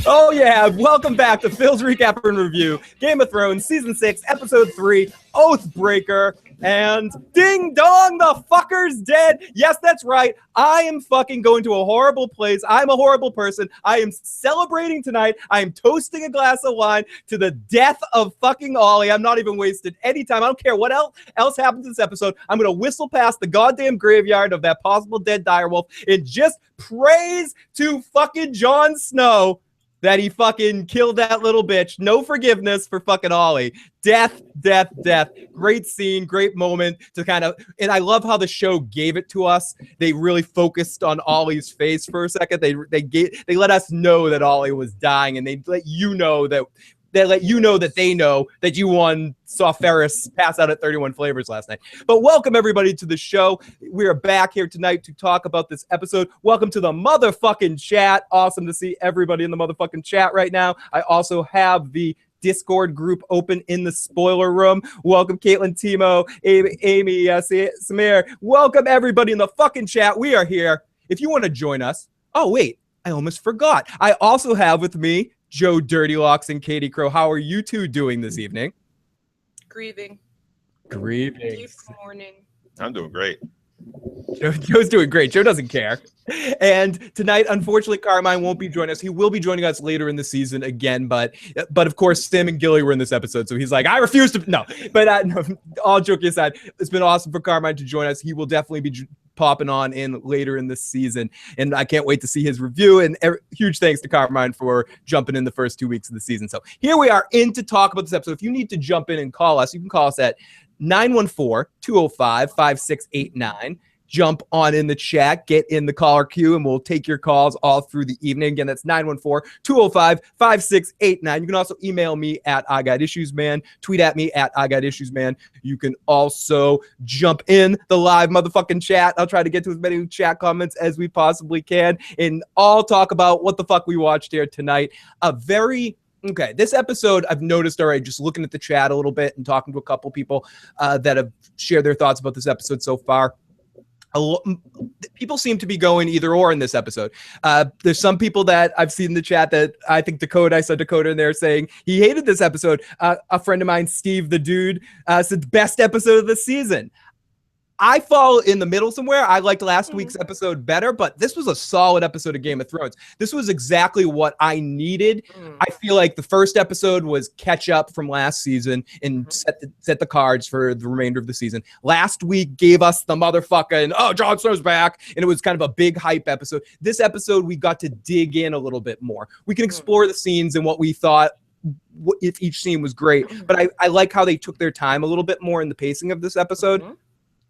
Oh yeah, welcome back to Phil's Recap and Review, Game of Thrones, Season 6, Episode 3, Oathbreaker, and ding dong, the fucker's dead! Yes, that's right, I am fucking going to a horrible place, I'm a horrible person, I am celebrating tonight, I am toasting a glass of wine to the death of fucking Ollie. I'm not even wasting any time, I don't care what else happens in this episode, I'm gonna whistle past the goddamn graveyard of that possible dead direwolf and just praise to fucking Jon Snow that he fucking killed that little bitch. No forgiveness for fucking Ollie. Death, death, death. Great scene, great moment to kind of, and I love how the show gave it to us. They really focused on Ollie's face for a second. They let us know that Ollie was dying, and they let you know that they know that you saw Ferris pass out at 31 Flavors last night. But welcome everybody to the show. We are back here tonight to talk about this episode. Welcome to the motherfucking chat. Awesome to see everybody in the motherfucking chat right now. I also have the Discord group open in the spoiler room. Welcome Caitlin, Timo, Amy, Samir. Welcome everybody in the fucking chat. We are here. If you want to join us. Oh wait, I almost forgot. I also have with me Joe Dirty Locks and Katie Crow. How are you two doing this evening? Grieving. Deep mourning. I'm doing great. Joe's doing great. Joe doesn't care. And tonight, unfortunately, Carmine won't be joining us. He will be joining us later in the season again, but of course, Sam and Gilly were in this episode, so he's like, I refuse to. No, but no, all joking aside, it's been awesome for Carmine to join us. He will definitely be popping on in later in this season, and I can't wait to see his review, and huge thanks to Carmine for jumping in the first 2 weeks of the season. So here we are in to talk about this episode. If you need to jump in and call us, you can call us at 914-205-5689. Jump on in the chat, get in the caller queue, and we'll take your calls all through the evening. Again, that's 914-205-5689. You can also email me at IGotIssuesMan, tweet at me at IGotIssuesMan. You can also jump in the live motherfucking chat. I'll try to get to as many chat comments as we possibly can, and I'll talk about what the fuck we watched here tonight. Okay, this episode I've noticed already, just looking at the chat a little bit and talking to a couple people that have shared their thoughts about this episode so far. People seem to be going either or in this episode. There's some people that I've seen in the chat that I think I saw Dakota in there saying he hated this episode. A friend of mine, Steve the Dude, said best episode of the season. I fall in the middle somewhere. I liked last week's episode better, but this was a solid episode of Game of Thrones. This was exactly what I needed. I feel like the first episode was catch up from last season and set the cards for the remainder of the season. Last week gave us the motherfucking, Jon Snow's back, and it was kind of a big hype episode. This episode, we got to dig in a little bit more. We can explore the scenes and what we thought if each scene was great, but I like how they took their time a little bit more in the pacing of this episode.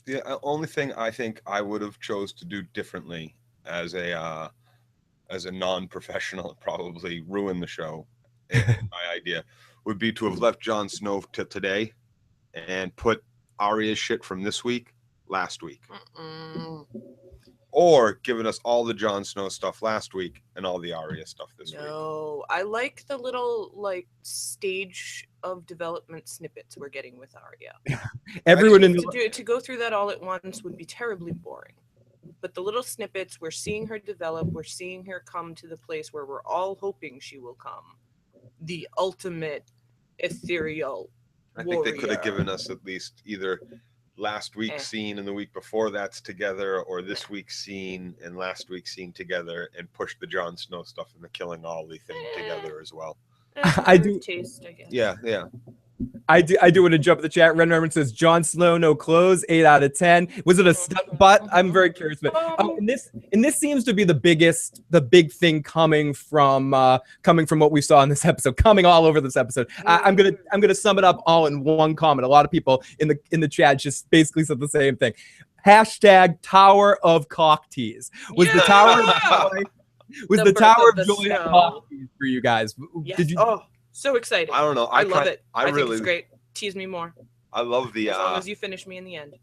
The only thing I think I would have chose to do differently as a non-professional, probably ruin the show. My idea would be to have left Jon Snow till today and put Arya's shit from this week last week, or given us all the Jon Snow stuff last week and all the Arya stuff this week. No, I like the little stage of development snippets we're getting with Arya. Everyone to go through that all at once would be terribly boring. But the little snippets, we're seeing her develop, we're seeing her come to the place where we're all hoping she will come. The ultimate ethereal I think they could have given us at least either last week's scene and the week before that's together, or this week's scene and last week's scene together, and push the Jon Snow stuff and the killing Ollie thing together as well. I do taste, I guess. Yeah. I do want to jump in the chat. Ren Reverend says Jon Snow, no clothes, 8 out of 10. Was it a stunt butt? I'm very curious. But and this seems to be the big thing coming from what we saw in this episode, coming all over this episode. I'm gonna sum it up all in one comment. A lot of people in the chat just basically said the same thing. Hashtag Tower of Cock Tease. Was the Tower of Joy? Was the Tower of Joy a cock tease for you guys? Yes. Did you? Oh, so excited! I don't know. I love it. I really think it's great. Tease me more. I love the. As long as you finish me in the end.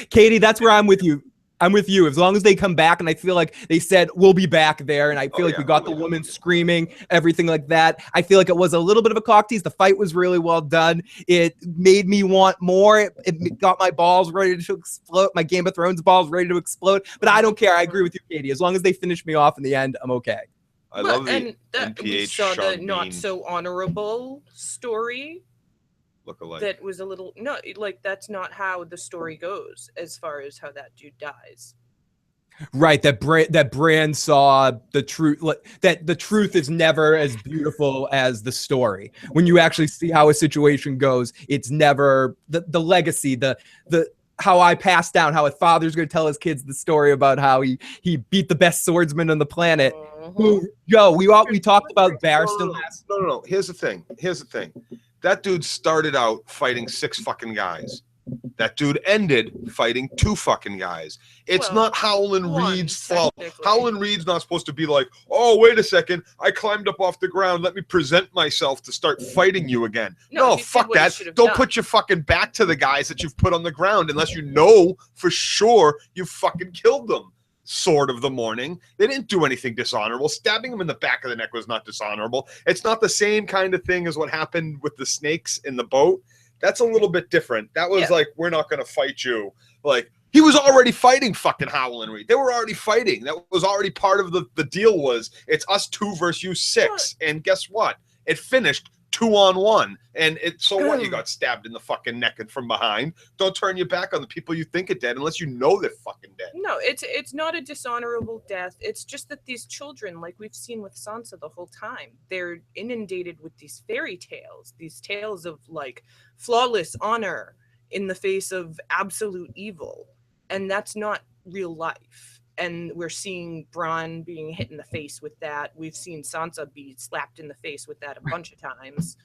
Katie, that's where I'm with you. I'm with you. As long as they come back, and I feel like they said we'll be back there, and I feel like we got the woman screaming, everything like that. I feel like it was a little bit of a cock tease. The fight was really well done. It made me want more. It got my balls ready to explode. My Game of Thrones balls ready to explode. But I don't care. I agree with you, Katie. As long as they finish me off in the end, I'm okay. I love the and that we NPH saw the Sean not Bean so honorable story look-alike. that was a little no, like that's not how the story goes as far as how that dude dies. Right, that Bran saw the truth. That the truth is never as beautiful as the story. When you actually see how a situation goes, it's never the legacy, the how I pass down, how a father's going to tell his kids the story about how he beat the best swordsman on the planet. Who, we talked about Barristan last. No. Here's the thing. That dude started out fighting 6 fucking guys. That dude ended fighting 2 fucking guys. It's not Howland Reed's fault. Howland Reed's not supposed to be like, oh, wait a second, I climbed up off the ground. Let me present myself to start fighting you again. No, fuck that. Don't put your fucking back to the guys that you've put on the ground unless you know for sure you fucking killed them. Sword of the morning. They didn't do anything dishonorable. Stabbing him in the back of the neck was not dishonorable. It's not the same kind of thing as what happened with the snakes in the boat. That's a little bit different. That was like, we're not going to fight you. Like, he was already fighting fucking Howland Reed. They were already fighting. That was already part of the deal was it's us 2 versus you 6. And guess what? It finished 2-on-1. And so what? You got stabbed in the fucking neck and from behind. Don't turn your back on the people you think are dead unless you know they're fucking dead. No, it's not a dishonorable death. It's just that these children, like we've seen with Sansa the whole time, they're inundated with these fairy tales, these tales of like flawless honor in the face of absolute evil. And that's not real life. And we're seeing Bran being hit in the face with that. We've seen Sansa be slapped in the face with that a bunch of times.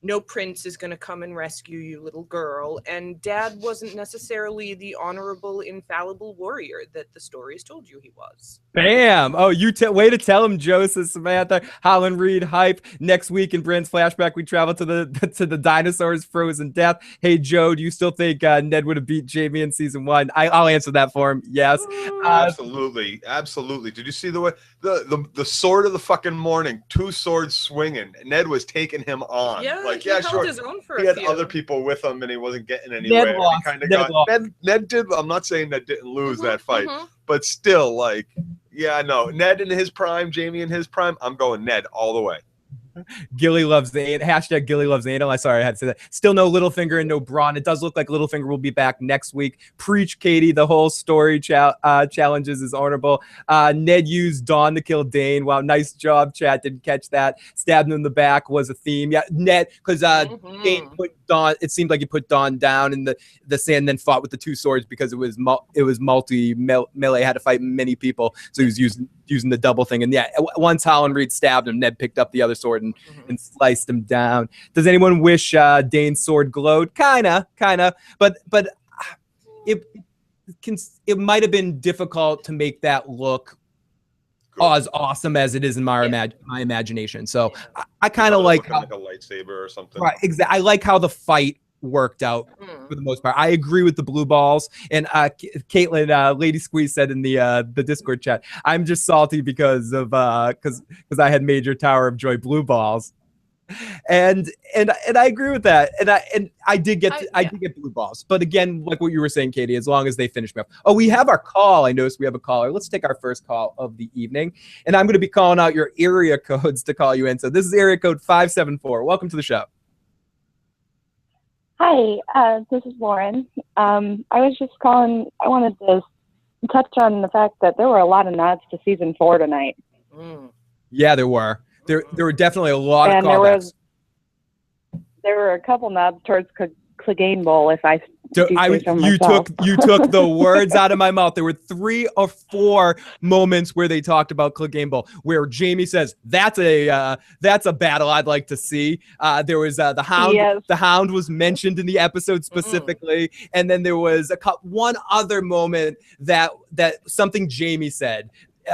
No prince is going to come and rescue you, little girl. And Dad wasn't necessarily the honorable, infallible warrior that the stories told you he was. Bam! Oh, way to tell him, Joseph, Samantha, Howland Reed, hype. Next week in Bran's flashback, we travel to the dinosaurs' frozen death. Hey, Joe, do you still think Ned would have beat Jaime in season 1? I'll answer that for him. Yes. Absolutely. Did you see the way the sword of the fucking morning? 2 swords swinging. Ned was taking him on. Yeah, like he held his own for he a had few. other people with him, and he wasn't getting anywhere. Ned lost. Ned did. I'm not saying Ned didn't lose that fight, but still, like, yeah, no. Ned in his prime, Jaime in his prime. I'm going Ned all the way. Gilly loves Anal. Hashtag Gilly loves Anal. Sorry, I had to say that. Still no Littlefinger and no Bronn. It does look like Littlefinger will be back next week. Preach, Katie. The whole story challenges is honorable. Ned used Dawn to kill Dane. Wow, nice job, chat. Didn't catch that. Stabbed him in the back was a theme. Yeah, Ned, because Dane put Dawn. It seemed like he put Dawn down in the sand, then fought with the 2 swords because it was multi melee. Had to fight many people, so he was using the double thing. And yeah, once Howland Reed stabbed him, Ned picked up the other sword and sliced him down. Does anyone wish Dane's sword glowed? Kinda, but it might have been difficult to make that look as awesome as it is in my imagination. So I kind of like how, like a lightsaber or something. Right, exactly. I like how the fight worked out for the most part. I agree with the blue balls. And Caitlin, Lady Squeeze said in the Discord chat, I'm just salty because of because I had Major Tower of Joy blue balls. And I agree with that. And I did get blue balls. But again, like what you were saying, Katie, as long as they finish me off. Oh, we have our call. I noticed we have a caller. Let's take our first call of the evening. And I'm going to be calling out your area codes to call you in. So this is area code 574. Welcome to the show. Hi, this is Lauren. I was just calling. I wanted to touch on the fact that there were a lot of nods to season 4 tonight. Yeah, there were. There were definitely a lot of callbacks. There were a couple nods towards Clegane Bowl. You took the words out of my mouth. There were 3 or 4 moments where they talked about Clegane Bowl, where Jaime says that's a battle I'd like to see. There was the Hound. Yes. The Hound was mentioned in the episode specifically, and then there was one other moment that something Jaime said.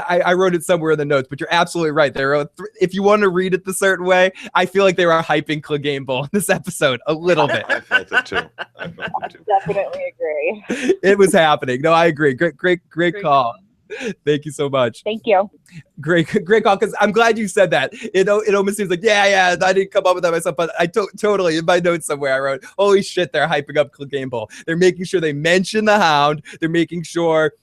I wrote it somewhere in the notes, but you're absolutely right. There are if you want to read it the certain way, I feel like they were hyping Clegane Bowl in this episode a little bit. I felt it too. Definitely agree. It was happening. No, I agree. Great call. Thank you so much. Thank you. Great call. Because I'm glad you said that. It almost seems like I didn't come up with that myself, but I totally in my notes somewhere I wrote, holy shit, they're hyping up Clegane Bowl. They're making sure they mention the Hound. They're making sure.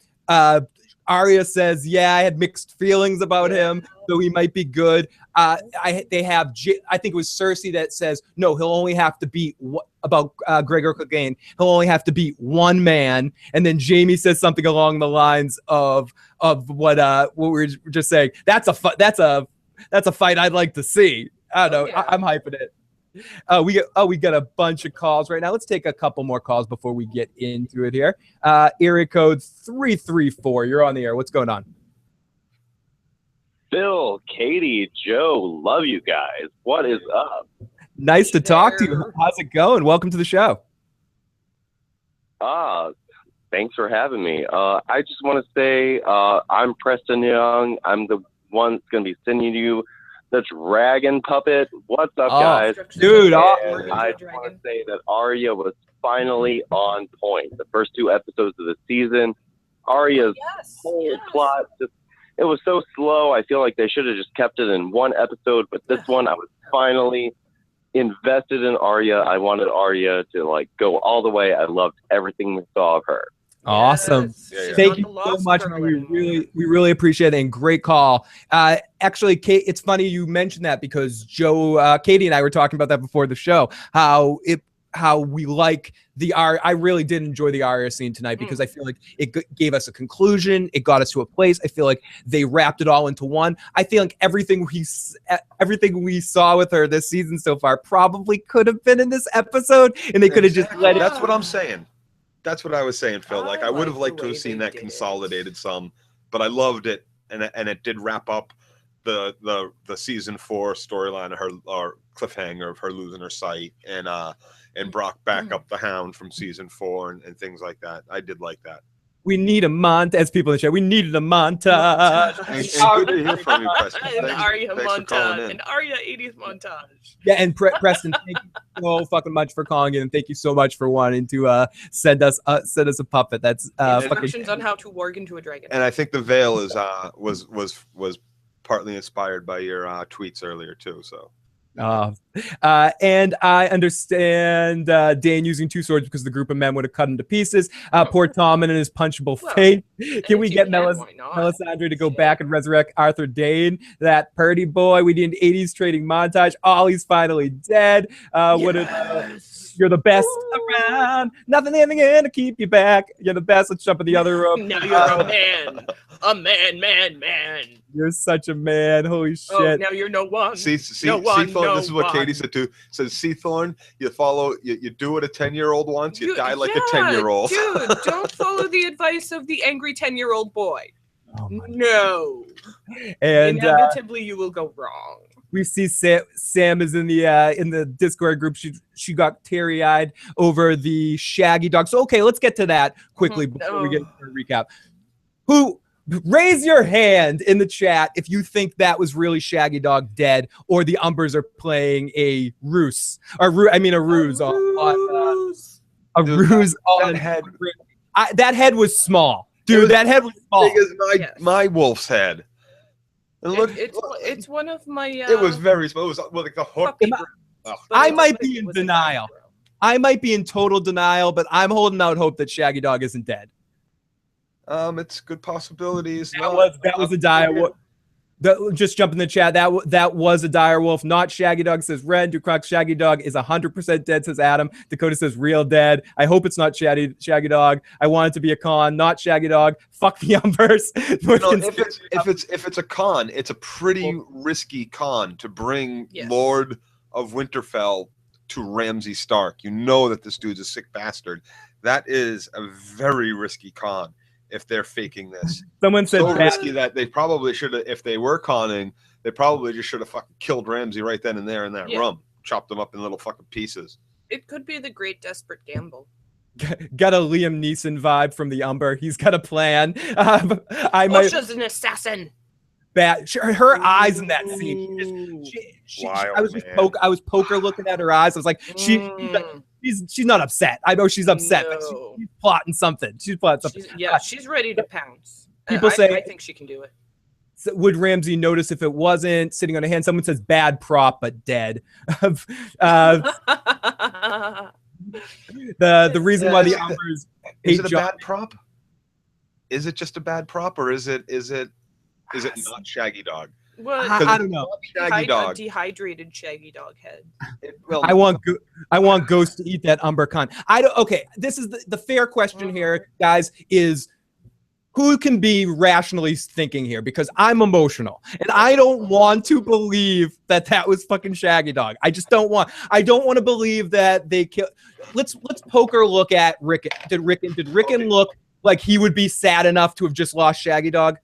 Arya says, yeah, I had mixed feelings about him, so he might be good. I think it was Cersei that says, no, he'll only have to beat about Gregor Clegane. He'll only have to beat one man. And then Jaime says something along the lines of what we were just saying. That's a fight I'd like to see. I don't know. Yeah. I'm hyping it. We got a bunch of calls right now. Let's take a couple more calls before we get into it here. Area code 334. You're on the air. What's going on? Phil, Katie, Joe, love you guys. What is up? Nice to talk to you. How's it going? Welcome to the show. Thanks for having me. I just want to say I'm Preston Young. I'm the one that's going to be sending you the dragon puppet. What's up, guys? Dude, And I just want to say that Arya was finally on point. The first 2 episodes of the season, Arya's whole plot, it was so slow. I feel like they should have just kept it in 1 episode, but this one, I was finally invested in Arya. I wanted Arya to go all the way. I loved everything we saw of her. Awesome. Yes. Thank you so much. We really appreciate it, and great call. Actually, Kate, it's funny you mentioned that because Katie and I were talking about that before the show, how we like the Arya. I really did enjoy the Arya scene tonight because I feel like it gave us a conclusion. It got us to a place. I feel like they wrapped it all into one. I feel like everything we saw with her this season so far probably could have been in this episode, and they could have just let it. That's what I'm saying. That's what I was saying, Phil. I would have liked to have seen that consolidated some, but I loved it, and it did wrap up the season 4 storyline, or cliffhanger of her losing her sight, and Brock back up the Hound from season 4 and things like that. I did like that. We need a montage, as people in the chat. We needed a montage. And good to hear from you, Preston. An Arya thanks for calling montage. in. An Arya 80th montage. Yeah, and Preston, thank you so fucking much for calling in, and thank you so much for wanting to send us a puppet. That's instructions on how to warg into a dragon. And I think the veil is was partly inspired by your tweets earlier too. So. And I understand Dan using 2 swords because the group of men would have cut him to pieces. Poor Tommen and his punchable face. Can we get Melisandre to go back and resurrect Arthur Dane, that purdy boy? We need an 80s trading montage. He's finally dead. You're the best around. Nothing to keep you back. You're the best. Let's jump in the other room. Now you're a man. A man. You're such a man. Holy shit. Oh, now you're no one. Seathorn, this is what Katie said too. Says Seathorn, you do what a 10-year-old wants, you die like a 10-year-old. Dude, don't follow the advice of the angry 10-year-old boy. Oh no. And inevitably you will go wrong. We see Sam is in the Discord group. She got teary-eyed over the Shaggy dog. So okay, let's get to that quickly before we get into a recap. Raise your hand in the chat if you think that was really Shaggy Dog dead, or the Umbers are playing a ruse. A ruse on that head. That head was small, dude. That head was small. Big as my wolf's head. And look, it's one of my. It was very small. It was like the hook. I might be in denial. I might be in total denial, but I'm holding out hope that Shaggy Dog isn't dead. It's good possibilities. That was a dire wolf. Just jump in the chat. That was a dire wolf, not Shaggy Dog. Says Ren. Ducrox, Shaggy Dog is 100% dead. Says Adam. Dakota says real dead. I hope it's not Shaggy Dog. I want it to be a con, not Shaggy Dog. Fuck the Umbers. If it's a con, it's a pretty risky con to bring Lord of Winterfell to Ramsay Stark. You know that this dude's a sick bastard. That is a very risky con. If they're faking this, someone said so risky that they probably should have. If they were conning, they probably just should have fucking killed Ramsay right then and there in that room, chopped them up in little fucking pieces. It could be the great desperate gamble. Got a Liam Neeson vibe from the Umber. He's got a plan. Osha's an assassin. Bad. Her eyes in that scene. I was poker looking at her eyes. I was like, she's not upset. I know she's upset, but she's plotting something. She's she's ready to pounce. People say, I think she can do it. So would Ramsay notice if it wasn't sitting on a hand? Someone says bad prop, but dead. The reason why the Umbers is it a bad prop? is it just a bad prop, or is it not Shaggy Dog? Well, I don't know. Shaggy Dog. Dehydrated Shaggy Dog head. I want Ghost to eat that Umbercon. Okay, this is the fair question here, guys, is who can be rationally thinking here? Because I'm emotional and I don't want to believe that was fucking Shaggy Dog. I just don't want. I don't want to believe that they killed. Let's poker look at Rickon. Did Rickon look like he would be sad enough to have just lost Shaggy Dog?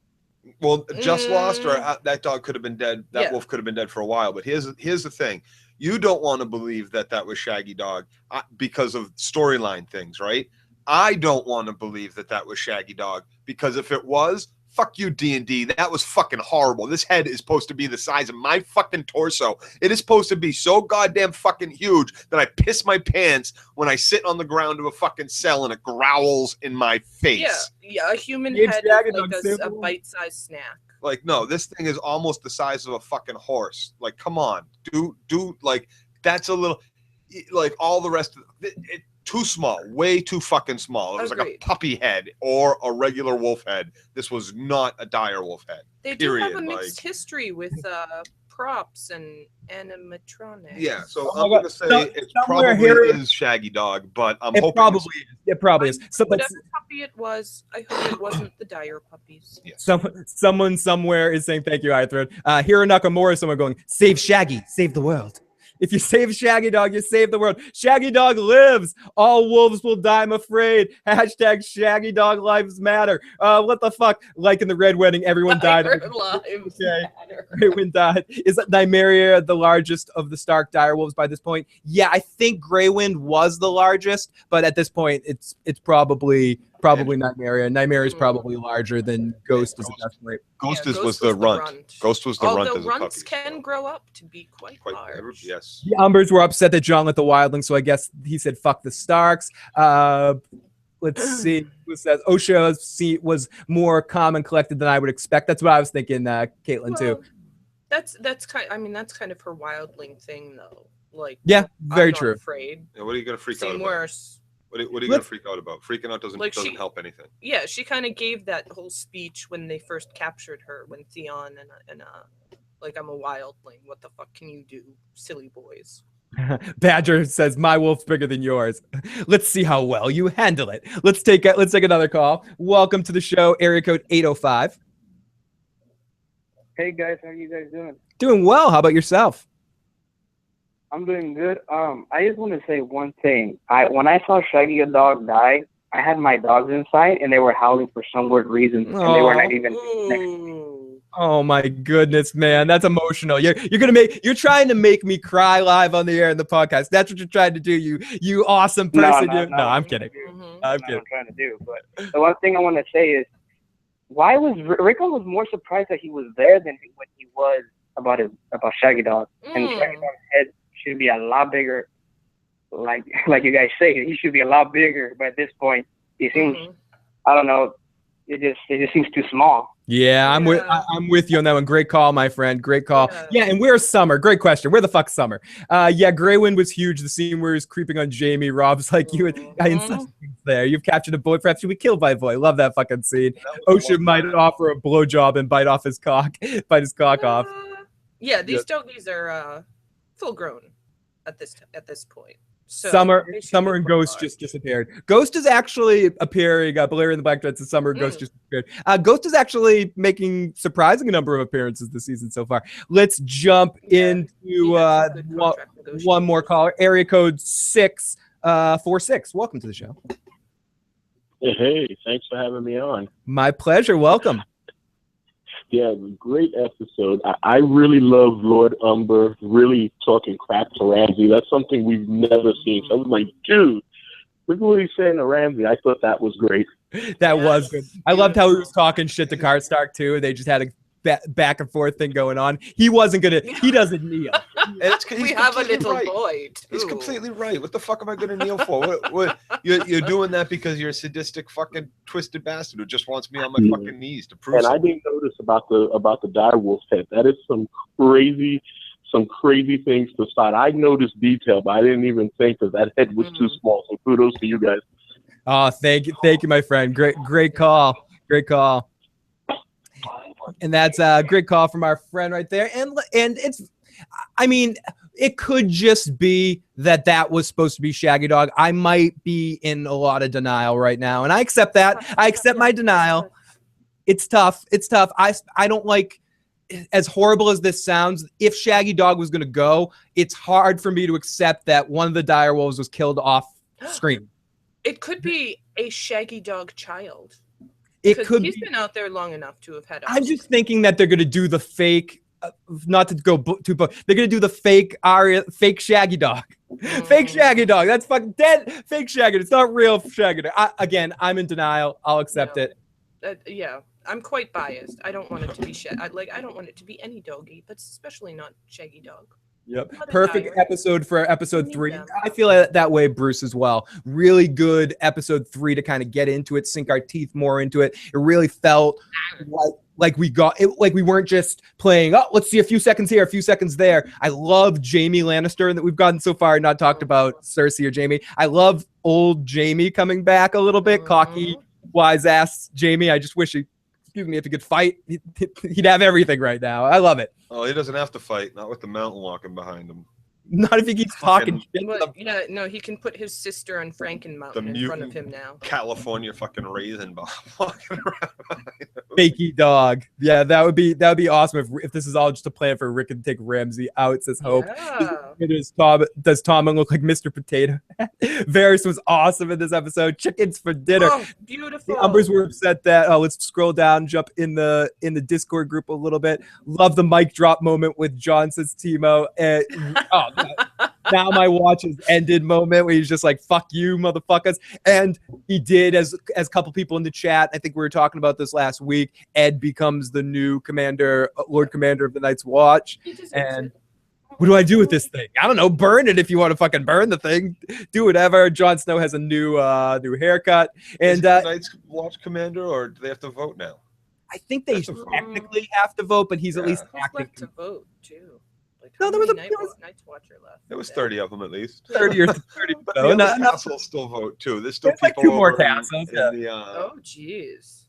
Well, just lost, or that dog could have been dead. That wolf could have been dead for a while. But here's the thing: you don't want to believe that was Shaggy Dog because of storyline things, right? I don't want to believe that was Shaggy Dog because if it was, fuck you, D&D. That was fucking horrible. This head is supposed to be the size of my fucking torso. It is supposed to be so goddamn fucking huge that I piss my pants when I sit on the ground of a fucking cell and it growls in my face. Yeah, a human head is like a bite-sized snack. Like, no, this thing is almost the size of a fucking horse. Like, come on. Do like, that's a little, like all the rest of it. Too small, way too fucking small. It was like a puppy head or a regular wolf head. This was not a dire wolf head. They do have a mixed history with props and animatronics. Yeah, so I'm going to say it probably is Shaggy Dog, but I'm hoping it probably is. So, whatever puppy it was, I hope it wasn't the dire puppies. Yeah. Someone somewhere is saying thank you, iThread. Hiro Nakamura is someone going, save Shaggy, save the world. If you save Shaggy Dog, you save the world. Shaggy Dog lives. All wolves will die, I'm afraid. Hashtag Shaggy Dog lives matter. What the fuck? Like in the Red Wedding, everyone died. Everyone died. Is Nymeria the largest of the Stark direwolves by this point? Yeah, I think Greywind was the largest, but at this point, it's probably Nymeria. Nymeria is probably larger than Ghost as a death rate. Ghost was the runt. Ghost was the runt as a puppy. Runts can grow up to be quite large. Yes. The Umbers were upset that Jon let the wildling, so I guess he said fuck the Starks. Let's see who says Osha was more calm and collected than I would expect. That's what I was thinking, Caitlin, too. That's kind of her wildling thing, though. Like, very I'm true. Not afraid. Yeah, what are you gonna freak out about? Worse. What are you gonna freak out about? Freaking out doesn't help anything. Yeah, she kind of gave that whole speech when they first captured her, when Theon and like, I'm a wildling. What the fuck can you do, silly boys? Badger says my wolf's bigger than yours. Let's see how well you handle it. Let's take another call. Welcome to the show, area code 805. Hey guys, how are you guys doing? Doing well. How about yourself? I'm doing good. I just want to say one thing. When I saw Shaggy Dog die, I had my dogs inside and they were howling for some weird reason, and they were not even next to me. Oh my goodness, man, that's emotional. You're trying to make me cry live on the air in the podcast. That's what you're trying to do. You awesome person. No, I'm kidding. I'm kidding. What I'm trying to do. But the one thing I want to say is, why was Rickon was more surprised that he was there than when he was about Shaggy Dog. And Shaggy Dog's head should be a lot bigger. Like you guys say, he should be a lot bigger. But at this point, he seems, I don't know, it just seems too small. Yeah, I'm with you on that one. Great call, my friend. Great call. Yeah, and where's Summer? Great question. Where the fuck's Summer? Yeah, Greywind was huge. The scene where he's creeping on Jamie. Rob's like, there. You've captured a boy. Perhaps you'll be killed by a boy. Love that fucking scene. Osha might offer a blowjob and bite his cock off. Yeah, these doggies are full grown at this point. So Summer and Ghost just disappeared. Ghost is actually appearing. Balerion the Black Dreads and Summer and Ghost just appeared. Ghost is actually making surprising a number of appearances this season so far. Let's jump into one more caller. Area code 646. Welcome to the show. Hey, thanks for having me on. My pleasure. Welcome. Yeah, great episode. I really love Lord Umber really talking crap to Ramsay. That's something we've never seen. So I was like, dude, look what he's saying to Ramsay. I thought that was great. That was good. I loved how he was talking shit to Karstark too. They just had a back and forth thing going on. He wasn't gonna. He doesn't kneel. We have a little boy. Too. He's completely right. What the fuck am I gonna kneel for? What you're doing that because you're a sadistic fucking twisted bastard who just wants me on my fucking knees to prove. And something. I didn't notice about the direwolf head. That is some crazy things to start. I noticed detail, but I didn't even think that head was too small. So kudos to you guys. Oh, thank you, my friend. Great call. Great call. And that's a great call from our friend right there. And it's, I mean, it could just be that was supposed to be Shaggy Dog. I might be in a lot of denial right now, and I accept that. I accept my denial. It's tough. It's tough. I don't like, as horrible as this sounds, if Shaggy Dog was going to go, it's hard for me to accept that one of the direwolves was killed off screen. It could be a Shaggy Dog child. It could. He's been out there long enough to have had. I'm just thinking that they're going to do the fake. Not to go too, but they're gonna do the fake Arya, fake Shaggy Dog, fake Shaggy Dog. That's fucking dead. Fake Shaggy. It's not real Shaggy Dog. Again, I'm in denial. I'll accept it. Yeah, I'm quite biased. I don't want it to be I don't want it to be any doggy, but especially not Shaggy Dog. Yep. Perfect episode for episode 3. I feel that way, Bruce, as well. Really good episode 3 to kind of get into it, sink our teeth more into it. It really felt like we got it, like we weren't just playing, oh, let's see a few seconds here, a few seconds there. I love Jaime Lannister that we've gotten so far, not talked about Cersei or Jaime. I love old Jaime coming back a little bit, cocky, wise ass Jaime. I just wish if he could fight, he'd have everything right now. I love it. Oh, he doesn't have to fight, not with the mountain walking behind him. Not if he keeps talking shit. Well, yeah, no, he can put his sister on Franken Mountain in front of him now. California fucking raisin bomb walking around. Fakey dog. Yeah, that would be awesome if this is all just a plan for Rick to take Ramsay out, says Hope. Yeah. Does Tommen look like Mr. Potato? Varys was awesome in this episode. Chickens for dinner. Oh, beautiful. The Umbers were upset that let's scroll down, jump in the Discord group a little bit. Love the mic drop moment with John, says Timo. And now my watch is ended moment where he's just like, fuck you, motherfuckers. And he did, as a couple people in the chat, I think we were talking about this last week, Ed becomes the new commander, Lord Commander of the Night's Watch. And what do I do with this thing? I don't know. Burn it if you want to fucking burn the thing. Do whatever. Jon Snow has a new haircut. And is he the Night's Watch commander, or do they have to vote now? I think they technically have to have to vote, but he's at least active. Left to vote too. No, there was a Night's Watcher left. There was 30 of them at least. 30 or 30. But the other castles still vote too. There's still people like 2 more over castles. Oh, jeez.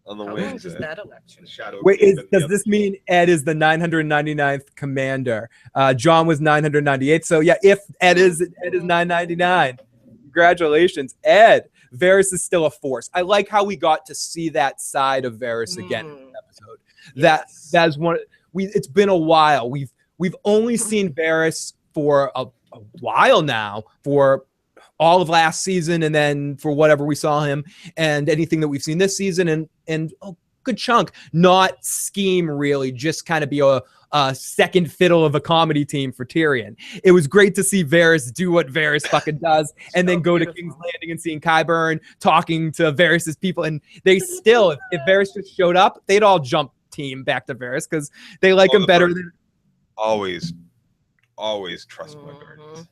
On the How wings. long is that election? Wait, does this mean Ed is the 999th commander? John was 998. So yeah, if Ed is 999. Congratulations, Ed. Varys is still a force. I like how we got to see that side of Varys again in this episode. Yes. That's one. It's been a while. We've only seen Varys for a while now, for all of last season, and then for whatever we saw him, and anything that we've seen this season, and a good chunk, not scheme really, just kind of be a second fiddle of a comedy team for Tyrion. It was great to see Varys do what Varys fucking does, and then go to King's Landing and seeing Qyburn talking to Varys' people, and they still, if Varys just showed up, they'd all jump team back to Varys because they like him better than. Always trust my birds.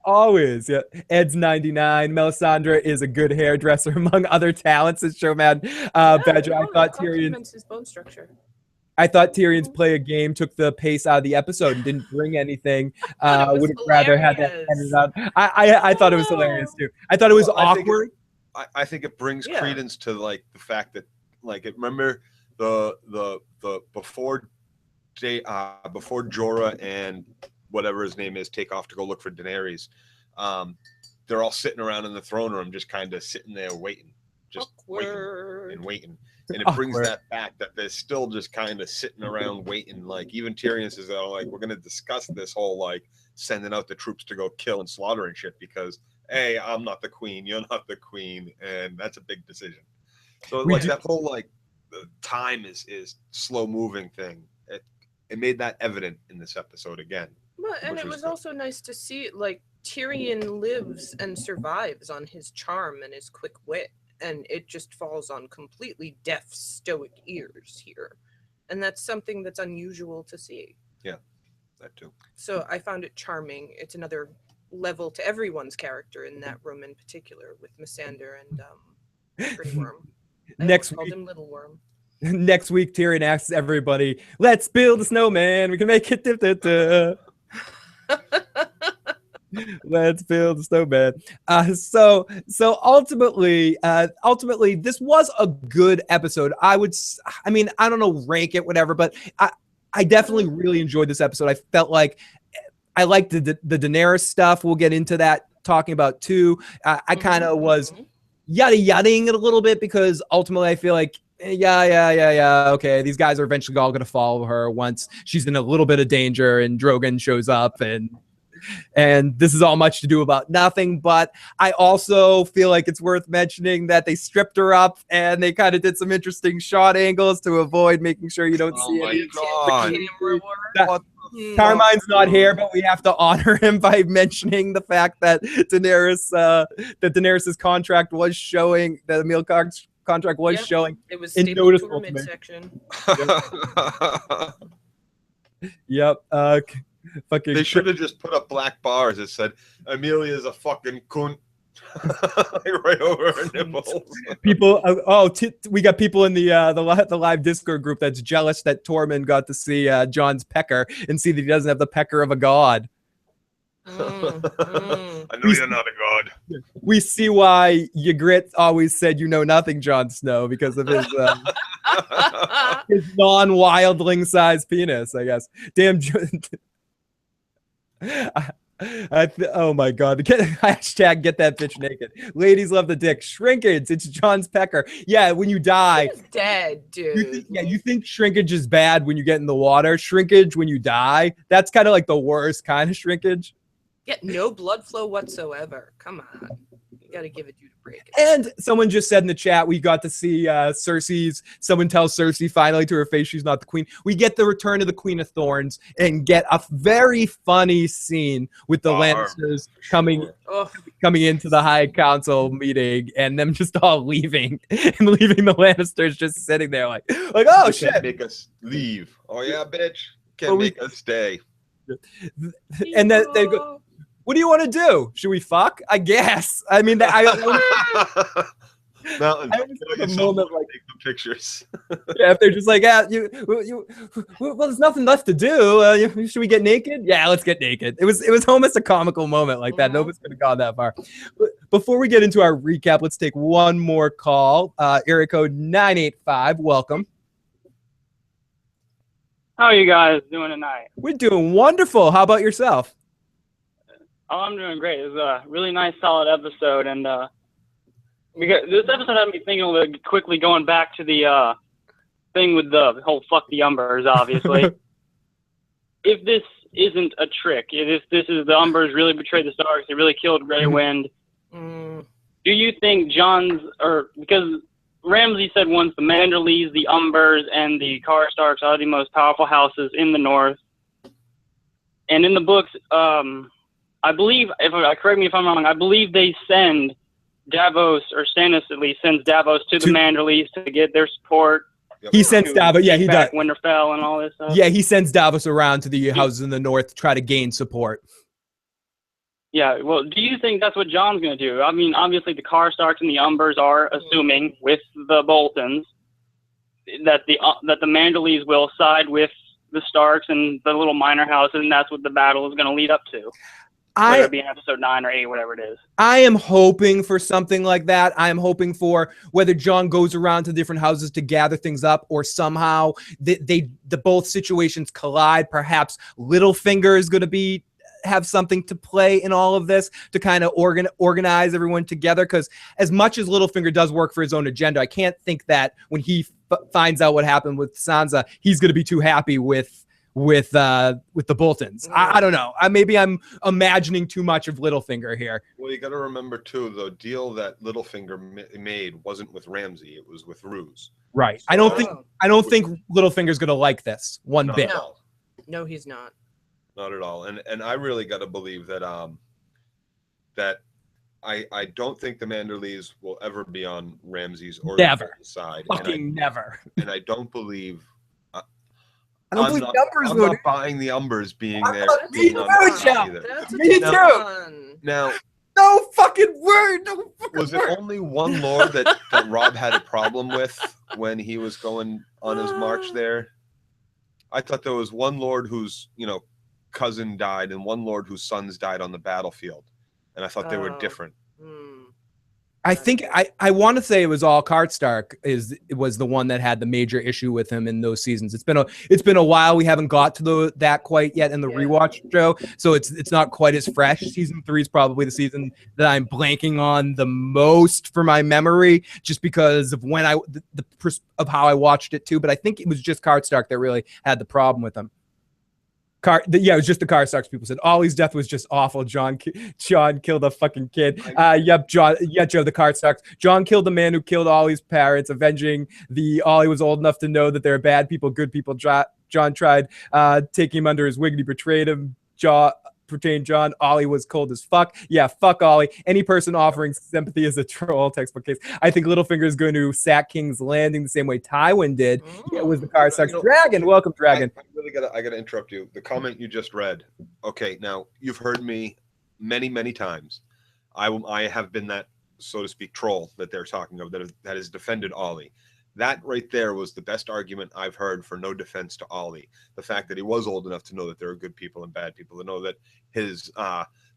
Always, yeah. Ed's 99. Melisandre is a good hairdresser among other talents. As Showman Badger, I thought his bone structure. I thought Tyrion's play a game took the pace out of the episode and didn't bring anything. Would have rather had that ended up. I thought it was hilarious too. I thought it was awkward. I think it brings credence to like the fact that like remember the before Jorah and whatever his name is take off to go look for Daenerys, they're all sitting around in the throne room just kind of sitting there waiting, waiting. And it brings that back that they're still just kind of sitting around waiting. Like even Tyrion says, "Oh, like we're gonna discuss this whole like sending out the troops to go kill and slaughter and shit because hey, I'm not the queen, you're not the queen, and that's a big decision." So like that whole like the time is slow moving thing. It made that evident in this episode again. Well, and it was also nice to see like Tyrion lives and survives on his charm and his quick wit. And it just falls on completely deaf, stoic ears here. And that's something that's unusual to see. Yeah, that too. So I found it charming. It's another level to everyone's character in that room in particular with Missandei and Pretty Worm. Next called him Little Worm. Next week, Tyrion asks everybody, let's build a snowman. We can make it. Let's build so bad. So ultimately, this was a good episode. I don't know, rank it, whatever, but I definitely really enjoyed this episode. I felt like I liked the Daenerys stuff. We'll get into that talking about too. I kind of was yada-yadaing it a little bit because ultimately I feel like okay, these guys are eventually all going to follow her once she's in a little bit of danger and Drogon shows up, and this is all much to do about nothing. But I also feel like it's worth mentioning that they stripped her up and they kind of did some interesting shot angles to avoid making sure you don't see any. Carmine's not here, but we have to honor him by mentioning the fact that Daenerys's contract was showing, that Emilia Clarke's contract was showing. It was in stapled to noticeable her midsection. Yep. Fucking. They should have just put up black bars that said Emilia's a fucking cunt. Right over her nipples. People, we got people in the live Discord group that's jealous that Tommen got to see Jon's pecker and see that he doesn't have the pecker of a god. I know you're not a god. We see why Ygritte always said you know nothing, Jon Snow, because of his his non-wildling sized penis, I guess. Damn. Oh my god. Hashtag get that bitch naked. Ladies love the dick. Shrinkage. It's Jon's pecker. Yeah, when you die. He's dead, dude. You think shrinkage is bad when you get in the water. Shrinkage when you die. That's kind of like the worst kind of shrinkage. Yeah, no blood flow whatsoever. Come on. You got to give it due to break it. And someone just said in the chat, we got to see someone tells Cersei finally to her face she's not the queen. We get the return of the Queen of Thorns and get a very funny scene with the Lannisters coming into the High Council meeting and them just all leaving and leaving the Lannisters just sitting there like oh you shit. Can't make us leave. Oh yeah, bitch. Can't make us stay. And then they go, what do you want to do? Should we fuck? I guess. I mean, I a moment like take the pictures. Yeah, if they're just like, well, there's nothing left to do. Should we get naked? Yeah, let's get naked. It was almost a comical moment like that. Nobody's could have gone that far. Before we get into our recap, let's take one more call. Area code 985. Welcome. How are you guys doing tonight? We're doing wonderful. How about yourself? Oh, I'm doing great. It was a really nice, solid episode, and because this episode had me thinking of quickly going back to the thing with the whole "fuck the Umbers." Obviously, if this isn't a trick, if this is the Umbers really betrayed the Starks, they really killed Grey Wind. Do you think because Ramsay said once the Manderleys, the Umbers, and the Karstarks are the most powerful houses in the North, and in the books, I believe, correct me if I'm wrong, I believe they send Davos, or Stannis at least, sends Davos to the Manderleys to get their support. He sends Davos, yeah, he does. Winterfell and all this stuff. Yeah, he sends Davos around to the houses in the North to try to gain support. Yeah, well, do you think that's what Jon's going to do? I mean, obviously the Karstarks and the Umbers are assuming, with the Boltons, that the Manderleys will side with the Starks and the little minor houses, and that's what the battle is going to lead up to. Whether it be in episode 9 or 8, whatever it is. I am hoping for something like that. I am hoping for whether Jon goes around to different houses to gather things up, or somehow the both situations collide. Perhaps Littlefinger is going to have something to play in all of this to kind of organize everyone together. Because as much as Littlefinger does work for his own agenda, I can't think that when he finds out what happened with Sansa, he's going to be too happy with the Boltons. I don't know. Maybe I'm imagining too much of Littlefinger here. Well, you got to remember too, the deal that Littlefinger made wasn't with Ramsay; it was with Roose. Right. So, I don't think Littlefinger's going to like this one bit. No, he's not. Not at all. And I really got to believe that I don't think the Manderleys will ever be on Ramsay's or never side. Never. And I don't believe. I don't believe I'm not buying the Umbers being there. Me too. Now, no fucking word. Was it only one lord that Rob had a problem with when he was going on his march there? I thought there was one lord who's, cousin died and one lord whose sons died on the battlefield, and I thought they were different. I think I want to say it was all Karstark was the one that had the major issue with him in those seasons. It's been a while. We haven't got to that quite yet in the rewatch show, so it's not quite as fresh. Season 3 is probably the season that I'm blanking on the most for my memory, just because of when of how I watched it too. But I think it was just Karstark that really had the problem with him. It was just the Karstarks. People said Ollie's death was just awful. John killed a fucking kid. Yep, Joe, the Karstarks. John killed the man who killed Ollie's parents, avenging Ollie was old enough to know that there are bad people, good people. John tried taking him under his wing, and he betrayed him. John. Ollie was cold as fuck. Yeah, fuck Ollie. Any person offering sympathy is a troll. Textbook case. I think Littlefinger is going to sack King's Landing the same way Tywin did. It was the Karstarks. Dragon, welcome, Dragon. I gotta interrupt you. The comment you just read. Okay, now you've heard me many times. I have been that, so to speak, troll that they're talking of that has defended Ollie. That right there was the best argument I've heard for no defense to Ollie. The fact that he was old enough to know that there are good people and bad people, to know that his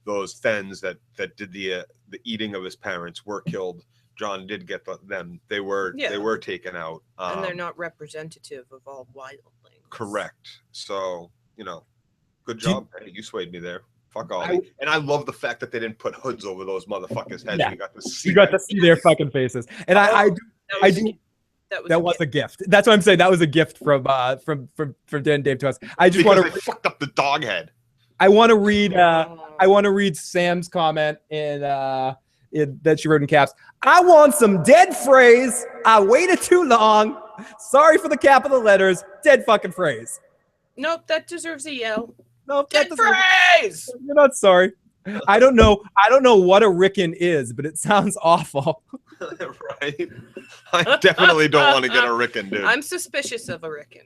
those Fens that did the eating of his parents were killed. John did get them. They were taken out. And they're not representative of all wildlings. Correct. So, good job. Hey, you swayed me there. Fuck Ollie. And I love the fact that they didn't put hoods over those motherfuckers' heads. Yeah. You got to see their fucking faces. And I do. That was a gift. That's what I'm saying. That was a gift from Dan and Dave to us. I just want to fucked up the dog head. I want to read Sam's comment in that she wrote in caps. I want some dead phrase. I waited too long. Sorry for the capital letters. Dead fucking phrase. Nope, that deserves a yell. Nope, dead phrase. You're not sorry. I don't know what a Rickon is, but it sounds awful. Right? I definitely don't want to get a Rickon, dude. I'm suspicious of a Rickon.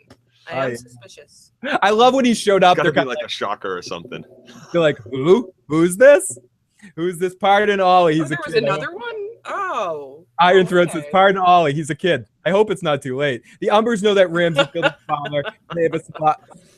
I am suspicious. I love when he showed up. It's gotta be like a shocker or something. They're like, who? Who's this? Who's this? Pardon Ollie. He's there was another one? Oh. Iron Throat says, pardon Ollie. He's a kid. I hope it's not too late. The Umbers know that Ramsay killed his father. They have a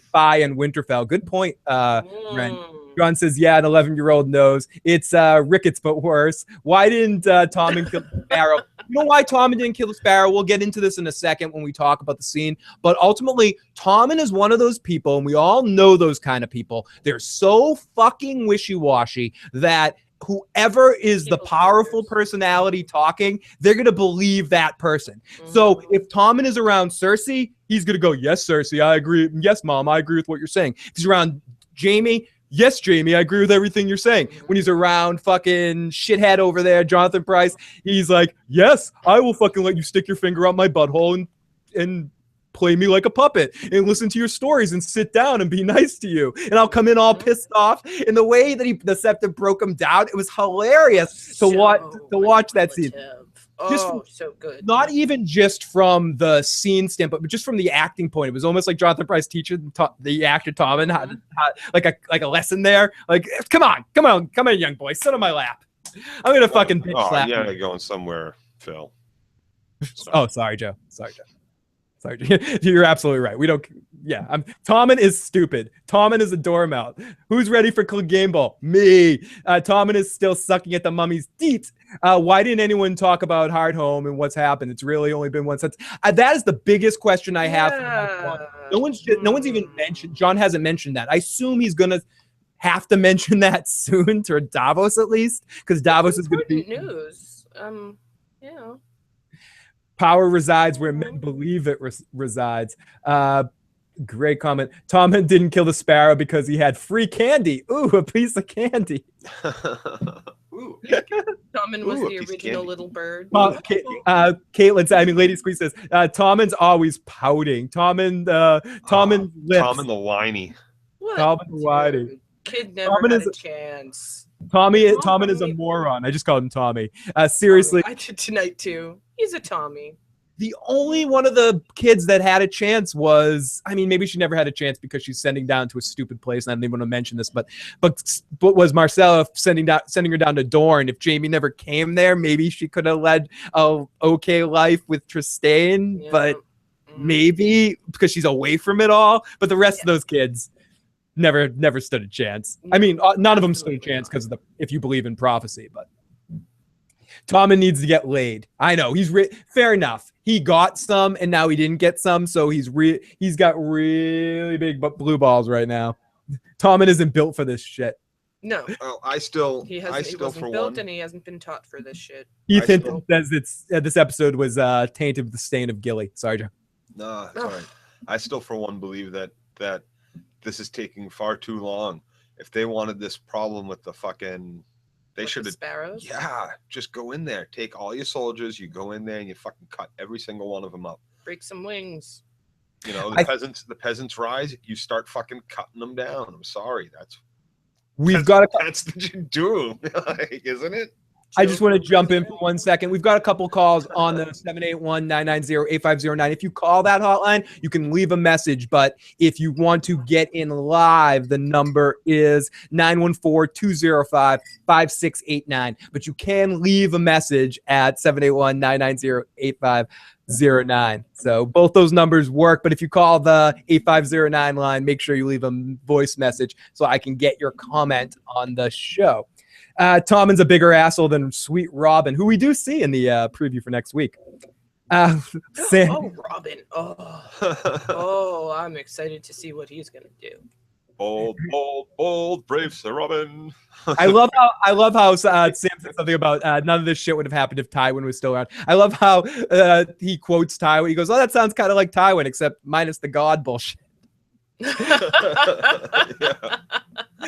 spy in Winterfell. Good point, Ren. John says, yeah, an 11-year-old knows. It's Ricketts, but worse. Why didn't Tommen kill the Sparrow? You know why Tommen didn't kill the Sparrow? We'll get into this in a second when we talk about the scene. But ultimately, Tommen is one of those people, and we all know those kind of people. They're so fucking wishy-washy that whoever is the powerful personality talking, they're going to believe that person. So if Tommen is around Cersei, he's going to go, yes, Cersei, I agree. Yes, Mom, I agree with what you're saying. If he's around Jaime, yes, Jamie, I agree with everything you're saying. When he's around fucking shithead over there, Jonathan Pryce, he's like, yes, I will fucking let you stick your finger up my butthole and play me like a puppet and listen to your stories and sit down and be nice to you. And I'll come in all pissed off. And the way that the Septim broke him down, it was hilarious to watch that scene. So good. Not even just from the scene standpoint, but just from the acting point. It was almost like Jonathan Pryce teaching the actor Tommen how like a lesson there. Like, come on, young boy, sit on my lap. I'm gonna fucking bitch slap. Yeah, you're going somewhere, Phil. Oh, sorry, Joe. Sorry. You're absolutely right. We don't. Yeah, Tommen is stupid. Tommen is a doormat. Who's ready for Game Ball? Me. Tommen is still sucking at the mummy's teat. Why didn't anyone talk about Hardhome and what's happened? It's really only been one since. That is the biggest question I have. No one's even mentioned. John hasn't mentioned that. I assume he's gonna have to mention that soon to Davos at least, because Davos is going to be news. Power resides where men believe it resides. Great comment. Tommen didn't kill the Sparrow because he had free candy. Ooh, a piece of candy. Ooh. Tommen was the original little bird. Caitlin, Lady Squeeze says, Tommen's always pouting. Tommen lips. Tommen the whiny. Tommen the whiny. Kid never had a chance. Tommen is a moron. I just called him Tommy. Seriously. I did tonight too. He's a Tommy. The only one of the kids that had a chance was, maybe she never had a chance because she's sending down to a stupid place, and I didn't even want to mention this, but was Marcella sending her down to Dorne. If Jaime never came there, maybe she could have led a okay life with Trystane, but maybe because she's away from it all. But the rest of those kids, never stood a chance. I mean, none of them stood a chance because if you believe in prophecy, but Tommen needs to get laid. I know he's fair enough. He got some and now he didn't get some, so he's got really big blue balls right now. Tommen isn't built for this shit. No. Oh, he wasn't built and he hasn't been taught for this shit. Ethan says this episode was tainted with the stain of Gilly. Sorry, Joe. No, it's all right. I still, for one, believe that this is taking far too long. If they wanted this problem with the fucking, they should have. Sparrows. Yeah, just go in there. Take all your soldiers. You go in there and you fucking cut every single one of them up. Break some wings. You know, the peasants rise. You start fucking cutting them down. I'm sorry. That's the doom, isn't it? I just want to jump in for 1 second. We've got a couple calls on the 781-990-8509. If you call that hotline, you can leave a message. But if you want to get in live, the number is 914-205-5689. But you can leave a message at 781-990-8509. So both those numbers work. But if you call the 8509 line, make sure you leave a voice message so I can get your comment on the show. Tommen's a bigger asshole than Sweet Robin, who we do see in the preview for next week. Oh, Robin. Oh, I'm excited to see what he's going to do. Bold, brave Sir Robin. I love how Sam said something about none of this shit would have happened if Tywin was still around. I love how he quotes Tywin. He goes, "Oh, that sounds kind of like Tywin, except minus the God bullshit." Yeah.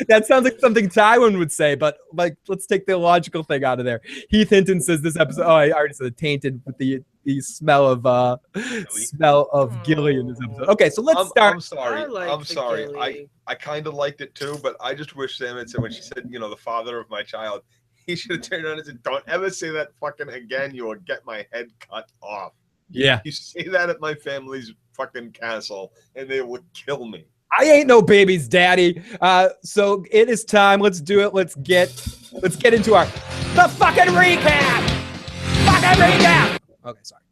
That sounds like something Tywin would say, but like, let's take the illogical thing out of there. Heath Hinton says this episode. Oh, I already said tainted with the smell of Gilly in this episode. Okay, so let's start. I'm sorry. I kind of liked it too, but I just wish Sam had said when she said, you know, the father of my child, he should have turned around and said, "Don't ever say that fucking again. You will get my head cut off." Yeah, you say that at my family's fucking castle, and they would kill me. I ain't no baby's daddy. So it is time. Let's do it. Let's get into the fucking recap. Okay, sorry.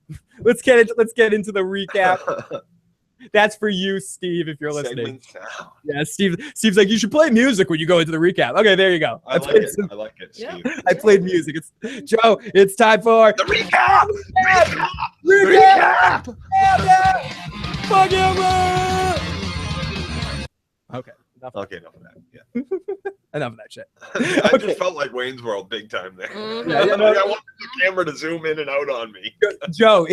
Let's get into the recap. That's for you, Steve, if you're listening. Yeah, Steve's like, you should play music when you go into the recap. Okay, there you go. I like it, Steve. Yeah. I played music. Joe, it's time for the recap. Fuck yeah. Okay. Enough of that. Yeah. Enough of that shit. I just felt like Wayne's World big time there. I wanted the camera to zoom in and out on me. Joe,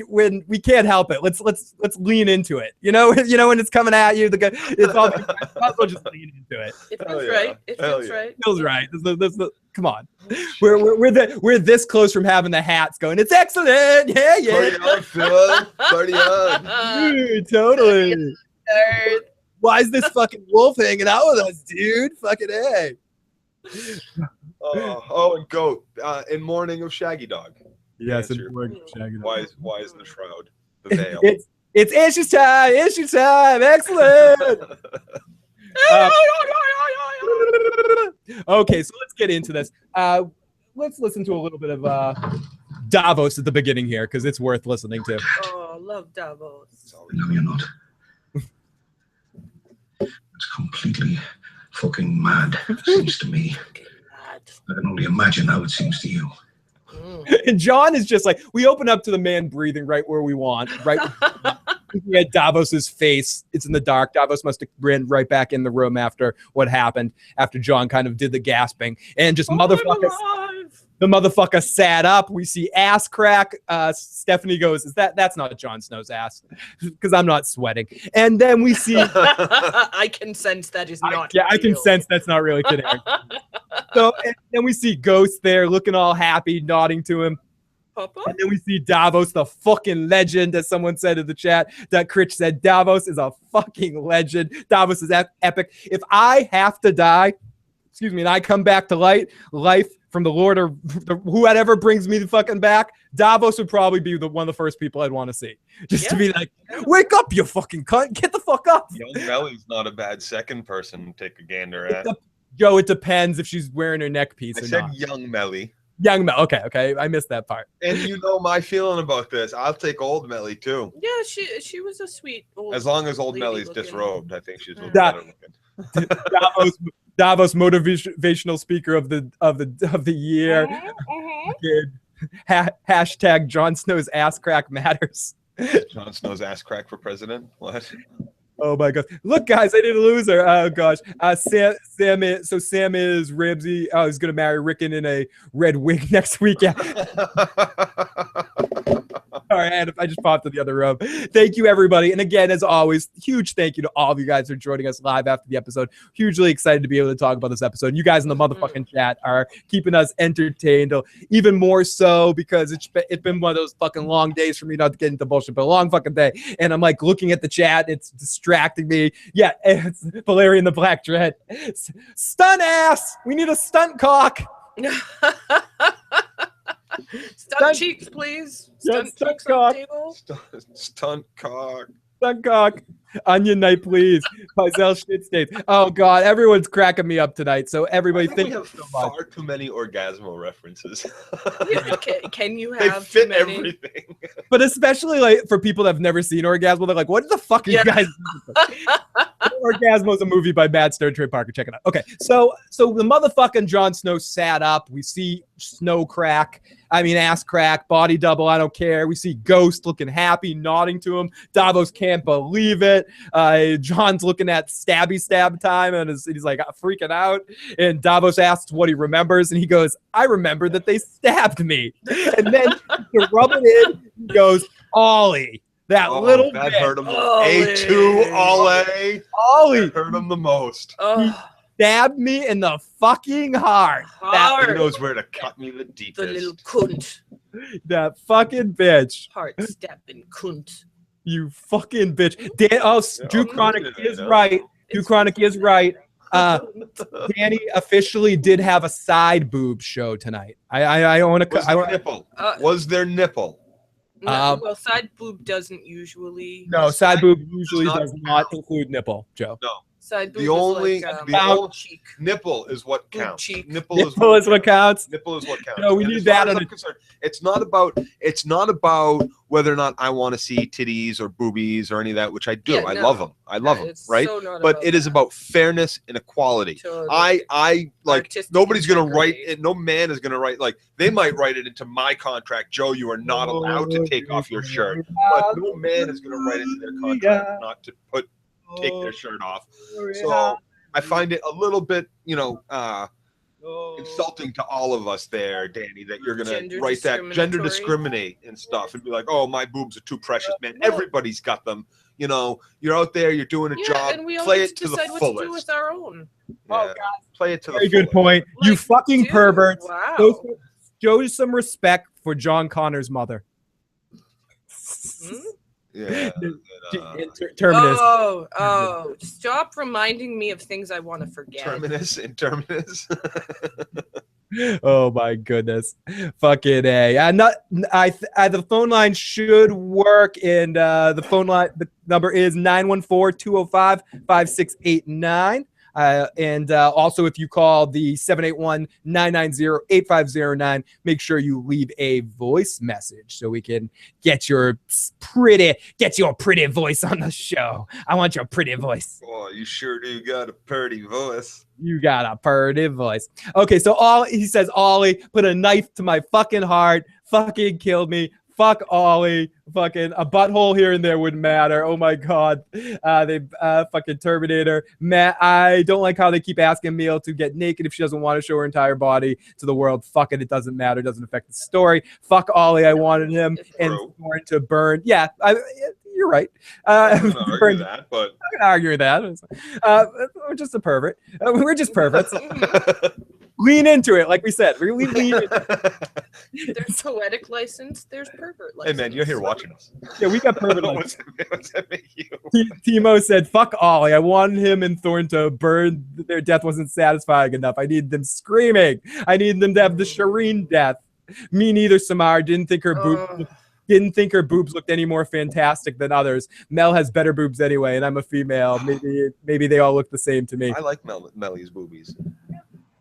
when we can't help it. Let's lean into it. You know when it's coming at you, it's all just lean into it. It feels right. It feels right. Feels right. Come on. We're this close from having the hats going. It's excellent. Yeah. Party on. Dude, totally. Why is this fucking wolf hanging out with us, dude? Fucking A. And goat. In mourning of Shaggy Dog. Yes, in mourning of Shaggy Dog. Why is the shroud? The veil. It's issue time. Excellent. Okay, so let's get into this. Let's listen to a little bit of Davos at the beginning here, because it's worth listening to. Oh, love Davos. No, you're not. It's completely fucking mad, it seems to me. I can only imagine how it seems to you. And John is just like, we open up to the man breathing right where we want, right? Looking at Davos's face. It's in the dark. Davos must have ran right back in the room after what happened, after John kind of did the gasping. And just the motherfucker sat up. We see ass crack. Stephanie goes, that's not Jon Snow's ass, because I'm not sweating. And then we see I can sense that is not I can sense that's not really Kid Harington. So and then we see Ghost there looking all happy, nodding to him. Papa? And then we see Davos, the fucking legend, as someone said in the chat. That Critch said, Davos is a fucking legend. Davos is epic. If I have to die, and I come back to life from the Lord or whoever brings me the fucking back, Davos would probably be one of the first people I'd want to see. Just to be like, wake up, you fucking cunt. Get the fuck up. Young Melly's not a bad second person to take a gander at. Joe, it depends if she's wearing her neck piece or not. I said young Melly. Young Melly. Okay. I missed that part. And you know my feeling about this. I'll take old Melly too. Yeah, she was a sweet old. As long as old Melly's disrobed, I think she's better looking. Davos motivational speaker of the year. Hashtag Jon Snow's ass crack matters. Jon Snow's ass crack for president? What? Oh my god! Look, guys, I did a loser. Oh gosh, Sam is Ramsay. Oh, he's gonna marry Rickon in a red wig next weekend. All right, I just popped in the other room. Thank you, everybody. And again, as always, huge thank you to all of you guys for joining us live after the episode. Hugely excited to be able to talk about this episode. You guys in the motherfucking chat are keeping us entertained, even more so because it's been one of those fucking long days for me, not to get into bullshit, but a long fucking day. And I'm like looking at the chat, it's distracting me. Yeah, it's Valerian the Black Dread. Stunt ass! We need a stunt cock! Stunt cheeks, please. Stunt cheeks on the table. Stunt cock. Stunt cock. Onion night, please. Pyzel shit states. Oh God, everyone's cracking me up tonight. So everybody, thank you so much. Far too many orgasmo references. Can you They have fit too many? everything. But especially like for people that have never seen Orgasmo, they're like, "What the fuck are you guys doing?" Orgasmo is a movie by Matt Stone, Trey Parker. Check it out. Okay, so the motherfucking Jon Snow sat up. We see Snow crack. I mean, ass crack, body double. I don't care. We see Ghost looking happy, nodding to him. Davos can't believe it. John's looking at stab time, and he's like freaking out. And Davos asks what he remembers, and he goes, "I remember that they stabbed me." And then to rub it in, he goes, "Ollie." That little that bit. hurt him. Ollie. A2 Ollie. Ollie That hurt him the most. stabbed me in the fucking heart. He knows where to cut me the deepest. The little cunt. That fucking bitch. Heart stabbing cunt. You fucking bitch. Drew Chronic is right. Drew Chronic is right. Danny officially did have a side boob show tonight. I want to. Nipple. Was there nipple? No, well, side boob doesn't usually. No, side boob usually does not include nipple, Joe. No. Side boob The only, is like, the only cheek. nipple is what counts. Cheek. Nipple is what counts. Nipple is what counts. No, we And need as far that as on I'm concerned, it's not about whether or not I want to see titties or boobies or any of that, which I do. Yeah, I no. love them. I love them, It's right? so not But about it is that. about fairness and equality. Totally. I like Artistic nobody's gonna write integrity. it. No man is gonna write like they might write it into my contract. Joe, you are not allowed to take off your shirt. But no man is gonna write into their contract not to take their shirt off. So I find it a little bit, insulting to all of us there, Danny, that you're gonna write that gender discriminate and stuff and be like, "Oh, my boobs are too precious, man." Everybody's got them. You're out there, you're doing a job. And we all Play get it to to the decide what to do fullest. with our own. Yeah. Play it to the Very good fullest. point. You fucking dude, perverts. wow. Show some respect for John Connor's mother. Yeah. Terminus. Oh, stop reminding me of things I want to forget. Terminus. Oh my goodness. Fucking A. The phone line should work, and the number is 914-205-5689. And also, if you call the 781-990-8509, make sure you leave a voice message so we can get your pretty voice on the show. I want your pretty voice. Oh, you sure do got a pretty voice. You got a pretty voice. Okay, so he says, Ollie put a knife to my fucking heart, fucking killed me. Fuck Ollie. Fucking a butthole here and there wouldn't matter. Oh my God. Fucking Terminator. Matt, I don't like how they keep asking Emil to get naked if she doesn't want to show her entire body to the world. Fuck it. It doesn't matter. It doesn't affect the story. Fuck Ollie. I wanted him and Thorne to burn. Yeah, you're right. I'm gonna argue that, but I'm gonna argue with that. We're just a pervert. We're just perverts. Lean into it, like we said. Really lean into it. There's poetic license. There's pervert license. Hey man, you're here watching us. Yeah, we got pervert license. What's that make you? Timo said, "Fuck Ollie. I wanted him and Thorne to burn. Their death wasn't satisfying enough. I needed them screaming. I needed them to have the Shireen death. Me neither. Samar didn't think her boobs looked any more fantastic than others. Mel has better boobs anyway, and I'm a female. Maybe they all look the same to me. I like Melly's boobies.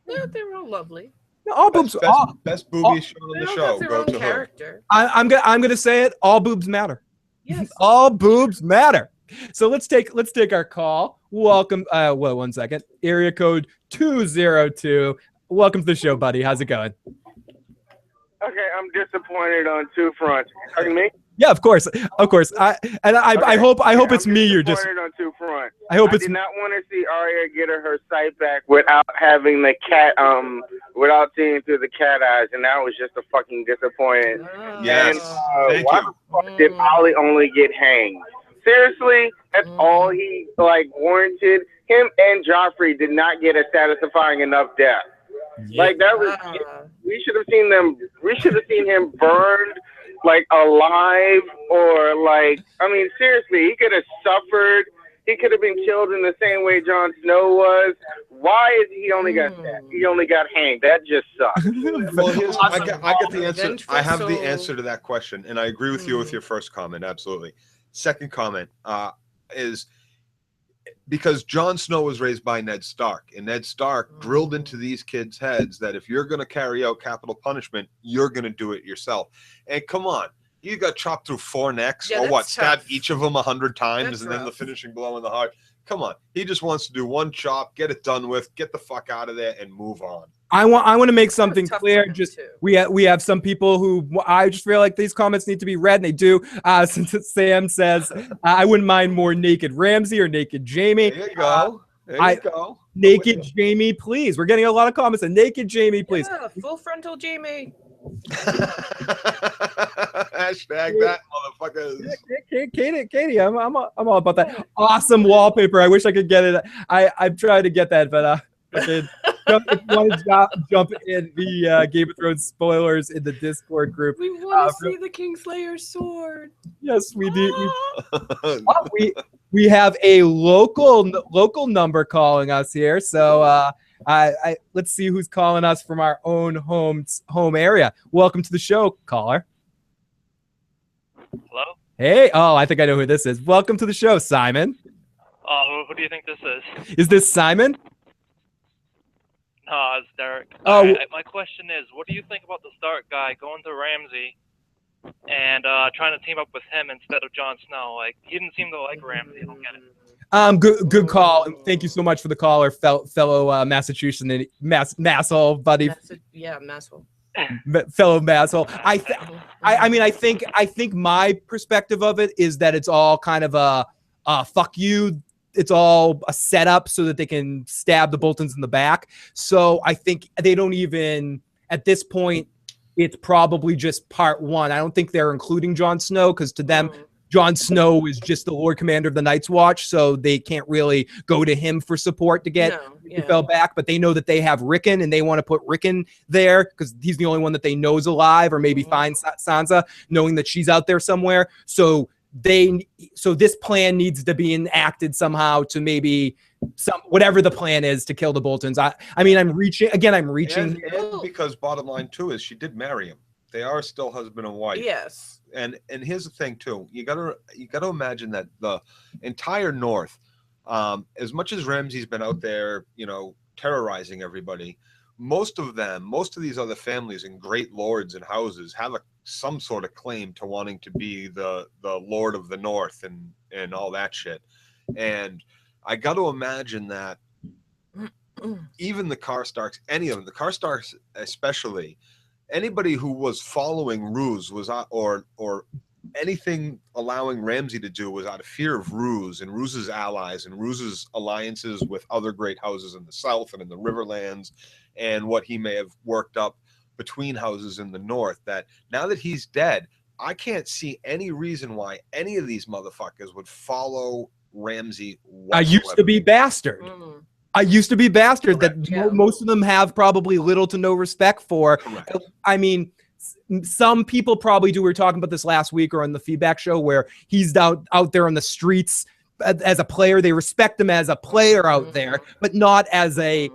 Yeah, they're all lovely. No, all boobs. Best boobies shown on the They all show. have their Go own to her. character. I'm gonna say it. All boobs matter. Yes. All boobs matter. So let's take our call. Welcome. One second. Area code 202. Welcome to the show, buddy. How's it going? Okay, I'm disappointed on two fronts. You talking to me? Yeah, of course. I hope it's me. You're just. On two fronts. I hope it's. I did not want to see Arya get her sight back without having the cat, without seeing through the cat eyes, and that was just a fucking disappointment. Yes. And, why the fuck did Ollie only get hanged? Seriously, that's all he warranted. Him and Joffrey did not get a satisfying enough death. Yeah. Like that was. We should have seen them. We should have seen him burned. Alive, or seriously, he could have suffered. He could have been killed in the same way Jon Snow was. Why is he only got that? He only got hanged. That just sucks. Well, I get the answer. I have the answer to that question, and I agree with you with your first comment. Absolutely. Second comment is because Jon Snow was raised by Ned Stark, and Ned Stark drilled into these kids' heads that if you're going to carry out capital punishment, you're going to do it yourself. And come on, you got chopped through 4 necks, or what? Stab each of them 100 times, and then the finishing blow in the heart. Come on, he just wants to do one chop, get it done with, get the fuck out of there, and move on. I want to make something clear. Just we have some people who I just feel like these comments need to be read, and they do. Since Sam says I wouldn't mind more naked Ramsay or naked Jamie. There you go. There you go. Naked Jamie, please. We're getting a lot of comments. And naked Jamie, please. Yeah, full frontal Jamie. Hashtag that, motherfuckers. Katie, I'm all about that. Awesome wallpaper. I wish I could get it. I've tried to get that, but if you want to jump in the Game of Thrones spoilers in the Discord group. We want to see the Kingslayer's sword. Yes, we do. We have a local number calling us here. So let's see who's calling us from our own home area. Welcome to the show, caller. Hello? Hey, I think I know who this is. Welcome to the show, Simon. Who do you think this is? Is this Simon? No, it's Derek. My question is, what do you think about the Stark guy going to Ramsay and trying to team up with him instead of Jon Snow? He didn't seem to like Ramsay. I don't get it. Good call. And thank you so much for the caller, fellow Massachusetts masshole buddy. Masshole. Fellow masshole. I think my perspective of it is that it's all kind of a fuck you. It's all a setup so that they can stab the Boltons in the back. So I think they don't even, at this point, it's probably just part one. I don't think they're including Jon Snow because to them, Jon Snow is just the Lord Commander of the Night's Watch, so they can't really go to him for support to get Winterfell back. But they know that they have Rickon, and they want to put Rickon there because he's the only one that they know is alive, or maybe find Sansa, knowing that she's out there somewhere. So this plan needs to be enacted somehow to maybe whatever the plan is to kill the Boltons. I'm reaching. And because bottom line too is she did marry him. They are still husband and wife. Yes. And here's the thing too. You gotta imagine that the entire North, as much as Ramsay's been out there, terrorizing everybody, most of these other families and great lords and houses have some sort of claim to wanting to be the Lord of the North and all that shit. And I got to imagine that even the Karstarks, any of them, the Karstarks especially, anybody who was following Roose was or anything allowing Ramsay to do was out of fear of Roose and Roose's allies and Roose's alliances with other great houses in the South and in the Riverlands, and what he may have worked up between houses in the North. That now that he's dead, I can't see any reason why any of these motherfuckers would follow Ramsay whatsoever. I used to be bastard. That most of them have probably little to no respect for. Correct. I mean, some people probably do. We were talking about this last week or on the feedback show where he's out there on the streets as a player. They respect him as a player out there, but not as a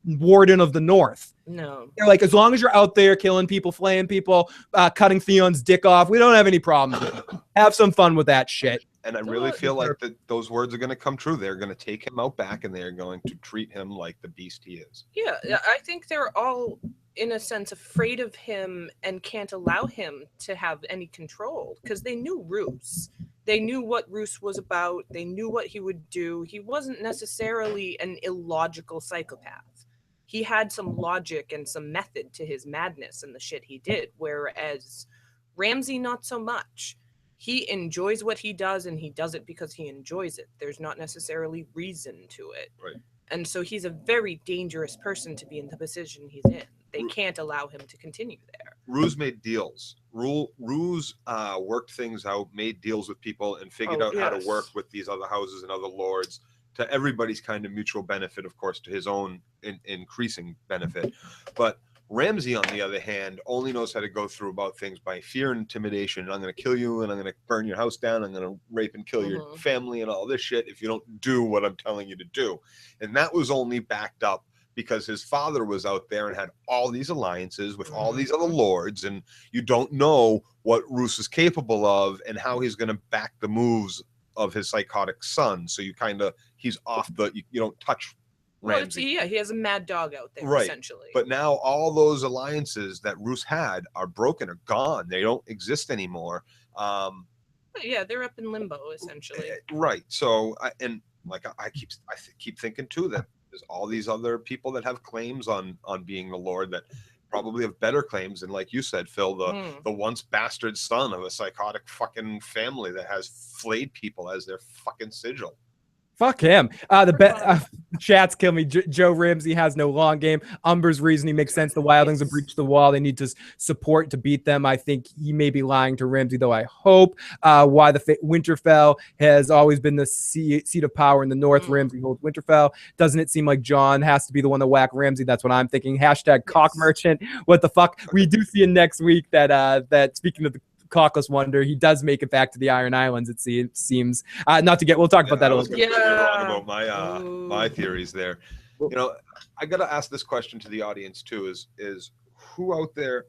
warden of the North. No. They're like, as long as you're out there killing people, flaying people, cutting Theon's dick off, we don't have any problem with it. Have some fun with that shit. And I really feel like those words are going to come true. They're going to take him out back, and they're going to treat him like the beast he is. Yeah, I think they're all, in a sense, afraid of him and can't allow him to have any control because they knew Roose. They knew what Roose was about. They knew what he would do. He wasn't necessarily an illogical psychopath. He had some logic and some method to his madness and the shit he did, whereas Ramsay, not so much. He enjoys what he does, and he does it because he enjoys it. There's not necessarily reason to it. Right. And so he's a very dangerous person to be in the position he's in. They can't allow him to continue there. Ruse made deals. Ruse worked things out, made deals with people, and figured out how to work with these other houses and other lords to everybody's kind of mutual benefit, of course, to his own increasing benefit. But Ramsay, on the other hand, only knows how to go through about things by fear and intimidation. And I'm going to kill you, and I'm going to burn your house down. I'm going to rape and kill your family and all this shit if you don't do what I'm telling you to do. And that was only backed up because his father was out there and had all these alliances with all these other lords, and you don't know what Roose is capable of and how he's going to back the moves of his psychotic son. So you kind of, he's off the, you don't touch Ramsay. Well, he has a mad dog out there, right. essentially. But now all those alliances that Roose had are broken, are gone. They don't exist anymore. Yeah, they're up in limbo, essentially. Right. So, I keep thinking too that there's all these other people that have claims on being the Lord that probably have better claims. And like you said, Phil, the once bastard son of a psychotic fucking family that has flayed people as their fucking sigil. Fuck him. Chats kill me. Joe Ramsay has no long game. Umber's reasoning makes sense. The wildlings have breached the wall. They need to support to beat them. I think he may be lying to Ramsay, though I hope. Why the Winterfell has always been the seat of power in the north. Ramsay holds Winterfell. Doesn't it seem like Jon has to be the one to whack Ramsay? That's what I'm thinking. Hashtag cock merchant. What the fuck? We do see in next week that speaking of the Cockless Wonder, he does make it back to the Iron Islands, it seems. Not to get, we'll talk about that a little bit. About my theories there. You know, I got to ask this question to the audience too: is who out there?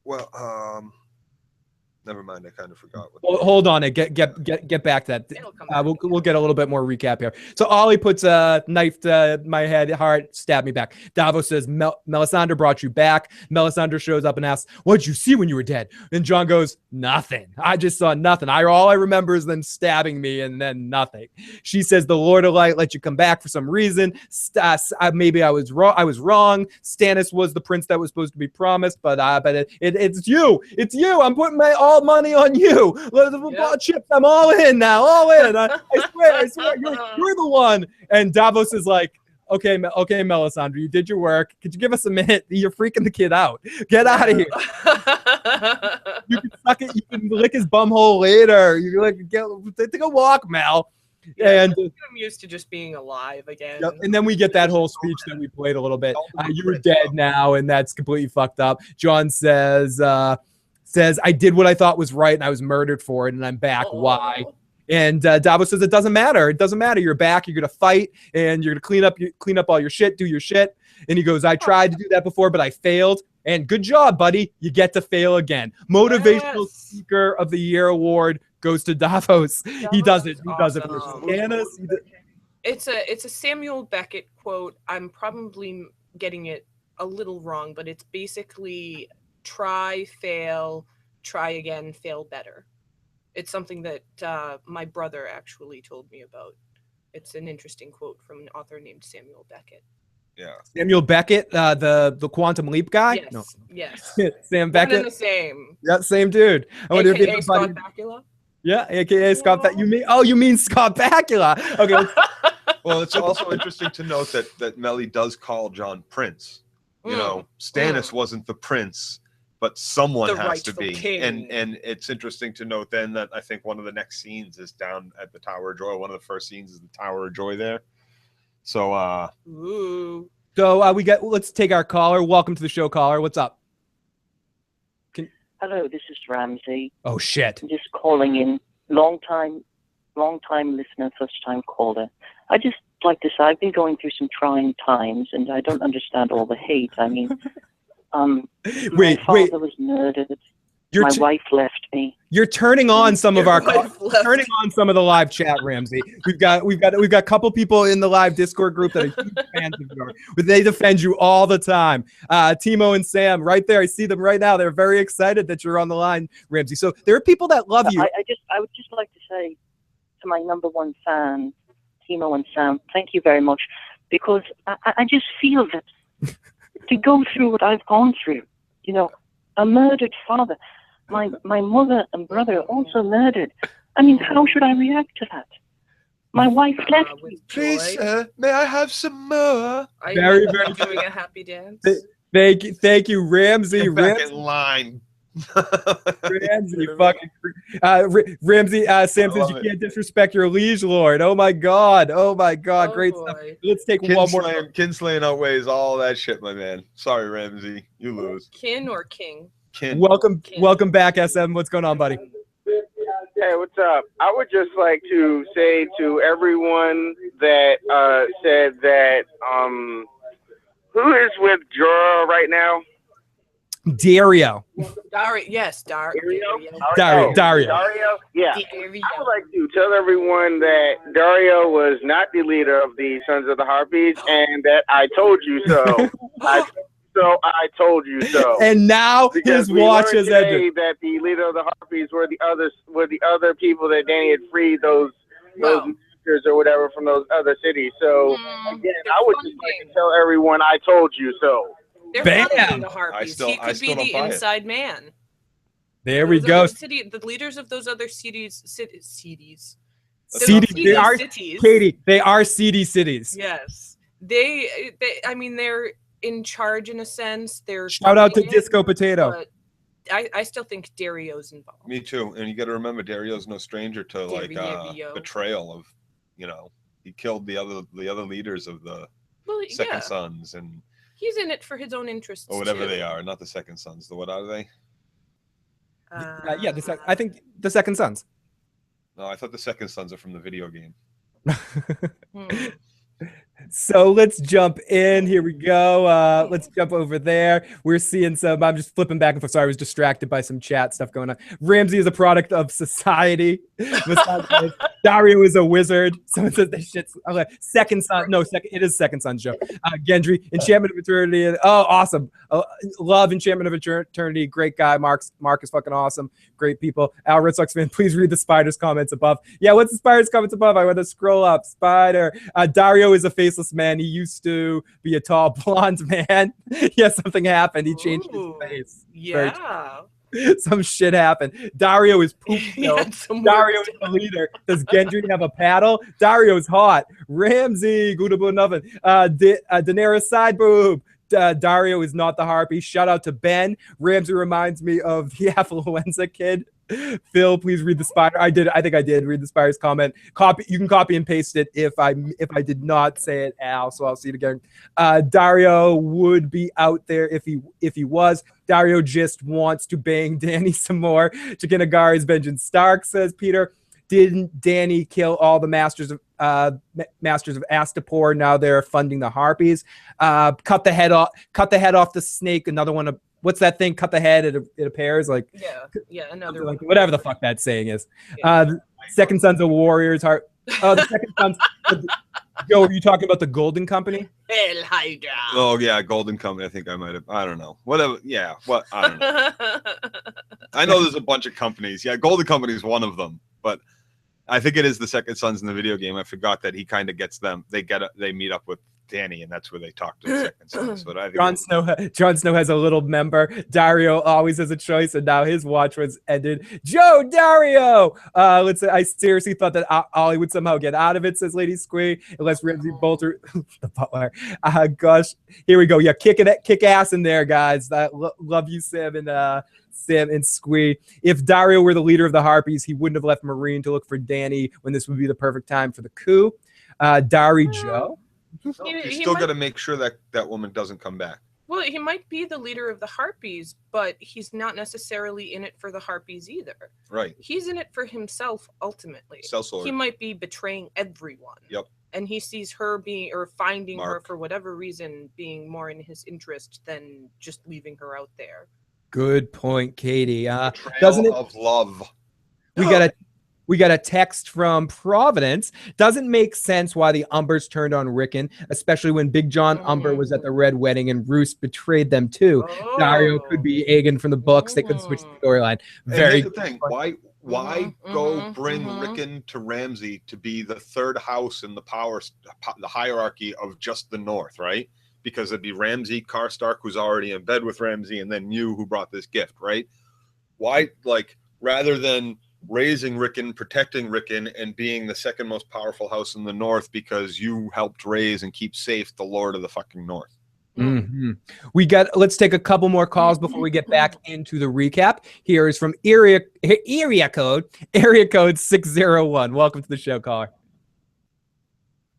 Well, never mind. I kind of forgot. Hold on, get back to that. We'll get a little bit more recap here. So Ollie puts a knife to my head, heart, stab me back. Davos says, Melisandre brought you back. Melisandre shows up and asks, what'd you see when you were dead? And Jon goes, nothing. I just saw nothing. All I remember is them stabbing me and then nothing. She says, the Lord of Light let you come back for some reason. Maybe I was wrong. Stannis was the prince that was supposed to be promised, but it's you. It's you. I'm putting my all money on you. Chips, I'm all in now. All in. I swear, you're the one. And Davos is like, okay, Melisandre, you did your work. Could you give us a minute? You're freaking the kid out. Get out of here. You can suck it. You can lick his bumhole later. You can take a walk, Mel. Yeah, and I'm used to just being alive again. Yep. And then we get that whole speech that we played a little bit. You're dead now, and that's completely fucked up. Jon says, I did what I thought was right, and I was murdered for it, and I'm back. Why? And Davos says, it doesn't matter. It doesn't matter. You're back. You're going to fight, and you're going to clean up all your shit, do your shit. And he goes, I tried to do that before, but I failed. And good job, buddy. You get to fail again. Motivational Speaker of the Year award goes to Davos. He does it. He does it for Stannis. It's a Samuel Beckett quote. I'm probably getting it a little wrong, but it's basically try, fail, try again, fail better. It's something that my brother actually told me about. It's an interesting quote from an author named Samuel Beckett. Yeah. Samuel Beckett, the Quantum Leap guy? Yes. No. Yes. Sam Beckett. One and the same. Yeah, same dude. AKA Scott Bakula? Yeah, AKA Scott Bakula. You mean Scott Bakula. Okay. Well, it's also interesting to note that Melly does call Jon Prince. You know, Stannis wasn't the prince, but someone has to be. King. And it's interesting to note then that I think one of the next scenes is down at the Tower of Joy. One of the first scenes is the Tower of Joy there. So let's take our caller. Welcome to the show, caller. What's up? Hello, this is Ramsay. Oh shit. I'm just calling in. Long time listener, first time caller. I just like to say I've been going through some trying times and I don't understand all the hate. I mean, my father was murdered. My wife left me. You're turning on some of the live chat, Ramsay. We've got a couple people in the live Discord group that are huge fans of yours. But they defend you all the time. Timo and Sam, right there. I see them right now. They're very excited that you're on the line, Ramsay. So there are people that love you. I would just like to say to my number one fan, Timo and Sam, thank you very much, because I just feel that to go through what I've gone through, you know, a murdered father. My mother and brother are also murdered. I mean, how should I react to that? My wife left me. Please, may I have some more? Very doing a happy dance. Thank you, Ramsay. Get back in line. Ramsay, Ramsay, Sam says you can't disrespect your liege lord. Oh my god, great stuff. Let's take one more. Kinslaying outweighs all that shit, my man. Sorry, Ramsay, you lose. Kin or king? Kin. Welcome back, SM. What's going on, buddy? Hey, what's up? I would just like to say to everyone that said that who is with Jorah right now? Dario. Yes, Dario. Dario? Yeah. I would like to tell everyone that Dario was not the leader of the Sons of the Harpies, and that I told you so. I told you so. And now because his watch has ended. That the leader of the Harpies were the other people that Danny had freed those monsters or whatever from those other cities. So again, I would just like to tell everyone I told you so. They're Bam! the Harpies. He could be the inside man. There we go. The leaders of those other cities. They are cities. Katie. They are seedy cities. Yes, they. I mean, they're in charge in a sense. They're shout out to Disco Potato. But I still think Dario's involved. Me too. And you got to remember, Dario's no stranger to betrayal of, he killed the other leaders of the Second Sons, and he's in it for his own interests. Or whatever they are, not the Second Sons. What are they? I think the Second Sons. No, I thought the Second Sons are from the video game. So let's jump in. Here we go. Let's jump over there. We're seeing some. I'm just flipping back and forth. Sorry, I was distracted by some chat stuff going on. Ramsay is a product of society. Dario is a wizard. Someone says that shit's Second Son. No, it is Second Son's joke. Gendry, Enchantment of Eternity. Oh, awesome. Love Enchantment of Eternity. Great guy. Mark is fucking awesome. Great people. Al Red Sox fan, please read the Spider's comments above. Yeah, what's the Spider's comments above? I want to scroll up. Spider. Dario is a faceless man. He used to be a tall blonde man. Yeah, something happened. He changed his face. Yeah. Some shit happened. Dario is poop. Dario is the leader. Does Gendry have a paddle? Dario's hot. Ramsay, good about nothing. Daenerys side boob. Dario is not the Harpy. Shout out to Ben. Ramsay reminds me of the affluenza kid. Phil, please read the Spider. I think I did read the Spider's comment. You can copy and paste it if I did not say it, Al. So I'll see it again. Dario would be out there if he was. Dario just wants to bang Danny some more. Chikinagari's vengeance. Stark, says Peter. Didn't Danny kill all the masters of Astapor? Now they're funding the Harpies. Cut the head off the snake. Another one of what's that thing? Cut the head. It appears like another like whatever the fuck that saying is. Second Sons of Warriors. The Second Sons. Joe, are you talking about the Golden Company? El Hydra. Oh yeah, Golden Company. I think I might have. I don't know. Whatever. Yeah. What? I don't know. I know there's a bunch of companies. Yeah, Golden Company is one of them, but I think it is the Second Sons in the video game. I forgot that he kind of gets them. They meet up with Danny, and that's where they talk to the Second Sons. But I think Jon Snow has a little member. Dario always has a choice, and now his watch was ended. Joe Dario. Let's say I seriously thought that Ollie would somehow get out of it, says Lady Squee, unless Ramsay Bolter, the butler. Gosh, here we go. Yeah, kick ass in there, guys. Love you, Sam and Squee. If Dario were the leader of the Harpies, he wouldn't have left Marine to look for Danny when this would be the perfect time for the coup. Joe. You still got to make sure that woman doesn't come back. Well, he might be the leader of the Harpies, but he's not necessarily in it for the Harpies either. Right. He's in it for himself ultimately. Sellsword. He might be betraying everyone. Yep. And he sees her finding her for whatever reason being more in his interest than just leaving her out there. Good point, Katie. Betrayal Doesn't it? of love. We got a text from Providence. Doesn't make sense why the Umbers turned on Rickon, especially when Big John Umber was at the Red Wedding and Roose betrayed them too. Dario could be Aegon from the books. They could switch the storyline. Very And here's the thing. Why go bring Rickon to Ramsay to be the third house in the the hierarchy of just the North, right? Because it'd be Ramsay Karstark, who's already in bed with Ramsay, and then you who brought this gift, right? Why, like, rather than raising Rickon, protecting Rickon, and being the second most powerful house in the North because you helped raise and keep safe the Lord of the fucking North. Mm-hmm. Let's take a couple more calls before we get back into the recap. Here is from area code 601. Welcome to the show, caller.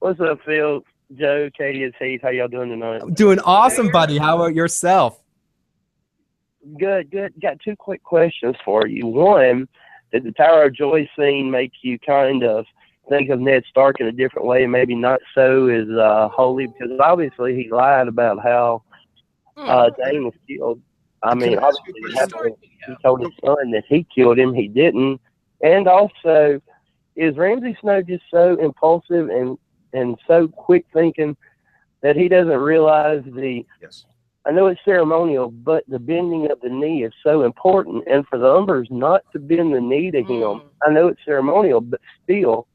What's up, Phil, Joe, Katie, and Heath? How y'all doing tonight? Doing awesome, buddy. How about yourself? Good. Got two quick questions for you. One, did the Tower of Joy scene make you kind of think of Ned Stark in a different way, maybe not so as holy? Because obviously he lied about how Dane was killed. I mean, obviously he told his son that he killed him. He didn't. And also, is Ramsay Snow just so impulsive and so quick thinking that he doesn't realize I know it's ceremonial, but the bending of the knee is so important. And for the Umbers not to bend the knee to him, I know it's ceremonial, but still,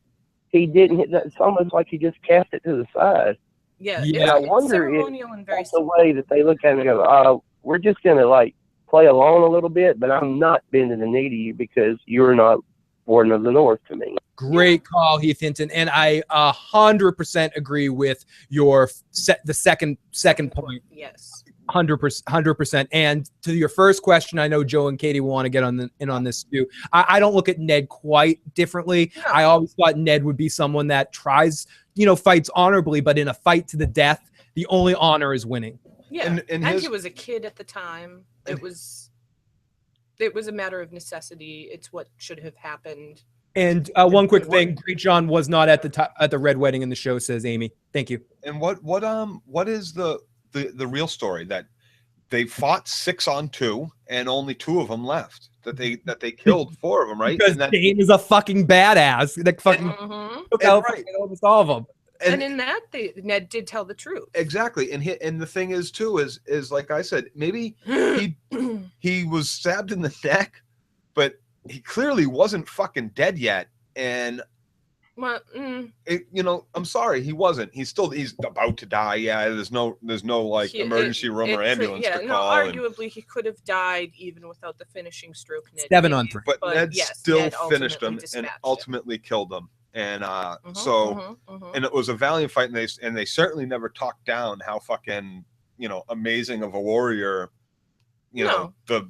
he didn't hit that. It's almost like he just cast it to the side. Yeah. And I wonder if and very that's the way that they look at it and go, we're just going to like play along a little bit, but I'm not bending the knee to you because you're not Warden of the North to me. Great call, Heath Hinton, and I 100% agree with your the second point. Yes. 100%. And to your first question, I know Joe and Katie want to get in on this too. I don't look at Ned quite differently. No. I always thought Ned would be someone that tries, fights honorably, but in a fight to the death, the only honor is winning. Yeah, and he was a kid at the time. It was a matter of necessity. It's what should have happened. And one quick thing, Great John was not at the Red Wedding in the show, says Amy. Thank you. And what is the real story? That they fought 6-on-2 and only 2 of them left. That they killed 4 of them, right? Because Dane is a fucking badass. That fucking took out almost all of them. And in that, Ned did tell the truth. Exactly. And the thing is too is like I said, maybe he was stabbed in the neck, but he clearly wasn't fucking dead yet. And well, I'm sorry, he wasn't. He's about to die. Yeah, there's no like emergency room or ambulance to call. Arguably he could have died even without the finishing stroke. Ned 7-on-3. But Ned still finished him and ultimately killed him. And and it was a valiant fight, and they certainly never talked down how fucking amazing of a warrior the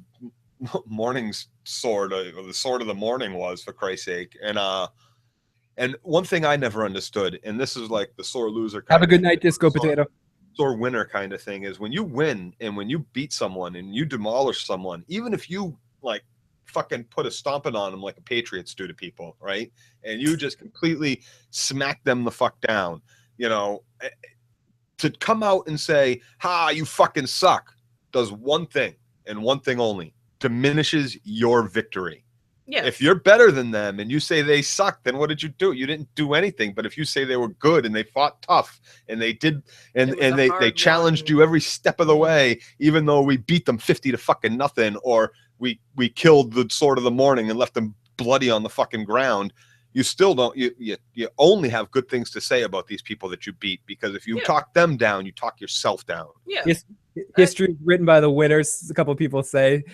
morning sword or the sword of the morning was, for Christ's sake. And one thing I never understood, and this is like the sore loser kind have a good night, Disco Potato, sore winner kind of thing, is when you win and when you beat someone and you demolish someone, even if you like fucking put a stomping on them like a Patriots do to people, right? And you just completely smack them the fuck down, to come out and say, "Ha, you fucking suck," does one thing and one thing only: diminishes your victory. Yeah. If you're better than them and you say they suck, then what did you do? You didn't do anything. But if you say they were good and they fought tough and they did and they challenged you every step of the way, even though we beat them 50 to fucking nothing, or we killed the Sword of the Morning and left them bloody on the fucking ground, you still don't. You only have good things to say about these people that you beat, because if you talk them down, you talk yourself down. Yeah. History written by the winners. A couple of people say.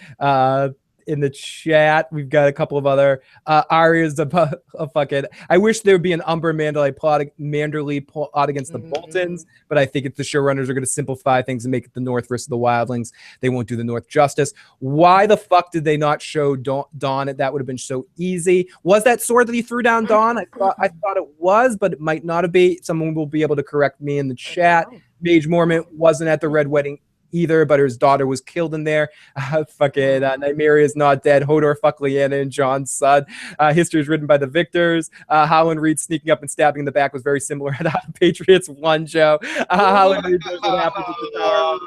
In the chat, we've got a couple of other Arya's a fucking. I wish there would be an Umber Manderley plot against the Boltons, but I think if the showrunners are going to simplify things and make it the North versus the Wildlings, they won't do the North justice. Why the fuck did they not show Dawn? That would have been so easy. Was that sword that he threw down Dawn? I thought it was, but it might not have been. Someone will be able to correct me in the chat. Mage Mormont wasn't at the Red Wedding either, but his daughter was killed in there. Nymeria is not dead. Hodor, fuck Lyanna, and Jon's son. History is written by the victors. Howland Reed sneaking up and stabbing in the back was very similar to how the Patriots won, Joe. Howland Reed knows what happens at the tower.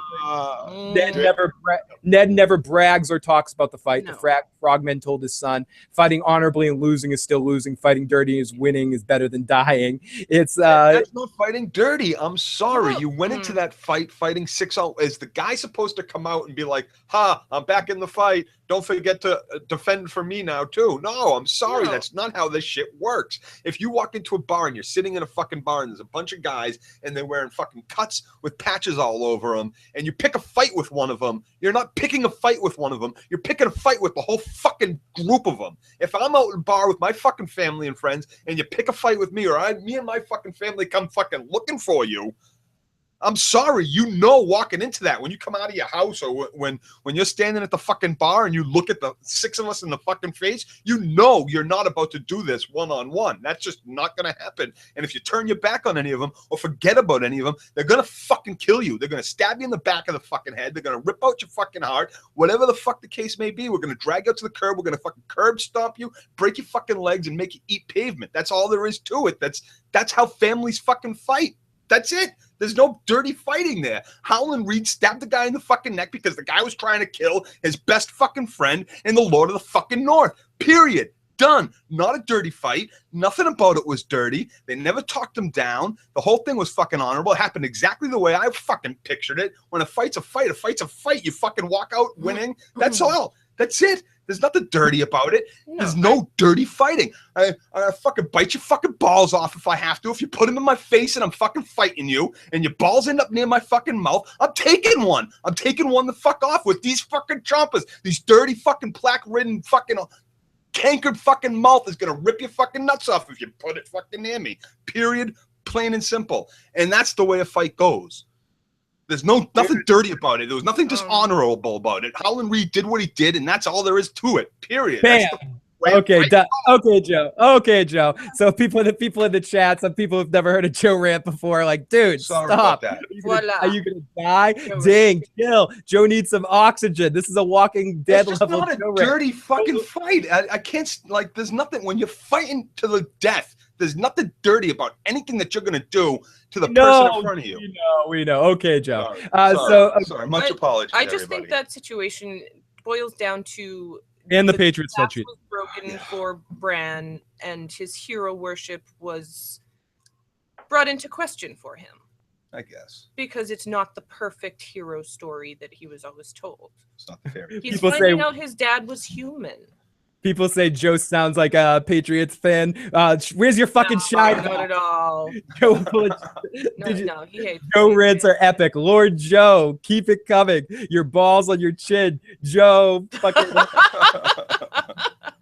Ned never brags or talks about the fight. No. The frogman told his son, fighting honorably and losing is still losing. Fighting dirty is winning is better than dying. It's that's not fighting dirty. I'm sorry. You went into that fight fighting 6-0. Is the guy supposed to come out and be like, ha, I'm back in the fight. Don't forget to defend for me now, too. No, I'm sorry. No. That's not how this shit works. If you walk into a bar and you're sitting in a fucking bar and there's a bunch of guys and they're wearing fucking cuts with patches all over them and you pick a fight with one of them, you're not picking a fight with one of them. You're picking a fight with the whole fucking group of them. If I'm out in a bar with my fucking family and friends and you pick a fight with me or me and my fucking family come fucking looking for you, I'm sorry, walking into that when you come out of your house or when you're standing at the fucking bar and you look at the 6 of us in the fucking face, you're not about to do this one-on-one. That's just not going to happen. And if you turn your back on any of them or forget about any of them, they're going to fucking kill you. They're going to stab you in the back of the fucking head. They're going to rip out your fucking heart. Whatever the fuck the case may be, we're going to drag you out to the curb. We're going to fucking curb stomp you, break your fucking legs, and make you eat pavement. That's all there is to it. That's how families fucking fight. That's it. There's no dirty fighting there. Howland Reed stabbed the guy in the fucking neck because the guy was trying to kill his best fucking friend in the Lord of the fucking North. Period. Done. Not a dirty fight. Nothing about it was dirty. They never talked him down. The whole thing was fucking honorable. It happened exactly the way I fucking pictured it. When a fight's a fight, you fucking walk out winning. That's all. That's it. There's nothing dirty about it. No, there's no dirty fighting. I fucking bite your fucking balls off if I have to. If you put them in my face and I'm fucking fighting you and your balls end up near my fucking mouth, I'm taking one. I'm taking one the fuck off with these fucking chompers. These dirty fucking plaque-ridden fucking cankered fucking mouth is going to rip your fucking nuts off if you put it fucking near me. Period. Plain and simple. And that's the way a fight goes. There's nothing dirty about it. There was nothing dishonorable about it. Howland Reed did what he did, and that's all there is to it. Period. Bam. Okay, Joe. Okay, Joe. So people in the chat, some people have never heard of Joe rant before, like, dude, stop. Are you gonna die? Dang, chill. Joe needs some oxygen. This is a Walking Dead level. It's not a dirty fucking fight. I can't, like, there's nothing when you're fighting to the death. There's nothing dirty about anything that you're going to do to the person in front of you. We know. Okay, Joe. Sorry. Much apologies. I just think that situation boils down to and the Patriots statue was broken for Bran, and his hero worship was brought into question for him. I guess because it's not the perfect hero story that he was always told. It's not the fairy. He's finding out his dad was human. People say Joe sounds like a Patriots fan. Where's your fucking shine? Not at all. Joe, he hates Joe rants are epic. Lord Joe, keep it coming. Your balls on your chin. Joe, fucking.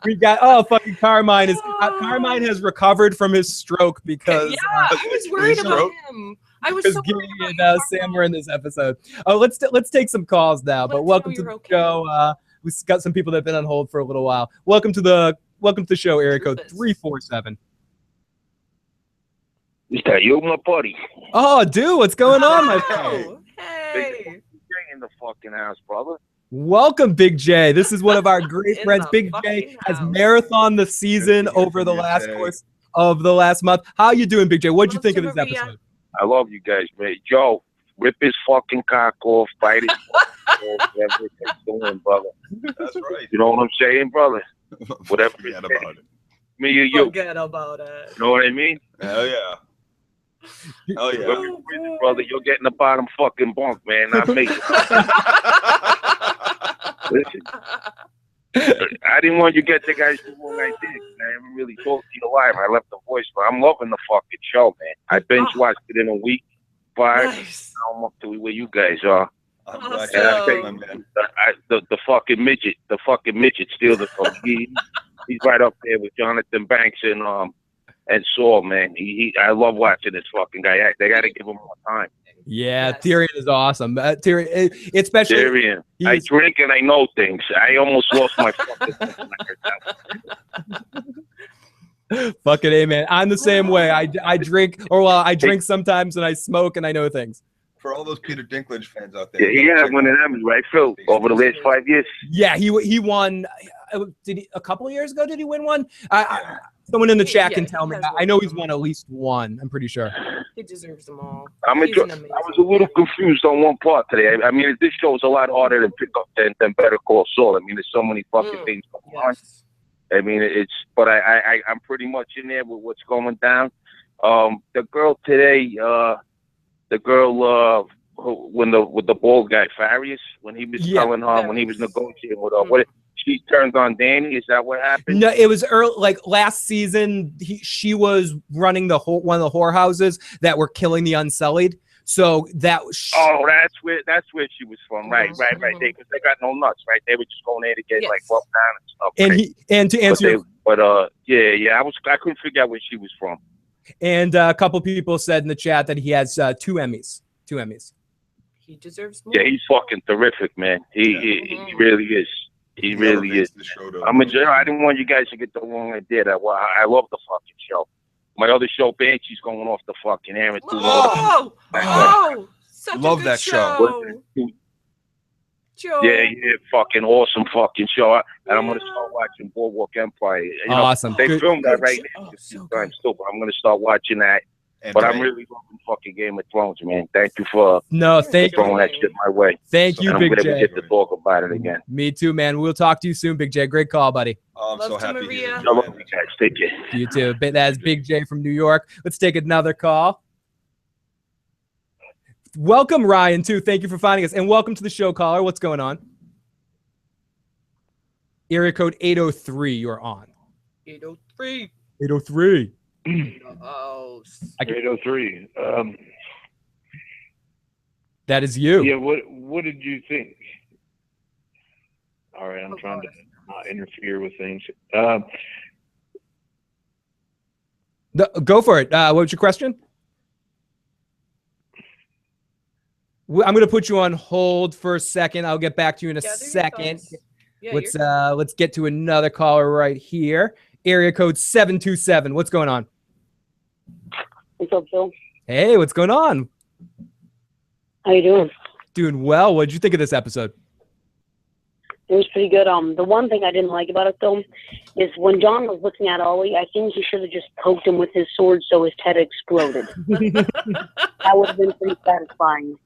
We got fucking Carmine is Carmine has recovered from his stroke because I was worried about him. I was so Gilly and Sam were in this episode. Oh, let's take some calls now. But welcome to the show. We've got some people that have been on hold for a little while. Welcome to the show, area code 347. Is that you, my buddy? Oh, dude, what's going on, my friend? Hey. Big J in the fucking house, brother. Welcome, Big J. This is one of our great friends. Big J has marathon the season over the last course of the last month. How you doing, Big J? What'd you think of this episode? I love you guys, man. Joe, rip his fucking cock off, bite his whatever it's doing, brother. That's right. You know what I'm saying, brother? Whatever. Forget about it. Me or you. Forget about it. You know what I mean? Hell yeah. Oh yeah. Brother, you're getting the bottom fucking bunk, man. Not me. Listen. I didn't want you to get the guys too long I did. I haven't really talked to you live. I left the voice, but I'm loving the fucking show, man. I binge watched it in a week. But nice. now I'm up to where you guys are. I'm glad the fucking midget steals it from me. He's right up there with Jonathan Banks and Saul, man. I love watching this fucking guy act. They got to give him more time. Yeah, yes. Tyrion is awesome. Tyrion, especially Tyrion. I drink and I know things. I almost lost my fucking. Fucking A, man. I'm the same way. I drink, I drink sometimes and I smoke and I know things. For all those Peter Dinklage fans out there. Yeah, he had one of them, right, Phil? Over the last 5 years. Yeah, he won. Did he a couple of years ago? Did he win one? Someone in the chat can tell me. I know he's won at least one. I'm pretty sure. He deserves them all. I was a little confused on one part today. I mean, this show is a lot harder to pick up than Better Call Saul. I mean, there's so many fucking things going on. I mean, but I'm pretty much in there with what's going down. The girl today, with the bald guy, Farias, when he was telling her, when he was negotiating with her, she turned on Danny. Is that what happened? No, it was early, like last season. She was running one of the whorehouses that were killing the Unsullied. So that. That's where she was from. Right. Because they got no nuts, right? They were just going there to get like rubbed down and stuff. And to answer, I couldn't figure out where she was from. And a couple people said in the chat that he has 2 Emmys. 2 Emmys. He deserves more. Yeah, he's fucking terrific, man. He really is. He really is. I didn't want you guys to get the wrong idea. I love the fucking show. My other show, Banshee's going off the fucking air. Such love a good that show. Joe. Yeah, fucking awesome fucking show. And I'm gonna start watching Boardwalk Empire. Awesome. They filmed that right now a few times too, but I'm gonna start watching that. But I'm really loving fucking Game of Thrones, man. Thank you for throwing that shit my way. Thank you, Big J. I'm gonna get to talk about it again. Me too, man. We'll talk to you soon, Big J. Great call, buddy. I'm so happy. I love you guys. Take care. You too. That's Big J from New York. Let's take another call. Welcome, Ryan, too. Thank you for finding us. And welcome to the show, caller. What's going on? Area code 803, you're on. 803. 803. 803. That is you. Yeah, what did you think? All right, I'm trying to not interfere with things. Go for it. What was your question? I'm going to put you on hold for a second. I'll get back to you in a second. Let's get to another caller right here. Area code 727. What's going on? What's up, Phil? Hey, what's going on? How you doing? Doing well. What did you think of this episode? It was pretty good. The one thing I didn't like about it, though, is when John was looking at Ollie, I think he should have just poked him with his sword so his head exploded. That would have been pretty satisfying.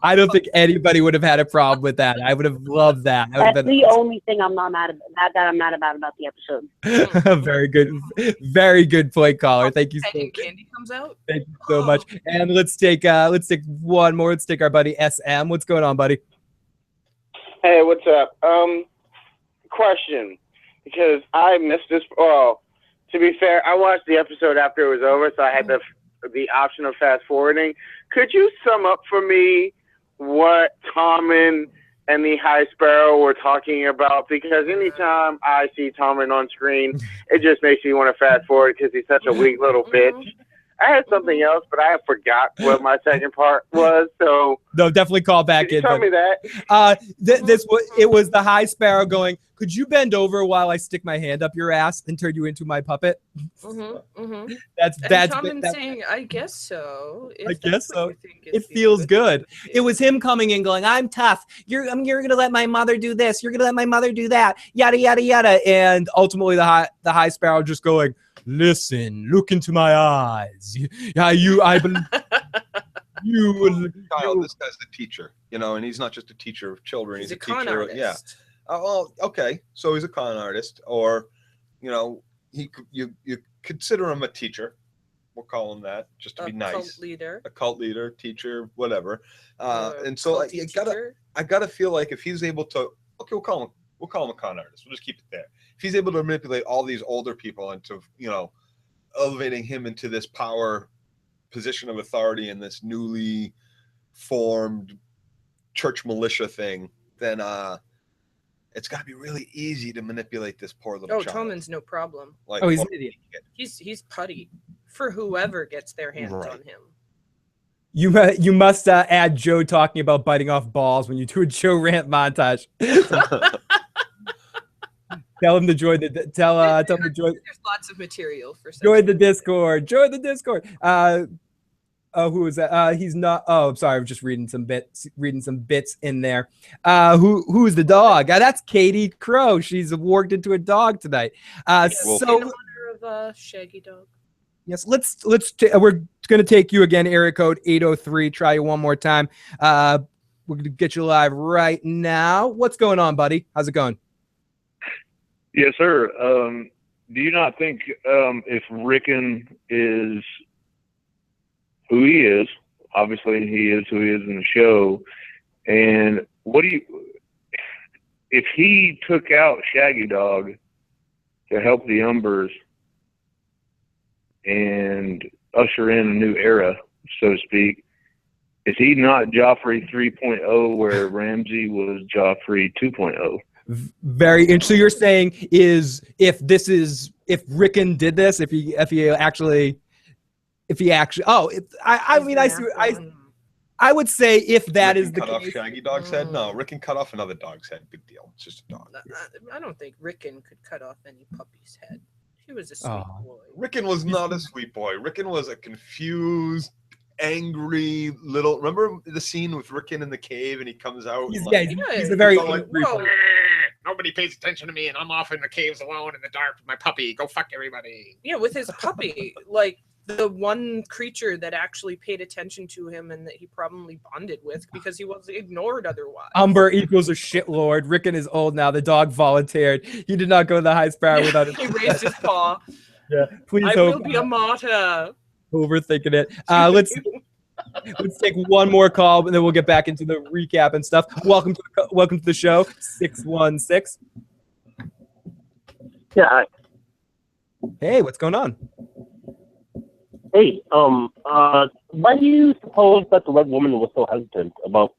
I don't think anybody would have had a problem with that. I would have loved that. That's the only thing I'm not mad about. That I'm mad about the episode. Very good point, caller. Thank you. Candy comes out. Thank you so much. And let's take one more. Let's take our buddy SM. What's going on, buddy? Hey, what's up? Question, because I missed this. Well, to be fair, I watched the episode after it was over, so I had the option of fast forwarding. Could you sum up for me what Tommen and the High Sparrow were talking about? Because anytime I see Tommen on screen, it just makes me want to fast forward because he's such a weak little bitch. I had something else, but I forgot what my second part was. So no, definitely call back in. Tell me that. It was the High Sparrow going, could you bend over while I stick my hand up your ass and turn you into my puppet? That's Tommen saying, I guess so. I guess so. It feels good. It was him coming in going, I'm tough. You're gonna let my mother do this. You're gonna let my mother do that. Yada yada yada. And ultimately the High Sparrow just going, listen, look into my eyes. I believe you. Kyle, this guy's the teacher, and he's not just a teacher of children. He's a con teacher. Artist. Yeah. Well, okay. So he's a con artist, or, you consider him a teacher. We'll call him that, just to be nice. A cult leader, teacher, whatever. And so I gotta feel like if he's able to, okay, we'll call him a con artist. We'll just keep it there. If he's able to manipulate all these older people into, elevating him into this power position of authority in this newly formed church militia thing, then it's got to be really easy to manipulate this poor little child. Tommen's no problem. He's an idiot. He's putty for whoever gets their hands on him. You must add Joe talking about biting off balls when you do a Joe rant montage. Tell him to join the tell him to join. There's lots of material for join the Discord. Join the Discord. Oh, who is that? He's not. Oh, I'm sorry. I'm just reading some bits in there. Who's the dog? That's Katie Crow. She's worked into a dog tonight. So in honor of Shaggy Dog. yes, we're gonna take you again. Area code 803. Try you one more time. We're gonna get you live right now. What's going on, buddy? How's it going? Yes, sir. Do you not think if Rickon is who he is, obviously he is who he is in the show, and if he took out Shaggy Dog to help the Umbers and usher in a new era, so to speak, is he not Joffrey 3.0 where Ramsay was Joffrey 2.0? Very interesting. So you're saying if Rickon did this, if he actually, I would say if that Rickon is the cut off case. Shaggy Dog's head. No, Rickon cut off another dog's head. Big deal. It's just a dog. I don't think Rickon could cut off any puppy's head. He was a sweet boy. Rickon was not a sweet boy. Rickon was a confused, angry little. Remember the scene with Rickon in the cave, and he comes out. He's a very angry boy. Nobody pays attention to me, and I'm off in the caves alone in the dark with my puppy. Go fuck everybody. Yeah, with his puppy, like the one creature that actually paid attention to him and that he probably bonded with because he was ignored otherwise. Umber equals a shitlord. Rickon is old now. The dog volunteered. He did not go to the High Sparrow without it. He raised his paw. Yeah, please. I will be a martyr. Overthinking it. Let's take one more call, and then we'll get back into the recap and stuff. Welcome to the show, 616. Yeah. Hi. Hey, what's going on? Hey, why do you suppose that the Red Woman was so hesitant about,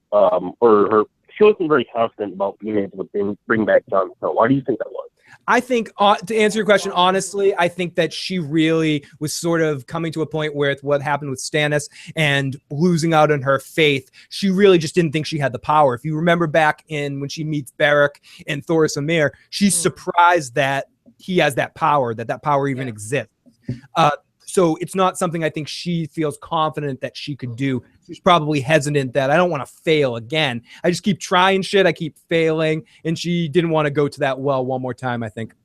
she wasn't very confident about being able to bring back Jon Snow? Why do you think that was? I think, to answer your question honestly, I think that she really was sort of coming to a point where what happened with Stannis and losing out on her faith, she really just didn't think she had the power. If you remember back in when she meets Beric and Thoros Amir, she's surprised that he has that power, that power even exists. So it's not something I think she feels confident that she could do. She's probably hesitant that I don't want to fail again. I just keep trying shit. I keep failing. And she didn't want to go to that well one more time, I think.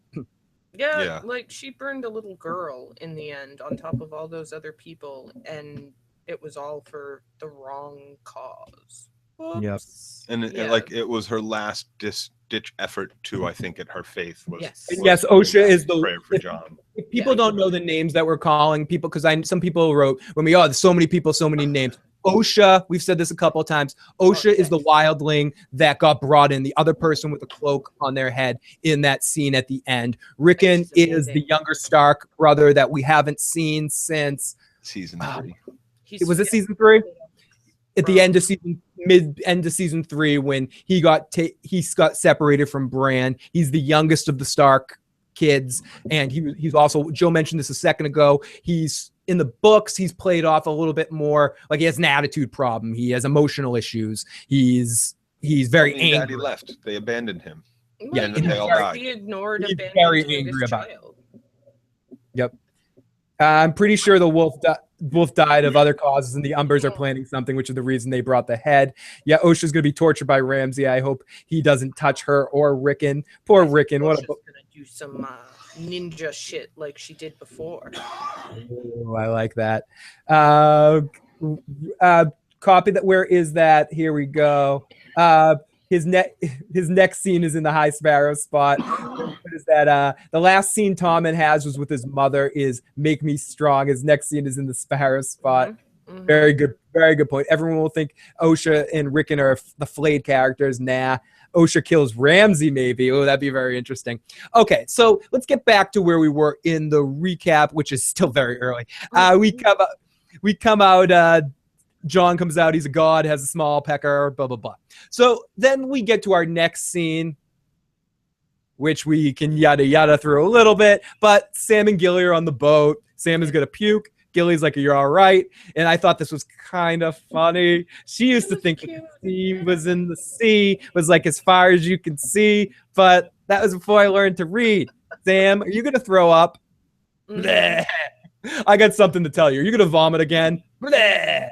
Yeah, like she burned a little girl in the end on top of all those other people. And it was all for the wrong cause. Yep. And it was her last ditch effort to, I think, at her faith. Yes, Osha is the prayer for Jon. If people don't know the names that we're calling people, because some people wrote there's so many people, so many names. Osha, we've said this a couple of times. Osha is the wildling that got brought in, the other person with a cloak on their head in that scene at the end. Rickon is the younger Stark brother that we haven't seen since season 3. Was it season 3? At the end of season 3, when he got separated from Bran. He's the youngest of the Stark kids, and he's also, Joe mentioned this a second ago, he's in the books, he's played off a little bit more like he has an attitude problem, he has emotional issues, he's very angry. Daddy left, they abandoned him. Yeah, and then they all died. He ignored, He's abandoned very his angry about child. Yep. I'm pretty sure the wolf died of other causes, and the Umbers are planning something, which is the reason they brought the head. Yeah, Osha's going to be tortured by Ramsay. I hope he doesn't touch her or Rickon. Poor Rickon. What a Do some ninja shit like she did before. Oh, I like that. Copy that. Where is that? Here we go. His next scene is in the High Sparrow spot. What is that? The last scene Tommen has was with his mother is "Make Me Strong." His next scene is in the Sparrow spot. Mm-hmm. Very good point. Everyone will think Osha and Rickon are the flayed characters. Nah. Osha kills Ramsay, maybe. Oh, that'd be very interesting. Okay, so let's get back to where we were in the recap, which is still very early. We come out. Jon comes out. He's a god, has a small pecker, blah, blah, blah. So then we get to our next scene, which we can yada yada through a little bit. But Sam and Gilly are on the boat. Sam is going to puke. Gilly's like, "You're all right." And I thought this was kind of funny. She used to think that the sea was in the sea, was like as far as you can see. But that was before I learned to read. Sam, are you going to throw up? Mm-hmm. I got something to tell you. Are you going to vomit again? Bleh.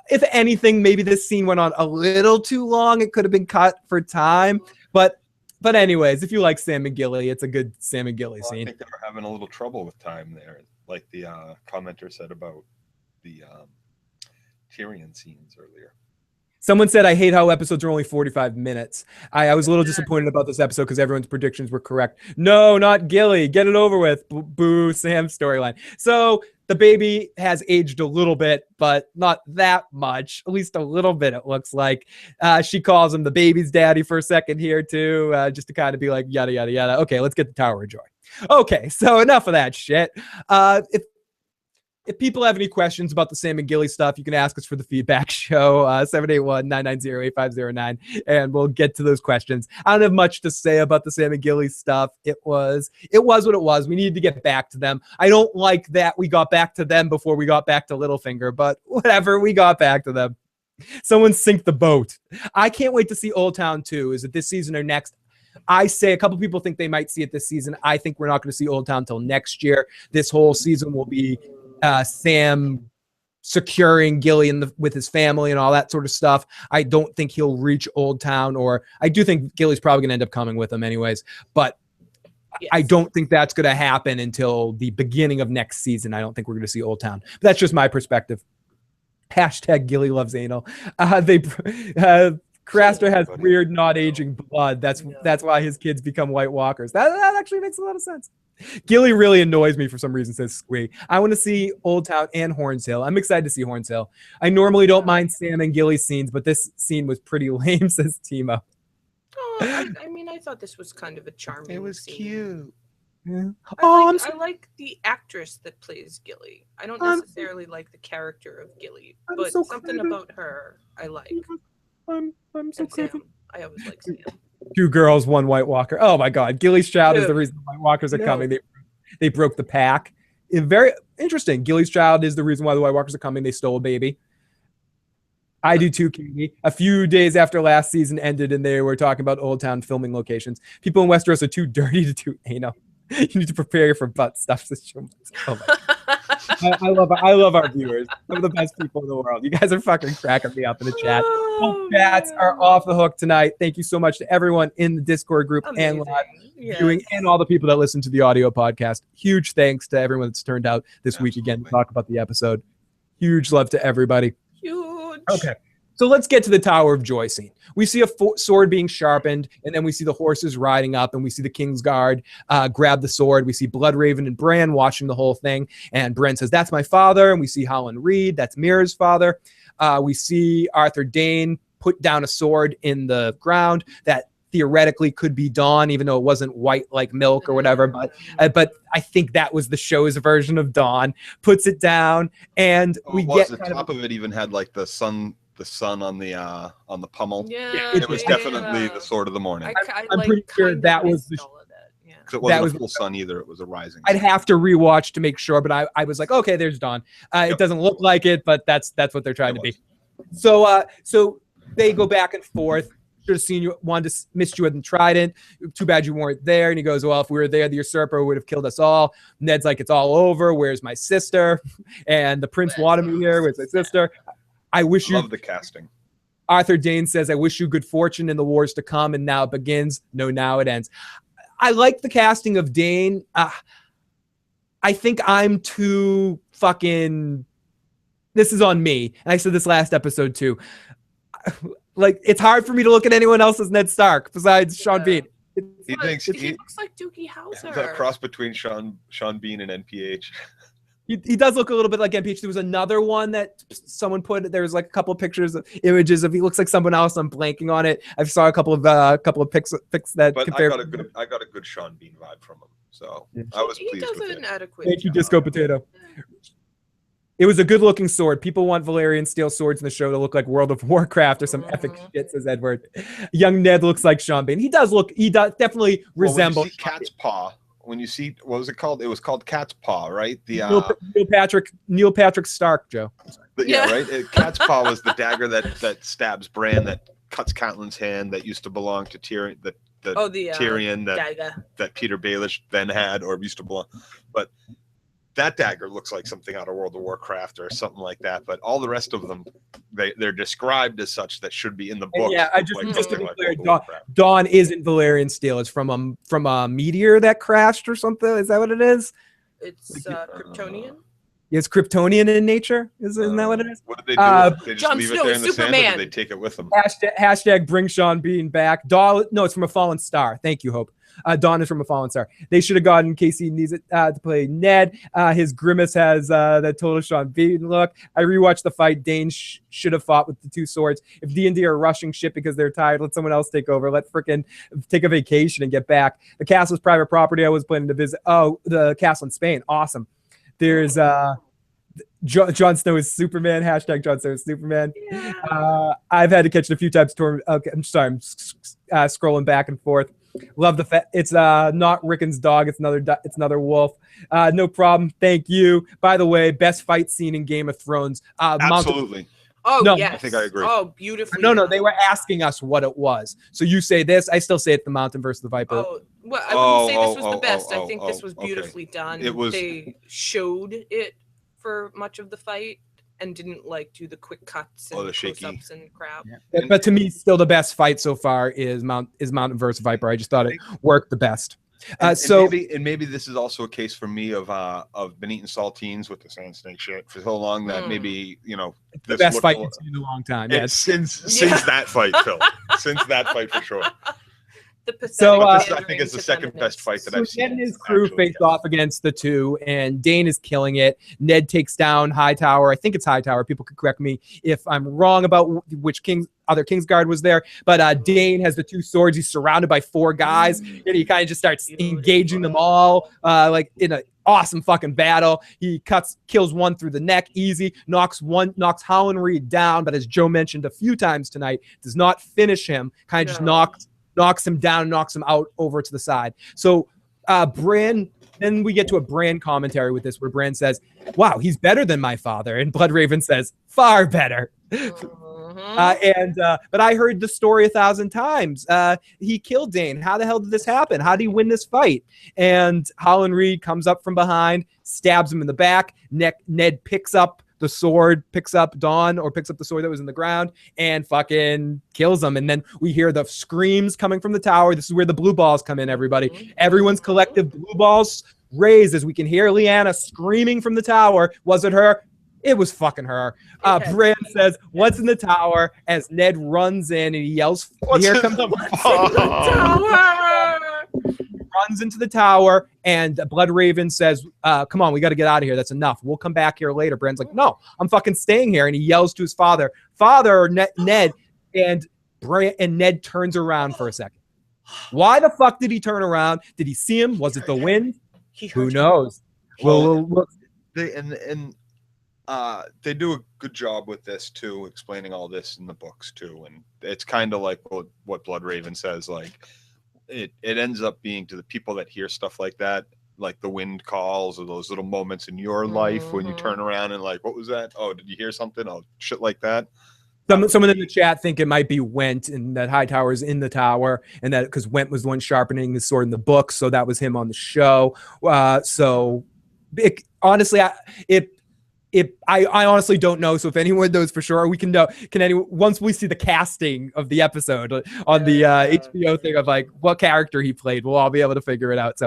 If anything, maybe this scene went on a little too long. It could have been cut for time. But anyways, if you like Sam and Gilly, it's a good Sam and Gilly scene. I think they were having a little trouble with time there, like the commenter said about the Tyrion scenes earlier. Someone said, I hate how episodes are only 45 minutes. I was a little disappointed about this episode because everyone's predictions were correct. No, not Gilly. Get it over with. Boo, Sam storyline. So the baby has aged a little bit, but not that much. At least a little bit, it looks like. She calls him the baby's daddy for a second here, too, just to kind of be like, yada, yada, yada. Okay, let's get the Tower of Joy. Okay, so enough of that shit. If people have any questions about the Sam and Gilly stuff, you can ask us for the feedback show, 781-990-8509, and we'll get to those questions. I don't have much to say about the Sam and Gilly stuff. It was what it was. We needed to get back to them. I don't like that we got back to them before we got back to Littlefinger, but whatever, we got back to them. Someone sink the boat. I can't wait to see Old Town 2. Is it this season or next? I say a couple people think they might see it this season. I think we're not going to see Old Town until next year. This whole season will be Sam securing Gilly with his family and all that sort of stuff. I don't think he'll reach Old Town, or I do think Gilly's probably going to end up coming with him anyways, but yes. I don't think that's going to happen until the beginning of next season. I don't think we're going to see Old Town. But that's just my perspective. Hashtag Gilly loves anal. Craster has weird not aging blood. That's why his kids become White Walkers. That actually makes a lot of sense. Gilly really annoys me for some reason, says Squee. I want to see Old Town and Horns Hill. I'm excited to see Horns Hill. I normally don't mind Sam and Gilly scenes, but this scene was pretty lame, says Timo. Oh, I mean, I thought this was kind of a charming scene. It was cute. Yeah. I like the actress that plays Gilly. I don't necessarily like the character of Gilly, but so something clever. about her I like. I'm so clever. I always like Sam. 2 girls, 1 White Walker. Oh my God. Gilly's child is the reason the White Walkers are coming. They broke the pack. Very interesting. Gilly's child is the reason why the White Walkers are coming. They stole a baby. I do too, Katie. A few days after last season ended and they were talking about Old Town filming locations. People in Westeros are too dirty to do anal. You need to prepare for butt stuff. Oh I love our viewers. Some of the best people in the world. You guys are fucking cracking me up in the chat. Chats are off the hook tonight. Thank you so much to everyone in the Discord group and live viewing, and all the people that listen to the audio podcast. Huge thanks to everyone that's turned out this week again to talk about the episode. Huge love to everybody. Huge. Okay. So let's get to the Tower of Joy scene. We see a sword being sharpened, and then we see the horses riding up, and we see the Kingsguard grab the sword. We see Bloodraven and Bran watching the whole thing, and Bran says, "That's my father." And we see Howland Reed, that's Mira's father. We see Arthur Dayne put down a sword in the ground that theoretically could be Dawn, even though it wasn't white like milk or whatever. But I think that was the show's version of Dawn. Puts it down, and we get the top of it even had like the sun on the pummel. Yeah, it was definitely the sword of the morning. I'm pretty sure that was the. Because it wasn't a full sun either; it was a rising. I'd have to rewatch to make sure, but I was like, okay, there's Dawn. It doesn't look like it, but that's what they're trying to be. So they go back and forth. Should have seen you. Missed you at the Trident. Too bad you weren't there. And he goes, well, if we were there, the usurper would have killed us all. Ned's like, it's all over. Where's my sister? And the prince wanted me here. Where's my sister? I love the casting. Arthur Dayne says, I wish you good fortune in the wars to come, and now it begins. No, now it ends. I like the casting of Dayne. I think I'm too fucking... This is on me. And I said this last episode too. Like, it's hard for me to look at anyone else as Ned Stark besides Sean Bean. He looks like Doogie Howser. The cross between Sean Bean and NPH. He does look a little bit like NPH. There was another one that someone put. There was like a couple of images of he looks like someone else. I'm blanking on it. I saw a couple of pics that. But compared. I got a good Sean Bean vibe from him. So I was pleased with it. Thank you, Disco Potato. It was a good-looking sword. People want Valyrian steel swords in the show to look like World of Warcraft or some epic shit, says Edward. Young Ned looks like Sean Bean. He does definitely resemble. When you see Cat's Paw. When you see, what was it called? It was called Cat's Paw, right? The Neil Patrick Stark, Joe. Right. Cat's Paw was the dagger that stabs Bran, that cuts Catelyn's hand, that used to belong to Tyrion. Tyrion dagger that Peter Baelish then had, or used to belong. But that dagger looks like something out of World of Warcraft or something like that. But all the rest of them, they're described as such that should be in the book. Yeah, just to be clear, Dawn isn't Valyrian steel. It's from a meteor that crashed or something. Is that what it is? It's Kryptonian. It's Kryptonian in nature. Isn't that what it is? What did they do? They just Jon leave Snow it there is in the sand, or Superman. did they take it with them? Hashtag bring Sean Bean back. Dawn, no, it's from a fallen star. Thank you, Hope. Dawn is from a fallen star. They should have gotten Casey needs it to play Ned. His grimace has that total Sean Bean look. I rewatched the fight. Dane should have fought with the two swords. If D&D are rushing shit because they're tired, let someone else take over. Let frickin' take a vacation and get back. The castle's private property. I was planning to visit. Oh, the castle in Spain. Awesome. There's Jon Snow is Superman. Hashtag Jon Snow is Superman. Yeah. I've had to catch it a few times. Okay, I'm sorry. I'm scrolling back and forth. Love the fact it's not Rickon's dog. It's another wolf. No problem. Thank you. By the way, best fight scene in Game of Thrones. Absolutely. No, I think I agree. Oh, beautifully. No, they were asking us what it was. So you say this. I still say it's the Mountain versus the Viper. Oh, well, I wouldn't say this was the best. I think this was beautifully done. It was. They showed it for much of the fight and didn't do the quick cuts and the shaky close-ups and crap. Yeah. But to me, still the best fight so far is Mountain versus Viper. I just thought it worked the best. And maybe this is also a case for me of been eating saltines with the sand snake shit for so long that maybe it's the best fight you've seen in a long time. Yeah, since that fight, Phil. Since that fight for sure. I think it's the second best fight that I've seen. Ned and his crew face off against the two, and Dane is killing it. Ned takes down Hightower. I think it's Hightower. People could correct me if I'm wrong about which other Kingsguard was there. But Dane has the two swords. He's surrounded by 4 guys, and he kind of just starts engaging them all in an awesome fucking battle. He kills one through the neck, easy. Knocks Howland Reed down, but as Joe mentioned a few times tonight, does not finish him. Kind of just knocks him down, knocks him out over to the side. So Bran, then we get to a Bran commentary with this where Bran says, wow, he's better than my father. And Bloodraven says, far better. But I heard the story 1,000 times. He killed Dane. How the hell did this happen? How did he win this fight? And Howland Reed comes up from behind, stabs him in the back. Ned picks up the sword, picks up Dawn, or picks up the sword that was in the ground and fucking kills him. And then we hear the screams coming from the tower. This is where the blue balls come in, everybody. Everyone's collective blue balls raised as we can hear Lyanna screaming from the tower. Was it her? It was fucking her. Bran says, what's in the tower? As Ned runs in and he yells, here comes the tower. Runs into the tower, and Bloodraven says, come on, we got to get out of here. That's enough. We'll come back here later. Bran's like, no, I'm fucking staying here. And he yells to his father, Ned. And Ned turns around for a second. Why the fuck did he turn around? Did he see him? Was it the wind? Who knows? Well, they do a good job with this too, explaining all this in the books too. And it's kind of like what Bloodraven says, it ends up being to the people that hear stuff like that, like the wind calls or those little moments in your life when you turn around and what was that? Oh, did you hear something? Oh, shit like that. Someone in the chat think it might be Went and that Hightower's in the tower, and that because Went was the one sharpening his sword in the book, so that was him on the show. I honestly don't know. So if anyone knows for sure, we can know. Once we see the casting of the episode on the HBO thing of what character he played, we'll all be able to figure it out.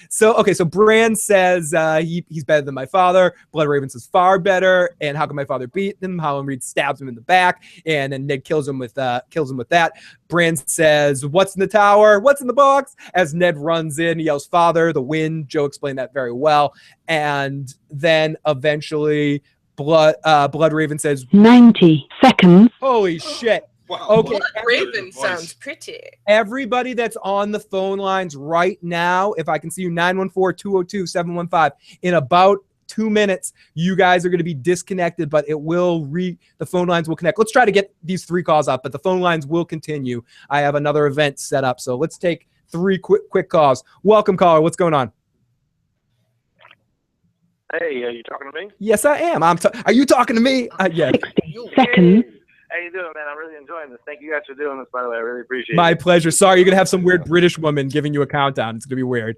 So Bran says he's better than my father. Bloodraven says far better. And how can my father beat him? Howland Reed stabs him in the back, and then Ned kills him with that. Bran says, "What's in the tower? What's in the box?" As Ned runs in, he yells, "Father, the wind." Joe explained that very well. And then eventually Bloodraven says 90 seconds. Holy shit. Wow. Okay. Bloodraven sounds pretty. Everybody that's on the phone lines right now, if I can see you, 914-202-715. In about 2 minutes, you guys are going to be disconnected, but the phone lines will connect. Let's try to get these 3 calls up, but the phone lines will continue. I have another event set up, so let's take 3 quick calls. Welcome, caller. What's going on? Hey, are you talking to me? Yes, I am. Are you talking to me? Yes. 60 seconds. How you doing, man? I'm really enjoying this. Thank you guys for doing this, by the way. I really appreciate it. My pleasure. Sorry, you're going to have some weird British woman giving you a countdown. It's going to be weird.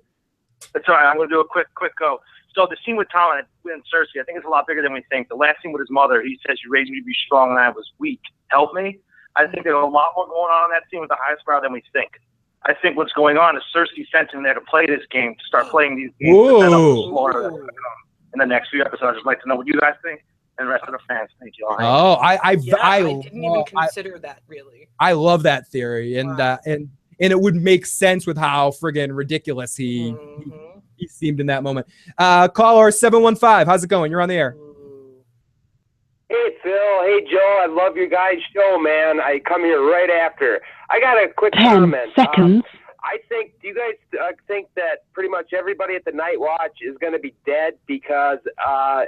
That's all right. I'm going to do a quick go. So the scene with Tommen and Cersei, I think it's a lot bigger than we think. The last scene with his mother, he says, "You raised me to be strong, and I was weak. Help me." I think there's a lot more going on in that scene with the High Sparrow than we think. I think what's going on is Cersei sent him there to play this game, to start playing these games. To set up the slaughter that's going to come in the next few episodes. I'd just like to know what you guys think and the rest of the fans. Thank you. Oh, I didn't even consider that really. I love that theory, and it would make sense with how friggin' ridiculous he seemed in that moment. Caller 715, how's it going? You're on the air. Hey Phil, hey Joe, I love your guys' show, man. I come here right after. I got a quick 10 comment. seconds. I think, do you guys think that pretty much everybody at the Night Watch is going to be dead because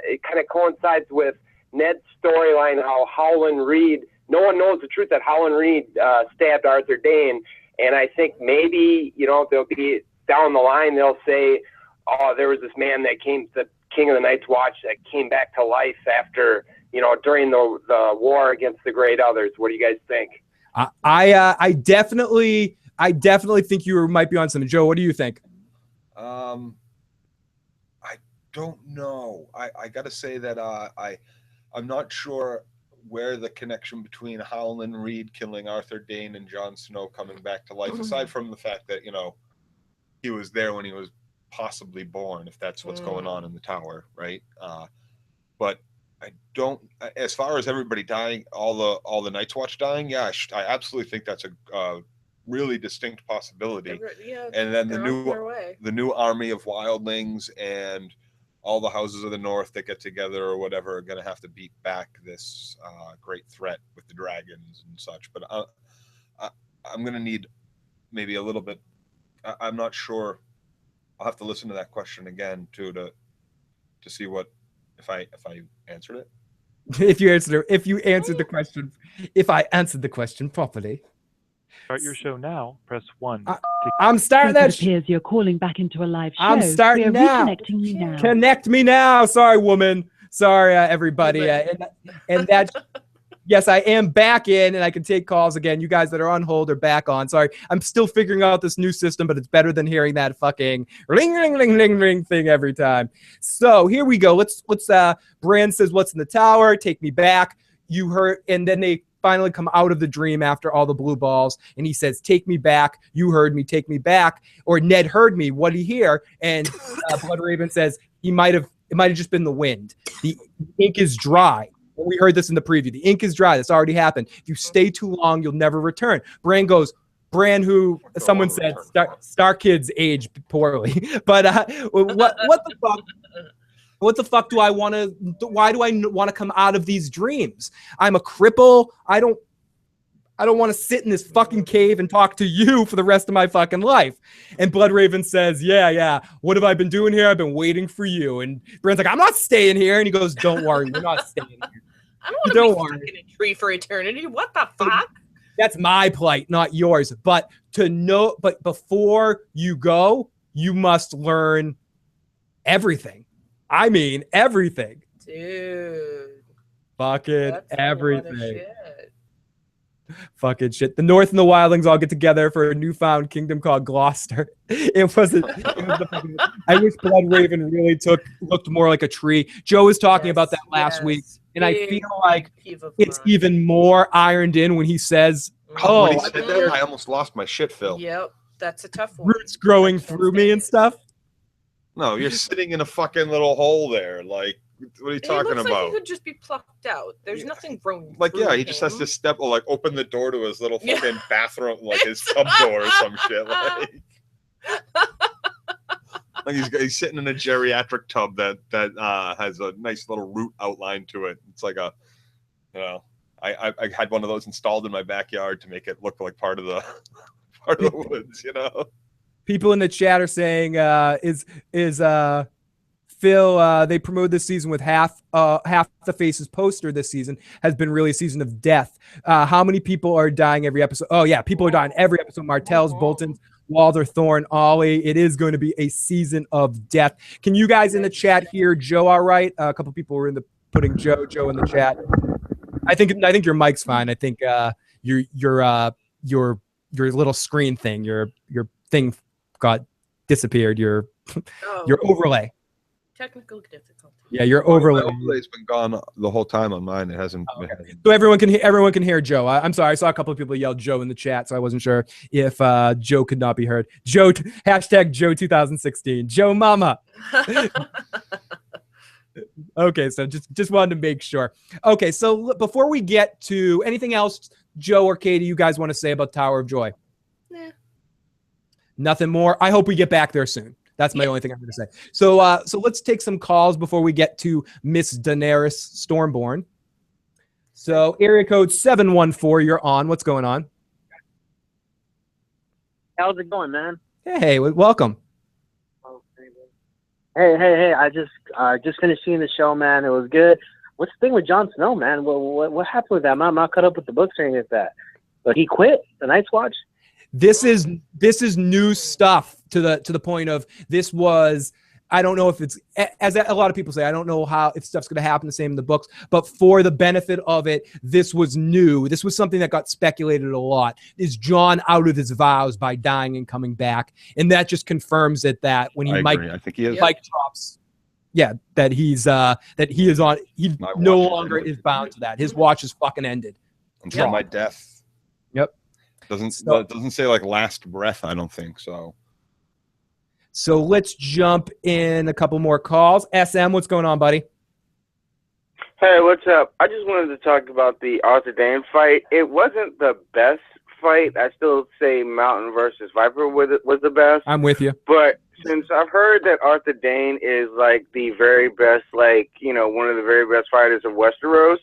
it kind of coincides with Ned's storyline, how Howland Reed, no one knows the truth that Howland Reed stabbed Arthur Dayne, and I think maybe, they'll be down the line, they'll say, oh, there was this man that came, the King of the Night's Watch, that came back to life after, during the war against the Great Others. What do you guys think? I definitely think you might be on something. Joe, what do you think? I don't know. I got to say that I'm not sure where the connection between Howland Reed killing Arthur Dayne and Jon Snow coming back to life, aside from the fact that, he was there when he was possibly born, if that's what's going on in the tower, right? But I don't, as far as everybody dying, all the Night's Watch dying, yeah, I absolutely think that's a really distinct possibility. Yeah, and then the way. new army of wildlings and all the houses of the north that get together or whatever are going to have to beat back this great threat with the dragons and such. But I'm going to need maybe a little bit. I'm not sure. I'll have to listen to that question again too to see what if I answered it. If you answered the question properly. Start your show now. Press 1. I'm starting So that. it appears you're calling back into a live show. I'm starting We're now. reconnecting you now. Connect me now. Sorry, woman. Sorry, everybody. And that. Yes, I am back in, and I can take calls again. You guys that are on hold are back on. Sorry, I'm still figuring out this new system, but it's better than hearing that fucking ring, ring, ring, ring, ring thing every time. So here we go. Let's. Bran says, "What's in the tower? Take me back." You heard, and then they finally come out of the dream after all the blue balls, and he says, "Take me back. You heard me. Take me back." Or Ned heard me. What did he hear? And Blood Raven says it might have just been the wind. The ink is dry. We heard this in the preview. The ink is dry. That's already happened. If you stay too long, you'll never return. Bran, who someone said Star Kids age poorly. But what the fuck? What the fuck do I want to? Why do I want to come out of these dreams? I'm a cripple. I don't want to sit in this fucking cave and talk to you for the rest of my fucking life. And Blood Raven says, yeah. What have I been doing here? I've been waiting for you. And Bran's like, I'm not staying here. And he goes, don't worry, we're not staying here. I don't want to be stuck in a tree for eternity. What the fuck? That's my plight, not yours. But before you go, you must learn everything. I mean, everything. Dude. Fucking everything. Fucking shit. The North and the Wildlings all get together for a newfound kingdom called Gloucester. I wish Blood Raven really looked more like a tree. Joe was talking about that last week, and I feel like it's even more ironed in when he says, when he said that, I almost lost my shit, Phil. Yep, that's a tough one. Roots growing through me and stuff. No, you're sitting in a fucking little hole there. Like, what are you talking it looks about? Like he could just be plucked out. There's nothing growing. Like, through yeah, he him. just has to open the door to his little fucking bathroom, like his tub door or some shit. Like he's sitting in a geriatric tub that has a nice little root outline to it. It's like I had one of those installed in my backyard to make it look like part of the woods, People in the chat are saying, is Phil, they promoted this season with half the Faces poster this season has been really a season of death. How many people are dying every episode? Oh, yeah, people are dying every episode. Martell's, Bolton's, Walder, Thorne, Ollie. It is going to be a season of death. Can you guys in the chat hear Joe all right? A couple people were putting Joe in the chat. I think your mic's fine. I think your little screen thing, your thing got disappeared. Your overlay. Technical difficulty. Yeah, your My overlay. overlay's been gone the whole time on mine. It hasn't. It hasn't. So everyone can hear Joe. I'm sorry. I saw a couple of people yell Joe in the chat, so I wasn't sure if Joe could not be heard. Joe hashtag Joe 2016. Joe Mama. Okay, so just wanted to make sure. Okay, so before we get to anything else, Joe or Katie, you guys want to say about Tower of Joy? Nah. Nothing more. I hope we get back there soon. That's my only thing I'm going to say. So so let's take some calls before we get to Miss Daenerys Stormborn. So area code 714, you're on. What's going on? How's it going, man? Hey, welcome. Hey! I just finished seeing the show, man. It was good. What's the thing with Jon Snow, man? What happened with that? I'm not caught up with the books or anything like that. But he quit the Night's Watch. This is new stuff to the point of this was. I don't know if it's, as a lot of people say, I don't know if stuff's going to happen the same in the books, but for the benefit of it, this was new. This was something that got speculated a lot. Is Jon out of his vows by dying and coming back? And that just confirms it that when I think he is. Mike drops, that he is on, he no longer is bound to that. His watch is fucking ended. Until my death. Yep. Doesn't say like last breath, I don't think so. So let's jump in a couple more calls. SM, what's going on, buddy? Hey, what's up? I just wanted to talk about the Arthur Dayne fight. It wasn't the best fight. I still say Mountain versus Viper was the best. I'm with you. But since I've heard that Arthur Dayne is like the very best, like, you know, one of the very best fighters of Westeros,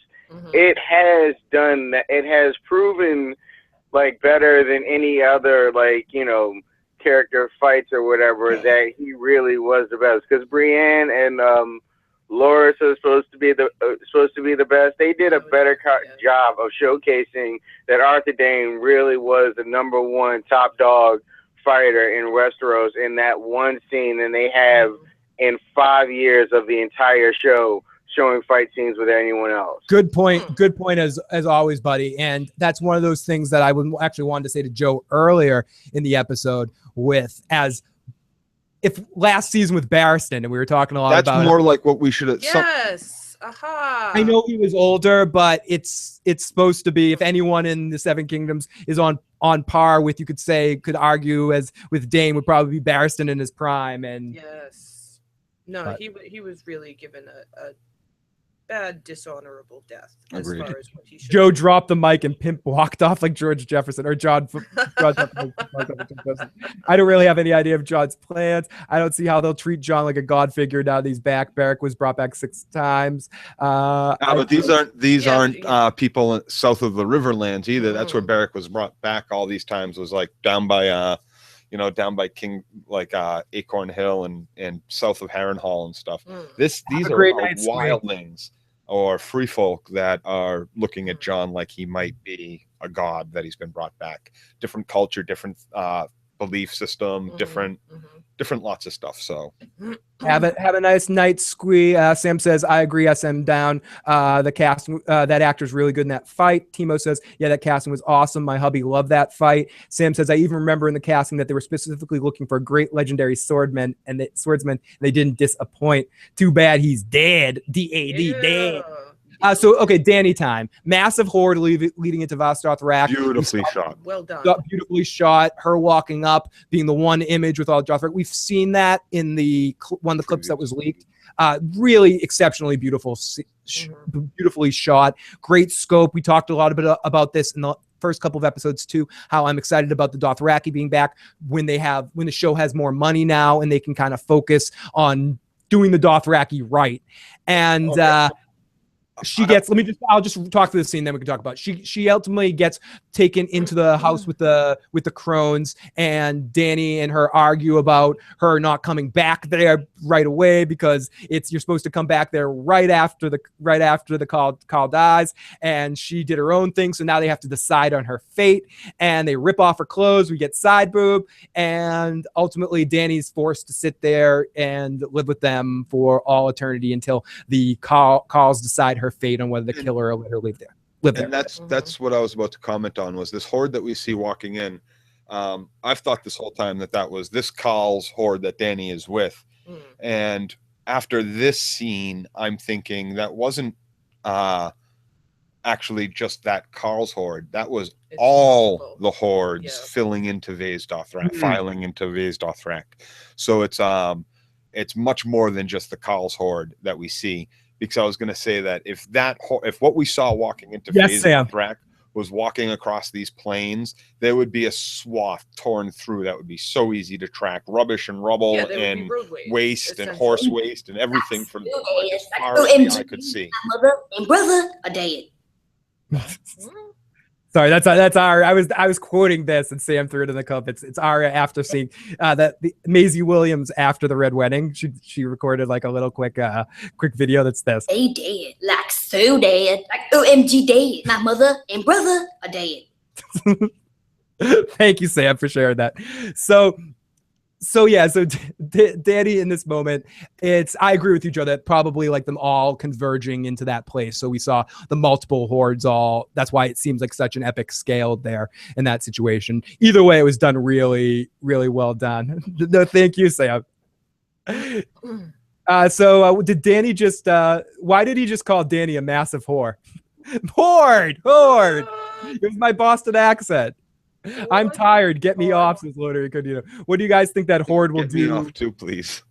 it has done that. It has proven like better than any other, like, you know, character fights or whatever, that he really was the best. Because Brienne and Loras are supposed to be the best. They did a better job of showcasing that Arthur Dayne really was the #1 top dog fighter in Westeros in that one scene, and they have in 5 years of the entire show showing fight scenes with anyone else. Good point. Good point as always, buddy. And that's one of those things that I would actually wanted to say to Joe earlier in the episode if last season with Barristan, and we were talking a lot about that's more like what we should have. Yes. Aha. I know he was older, but it's supposed to be, if anyone in the Seven Kingdoms is on par with, you could argue as with Dayne, would probably be Barristan in his prime. And yes. No, he was really given a bad, dishonorable death as far as what he should. Joe dropped the mic and pimp walked off like George Jefferson or John. I don't really have any idea of John's plans. I don't see how they'll treat John like a god figure now that he's back. Barrack was brought back 6 times. But these aren't people south of the Riverlands either. That's where Barrack was brought back all these times. Was like down by King, like Acorn Hill and south of Harrenhal and stuff. These are wildlings or free folk that are looking at Jon like he might be a god, that he's been brought back. Different culture, different belief system, different lots of stuff. So have a nice night, Squee. Sam says, I agree. SM down. The casting, that actor's really good in that fight. Timo says, yeah, that casting was awesome. My hubby loved that fight. Sam says, I even remember in the casting that they were specifically looking for a great legendary swordsman, and they didn't disappoint. Too bad he's dead. D-A-D, dead. So, okay, Danny time. Massive horde leading into Vastothrak. Beautifully shot. Well done. Beautifully shot. Her walking up, being the one image with all Jothrak. We've seen that in one of the clips that was leaked. Really exceptionally beautiful, beautifully shot. Great scope. We talked a lot about this in the first couple of episodes too, how I'm excited about the Dothraki being back when the show has more money now and they can kind of focus on doing the Dothraki right. And I'll just talk to the scene, then we can talk about it. She ultimately gets taken into the house with the Crones, and Dany and her argue about her not coming back there right away because you're supposed to come back there right after the call dies, and she did her own thing, so now they have to decide on her fate, and they rip off her clothes. We get side boob, and ultimately Dany's forced to sit there and live with them for all eternity until the calls decide her fate on whether to kill her or let her live there. And that's what I was about to comment on, was this horde that we see walking in. I've thought this whole time that was this Khale's horde that Dany is with. And after this scene, I'm thinking that wasn't actually just that Carl's horde. That was all the hordes filling into Vase Dothrak, filing into Vase Dothrak. So it's much more than just the Carl's horde that we see. Because I was going to say that if what we saw walking into Vase Dothrak was walking across these plains, there would be a swath torn through that would be so easy to track. Rubbish and rubble and waste and horse waste and everything from as far as the eye could see. Mother and brother are dead. Sorry, that's Arya. I was quoting this, and Sam threw it in the cup. It's Arya after seeing the Maisie Williams after the Red Wedding. She recorded like a little quick video. That's this. They dead, like so dead, like OMG dead. My mother and brother are dead. Thank you, Sam, for sharing that. So Danny in this moment, I agree with you, Joe, that probably like them all converging into that place. So we saw the multiple hordes that's why it seems like such an epic scale there in that situation. Either way, it was done really, really well done. No, thank you, Sam. Did Danny why did he just call Danny a massive whore? Horde! It was my Boston accent. I'm tired. Get me off, says Loader. What do you guys think that horde will do? Get me off too, please.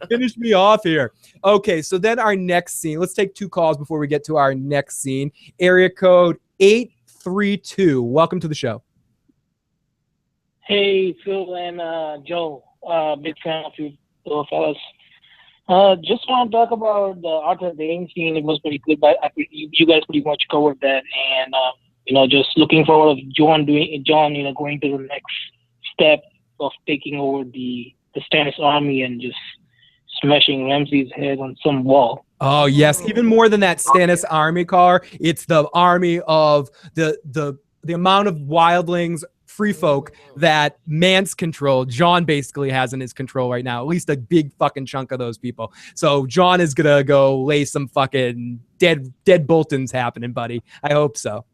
Finish me off here. Okay, so then our next scene. Let's take 2 calls before we get to our next scene. Area code 832. Welcome to the show. Hey, Phil and Joe. Big fan of you fellas. Just want to talk about the Arthur Dane scene. It was pretty good, but you guys pretty much covered that. And just looking forward to John, going to the next step of taking over the Stannis army and just smashing Ramsay's head on some wall. Oh yes, even more than that Stannis army car, it's the army of the amount of wildlings, free folk that Mance control. John basically has in his control right now, at least a big fucking chunk of those people. So John is gonna go lay some fucking dead Boltons happening, buddy. I hope so.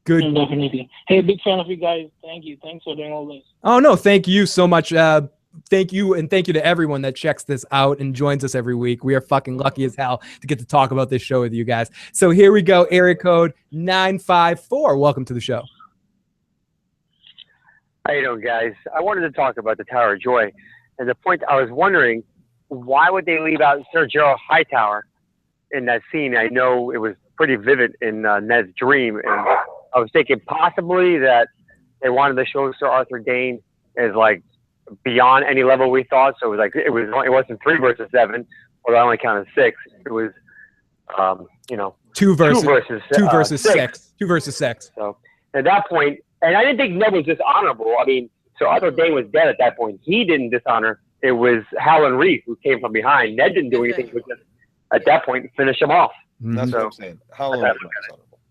Good. Definitely. Hey, big fan of you guys. Thank you. Thanks for doing all this. Oh, no, thank you so much. Thank you, and thank you to everyone that checks this out and joins us every week. We are fucking lucky as hell to get to talk about this show with you guys. So here we go, area code 954. Welcome to the show. How you doing, guys? I wanted to talk about the Tower of Joy. And the point, I was wondering, why would they leave out Sir Gerald Hightower in that scene? I know it was pretty vivid in Ned's dream, and I was thinking possibly that they wanted to show Sir Arthur Dane as like beyond any level we thought. So it was like it wasn't 3 versus 7, or I only counted 6. It was 2 versus 6. 2 versus 6. So at that point, and I didn't think Ned was dishonorable. I mean, Sir Arthur Dane was dead at that point. He didn't dishonor. It was Howland Reed who came from behind. Ned didn't do anything. But just at that point, finish him off. That's what I'm saying.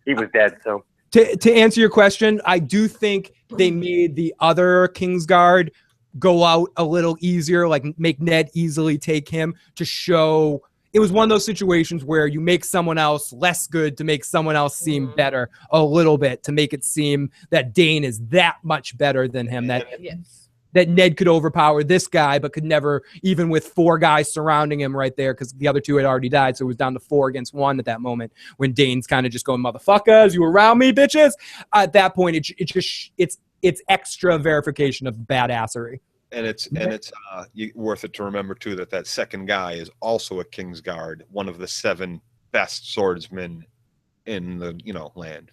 He was dead. So. To answer your question, I do think they made the other Kingsguard go out a little easier, like make Ned easily take him to show it was one of those situations where you make someone else less good to make someone else seem better a little bit, to make it seem that Dane is that much better than him, that Ned could overpower this guy, but could never, even with 4 guys surrounding him right there, because the other 2 had already died, so it was down to 4 against 1 at that moment, when Dane's kind of just going, motherfuckers, you around me, bitches? At that point, it's extra verification of badassery. And it's worth it to remember, too, that second guy is also a Kingsguard, one of the 7 best swordsmen in the, land.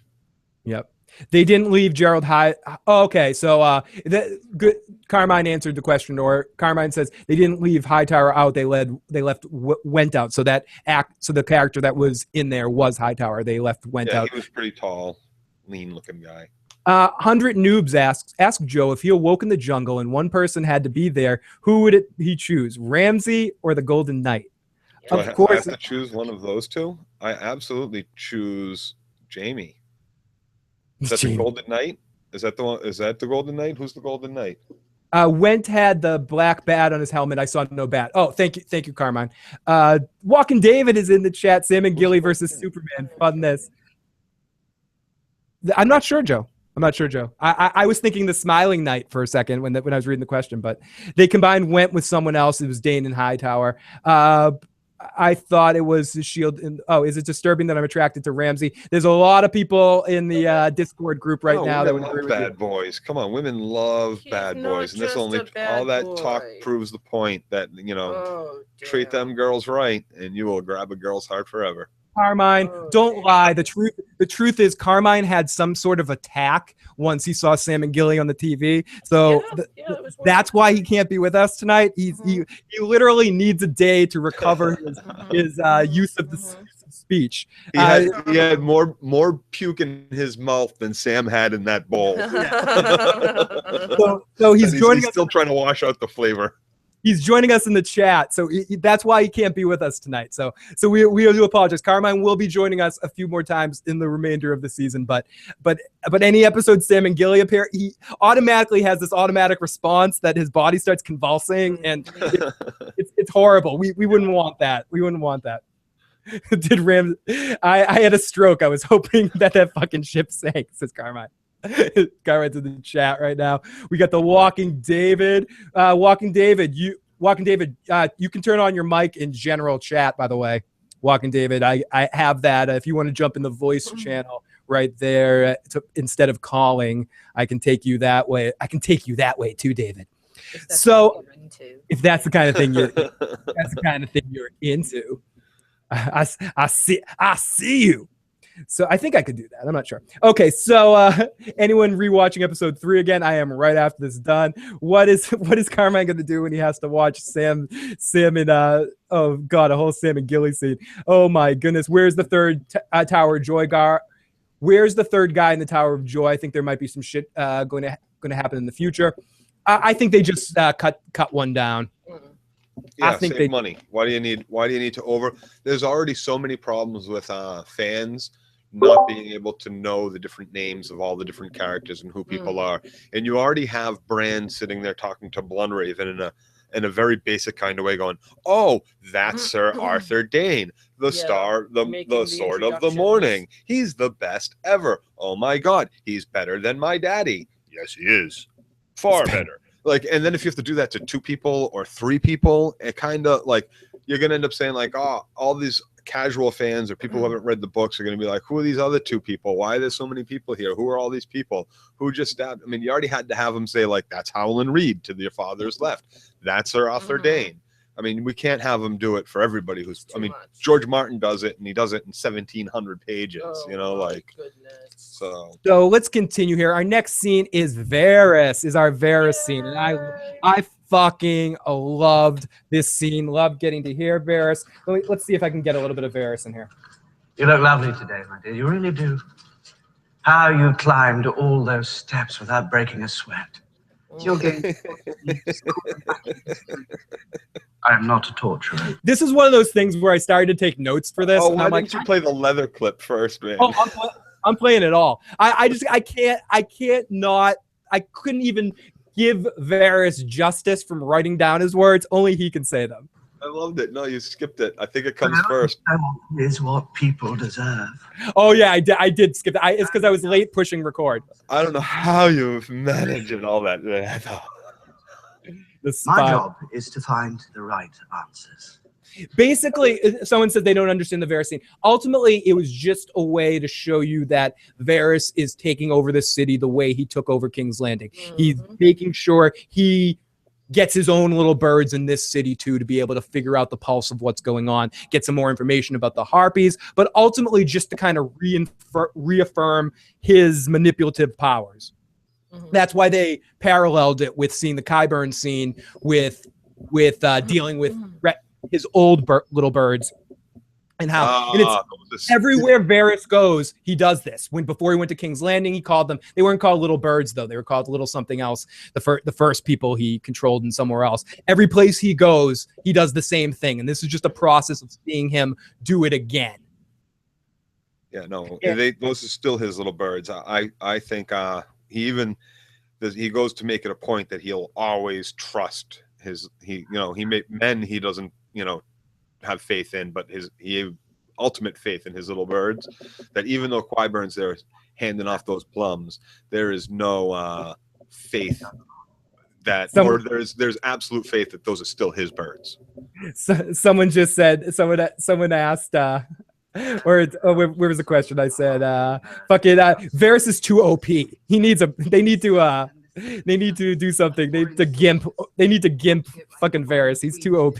Yep. They didn't leave Gerald High. Oh, okay, so good. Carmine answered the question, or Carmine says they didn't leave Hightower out. They went out. So the character that was in there was Hightower. They went out. He was pretty tall, lean-looking guy. 100 Noobs ask Joe if he awoke in the jungle and one person had to be there. Who would he choose, Ramsay or the Golden Knight? So of course, I have to choose one of those 2. I absolutely choose Jamie. Is that the Golden Knight? Is that the one? Is that the Golden Knight? Who's the Golden Knight? Went had the black bat on his helmet. I saw no bat. Oh, thank you, Carmine. Walking David is in the chat. Sam and Gilly versus Superman. Fun this. I'm not sure, Joe. I'm not sure, Joe. I was thinking the Smiling Knight for a second when I was reading the question, but they combined went with someone else. It was Dane and Hightower. I thought it was the Shield. Is it disturbing that I'm attracted to Ramsay? There's a lot of people in the Discord group right now that would agree with bad you. boys. Come on, women love bad boys, and this only all that talk proves the point that treat them girls right, and you will grab a girl's heart forever. Carmine, don't lie. The truth is Carmine had some sort of attack once he saw Sam and Gilly on the TV. So that's why he can't be with us tonight. He literally needs a day to recover his use of the speech. He had more puke in his mouth than Sam had in that bowl. So he's joining us. Still trying to wash out the flavor. He's joining us in the chat, so that's why he can't be with us tonight. So we do apologize. Carmine will be joining us a few more times in the remainder of the season, but any episode Sam and Gilly appear, he automatically has this automatic response that his body starts convulsing, and it's horrible. We wouldn't want that. We wouldn't want that. Did Ram? I had a stroke. I was hoping that fucking ship sank, says Carmine. Carmine's in the chat right now. We got the Walking David. Walking David, you can turn on your mic in general chat, by the way. Walking David, I have that. If you want to jump in the voice channel right there instead of calling, I can take you that way. I can take you that way too, David. So if that's the kind of thing you're into, I see you. So I think I could do that. I'm not sure. Okay, so anyone rewatching episode 3 again? I am right after this done. What is Carmine going to do when he has to watch Sam in oh god, a whole Sam and Gilly scene? Oh my goodness, where's the third Tower of Joy guy? Where's the third guy in the Tower of Joy? I think there might be some shit going to happen in the future. I think they just cut one down. Yeah, I think save money. Why do you need to There's already so many problems with fans not being able to know the different names of all the different characters and who people are. And you already have Bran sitting there talking to Blunraven in a very basic kind of way, going, "Oh, that's Sir Arthur Dayne, the star, the Sword of the Morning. He's the best ever. Oh my God, he's better than my daddy. Yes, he is. Far better." Like, and then if you have to do that to 2 people or 3 people, it kind of like you're gonna end up saying like, "Oh, all these casual fans or people who haven't read the books are gonna be like, who are these other 2 people? Why are there so many people here? Who are all these people who just stabbed?" I mean, you already had to have them say like, "That's Howland Reed to your father's left. That's Sir Arthur Dayne." I mean, we can't have them do it for everybody who's. I mean, George Martin does it, and he does it in 1,700 pages. So let's continue here. Our next scene is Varys. Is our Varys scene, and I fucking loved this scene. Loved getting to hear Varys. Let's see if I can get a little bit of Varys in here. You look lovely today, my dear. You really do. How you climbed all those steps without breaking a sweat. You're getting. I am not a torturer. This is one of those things where I started to take notes for this. Oh, why didn't you play the leather clip first, man? Oh, I'm playing it all. I couldn't even give Varys justice from writing down his words. Only he can say them. I loved it. No, you skipped it. I think it comes first. Is what people deserve. Oh yeah, I did skip it. It's because I was late pushing record. I don't know how you've managed all that. My job is to find the right answers. Basically, someone said they don't understand the Varys scene. Ultimately, it was just a way to show you that Varys is taking over the city the way he took over King's Landing. He's making sure he gets his own little birds in this city too, to be able to figure out the pulse of what's going on, get some more information about the Harpies, but ultimately just to kind of reaffirm his manipulative powers. That's why they paralleled it with seeing the Qyburn scene with dealing with his old little birds, and how and it's everywhere Varys goes, he does this. Before he went to King's Landing, he called them. They weren't called little birds though; they were called little something else. The first people he controlled in somewhere else. Every place he goes, he does the same thing, and this is just a process of seeing him do it again. Yeah, no, those are still his little birds. I think he goes to make it a point that he'll always trust he doesn't have faith in, but he ultimate faith in his little birds, that even though Qyburn's there handing off those plums, there is no faith that, or there's absolute faith that those are still his birds. Someone just said, someone asked, where was the question? I said, Varys is too OP. They need to do something. They need to gimp fucking Varys. He's too OP.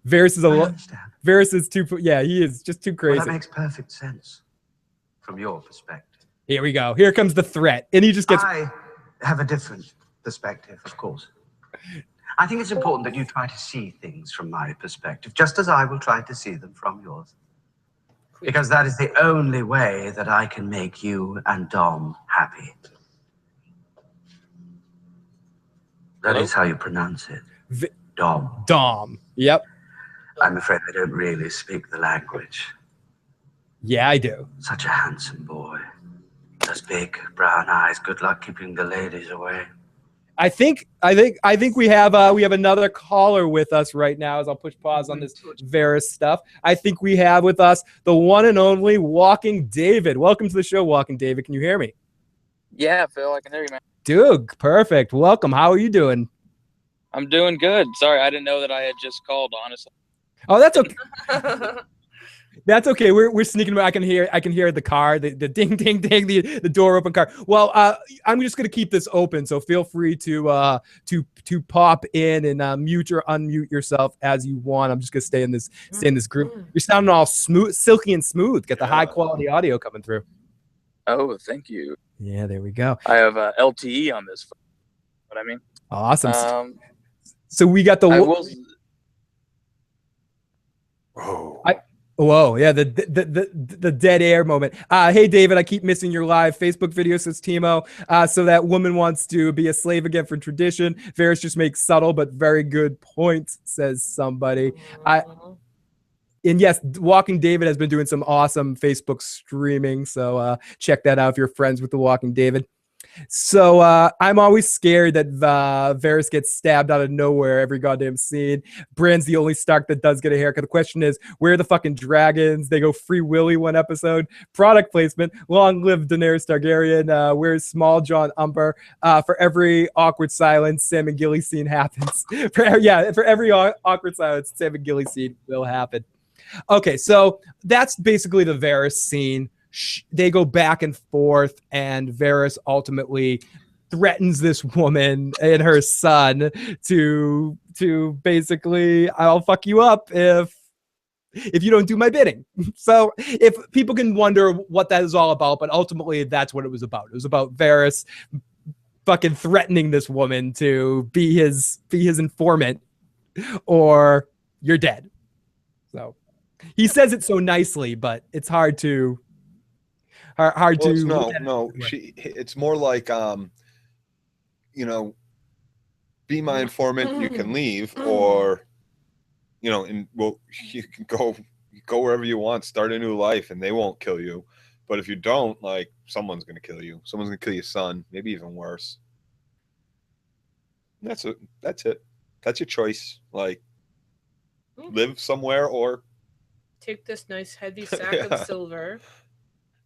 Varys is too, he is just too crazy. Well, that makes perfect sense from your perspective. Here we go. Here comes the threat. And he just gets... I have a different perspective, of course. I think it's important that you try to see things from my perspective, just as I will try to see them from yours. Because that is the only way that I can make you and Dom happy. That is how you pronounce it. Dom. Dom. Yep. I'm afraid I don't really speak the language. Yeah, I do. Such a handsome boy. Those big brown eyes. Good luck keeping the ladies away. I think we have another caller with us right now. As I'll push pause on this Varys stuff, I think we have with us the one and only Walking David. Welcome to the show, Walking David. Can you hear me? Yeah, Phil, I can hear you, man. Dude, perfect. Welcome. How are you doing? I'm doing good. Sorry, I didn't know that I had just called, honestly. Oh, that's okay. That's okay. We're sneaking. I can hear the car, the ding ding ding, the door open car. Well, I'm just gonna keep this open, so feel free to pop in and mute or unmute yourself as you want. I'm just gonna stay in this group. You're sounding all smooth, silky and smooth. Get the high quality audio coming through. Oh, thank you. Yeah, there we go. I have LTE on this phone. What I mean? Awesome. So we got the. Whoa, yeah, the dead air moment. Hey, David, I keep missing your live Facebook video, says Timo. So that woman wants to be a slave again for tradition. Varys just makes subtle but very good points, says somebody. And yes, Walking David has been doing some awesome Facebook streaming, so check that out if you're friends with the Walking David. So I'm always scared that Varys gets stabbed out of nowhere every goddamn scene. Bran's the only Stark that does get a haircut. The question is, where are the fucking dragons? They go Free Willy one episode. Product placement. Long live Daenerys Targaryen. Where's Small John Umber? For every awkward silence, Sam and Gilly scene happens. For every awkward silence, Sam and Gilly scene will happen. Okay, so that's basically the Varys scene. They go back and forth, and Varys ultimately threatens this woman and her son to basically, I'll fuck you up if you don't do my bidding. So if people can wonder what that is all about, but ultimately that's what it was about. It was about Varys fucking threatening this woman to be his informant, or you're dead. So he says it so nicely, but it's hard to. It's more like be my informant, you can leave, or you can go wherever you want, start a new life, and they won't kill you. But if you don't, like, someone's gonna kill you. Someone's gonna kill your son, maybe even worse. That's it. That's your choice. Like, live somewhere or take this nice heavy sack of silver.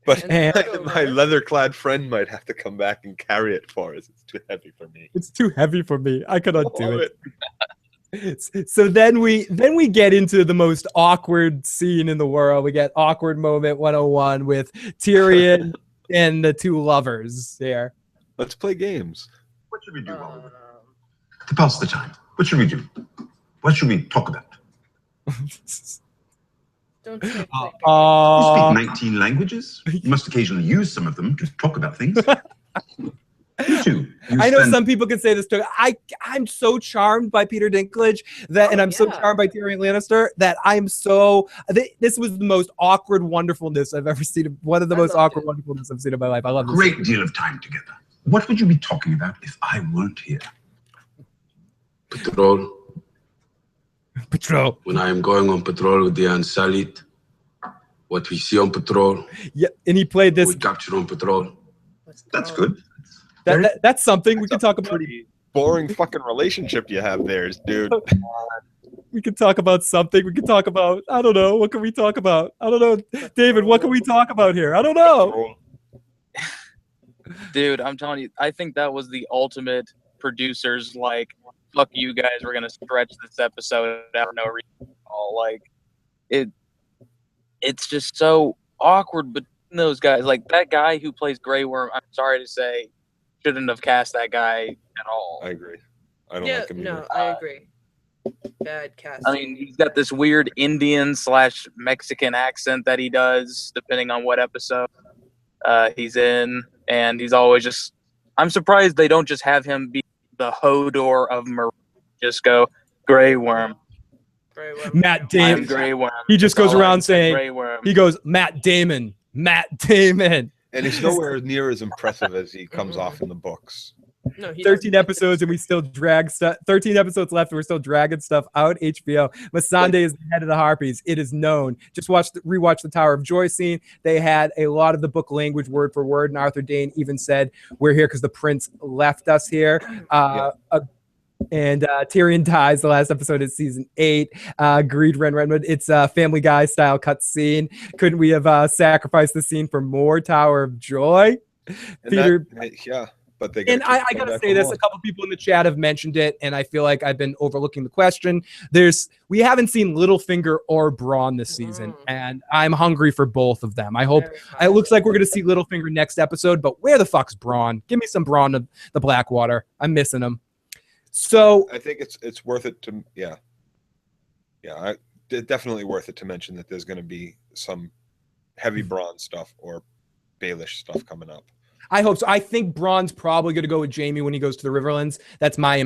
But my leather-clad friend might have to come back and carry it for us. It's too heavy for me. It's too heavy for me. I cannot do it. So then we get into the most awkward scene in the world. We get awkward moment 101 with Tyrion and the two lovers there. Let's play games. What should we do to pass the time? What should we do? What should we talk about? Don't say you speak 19 languages. You must occasionally use some of them to talk about things. You too. I know some people can say this too. I'm so charmed by Peter Dinklage I'm so charmed by Tyrion Lannister that I'm so. This was the most awkward wonderfulness I've ever seen. One of the most awkward wonderfulness I've seen in my life. I love this. Great deal of time together. What would you be talking about if I weren't here? Patrol. Patrol. When I am going on patrol with the Ansalit, what we see on patrol. Yeah, and he played this. We capture on patrol. That's good. That's something we can talk about. Pretty boring fucking relationship you have there, dude. We can talk about something. We can talk about, I don't know. What can we talk about? I don't know. David, what can we talk about here? I don't know. Dude, I'm telling you, I think that was the ultimate producers like, fuck you guys, we're gonna stretch this episode out for no reason at all. Like it's just so awkward between those guys. Like that guy who plays Grey Worm, I'm sorry to say, shouldn't have cast that guy at all. I agree. I don't Yeah, like him either. no, I agree. Bad casting. I mean, he's got this weird Indian/Mexican accent that he does, depending on what episode he's in, and he's always just. I'm surprised they don't just have him be the Hodor of Marine. Just go Grey Worm. Matt Damon. I'm Grey Worm. He just That's goes all around I say, saying, Grey Worm. he goes, Matt Damon. And he's nowhere near as impressive as he comes off in the books. No, 13 episodes and we still drag stuff. 13 episodes left and we're still dragging stuff out. HBO. Masande is the head of the Harpies. It is known. Just rewatch the Tower of Joy scene. They had a lot of the book language word for word, and Arthur Dane even said, "We're here because the prince left us here." And Tyrion dies. The last episode is season 8. Agreed, Ren Redmond. It's a Family Guy style cut scene. Couldn't we have sacrificed the scene for more Tower of Joy? Peter. But they. And I gotta say this: a couple people in the chat have mentioned it, and I feel like I've been overlooking the question. We haven't seen Littlefinger or Bronn this season, and I'm hungry for both of them. I hope it looks like we're gonna see Littlefinger next episode, but where the fuck's Bronn? Give me some Bronn of the Blackwater. I'm missing him. So I think it's worth it to definitely worth it to mention that there's going to be some heavy Bronn stuff or Baelish stuff coming up. I hope so. I think Bronn's probably going to go with Jaime when he goes to the Riverlands. That's my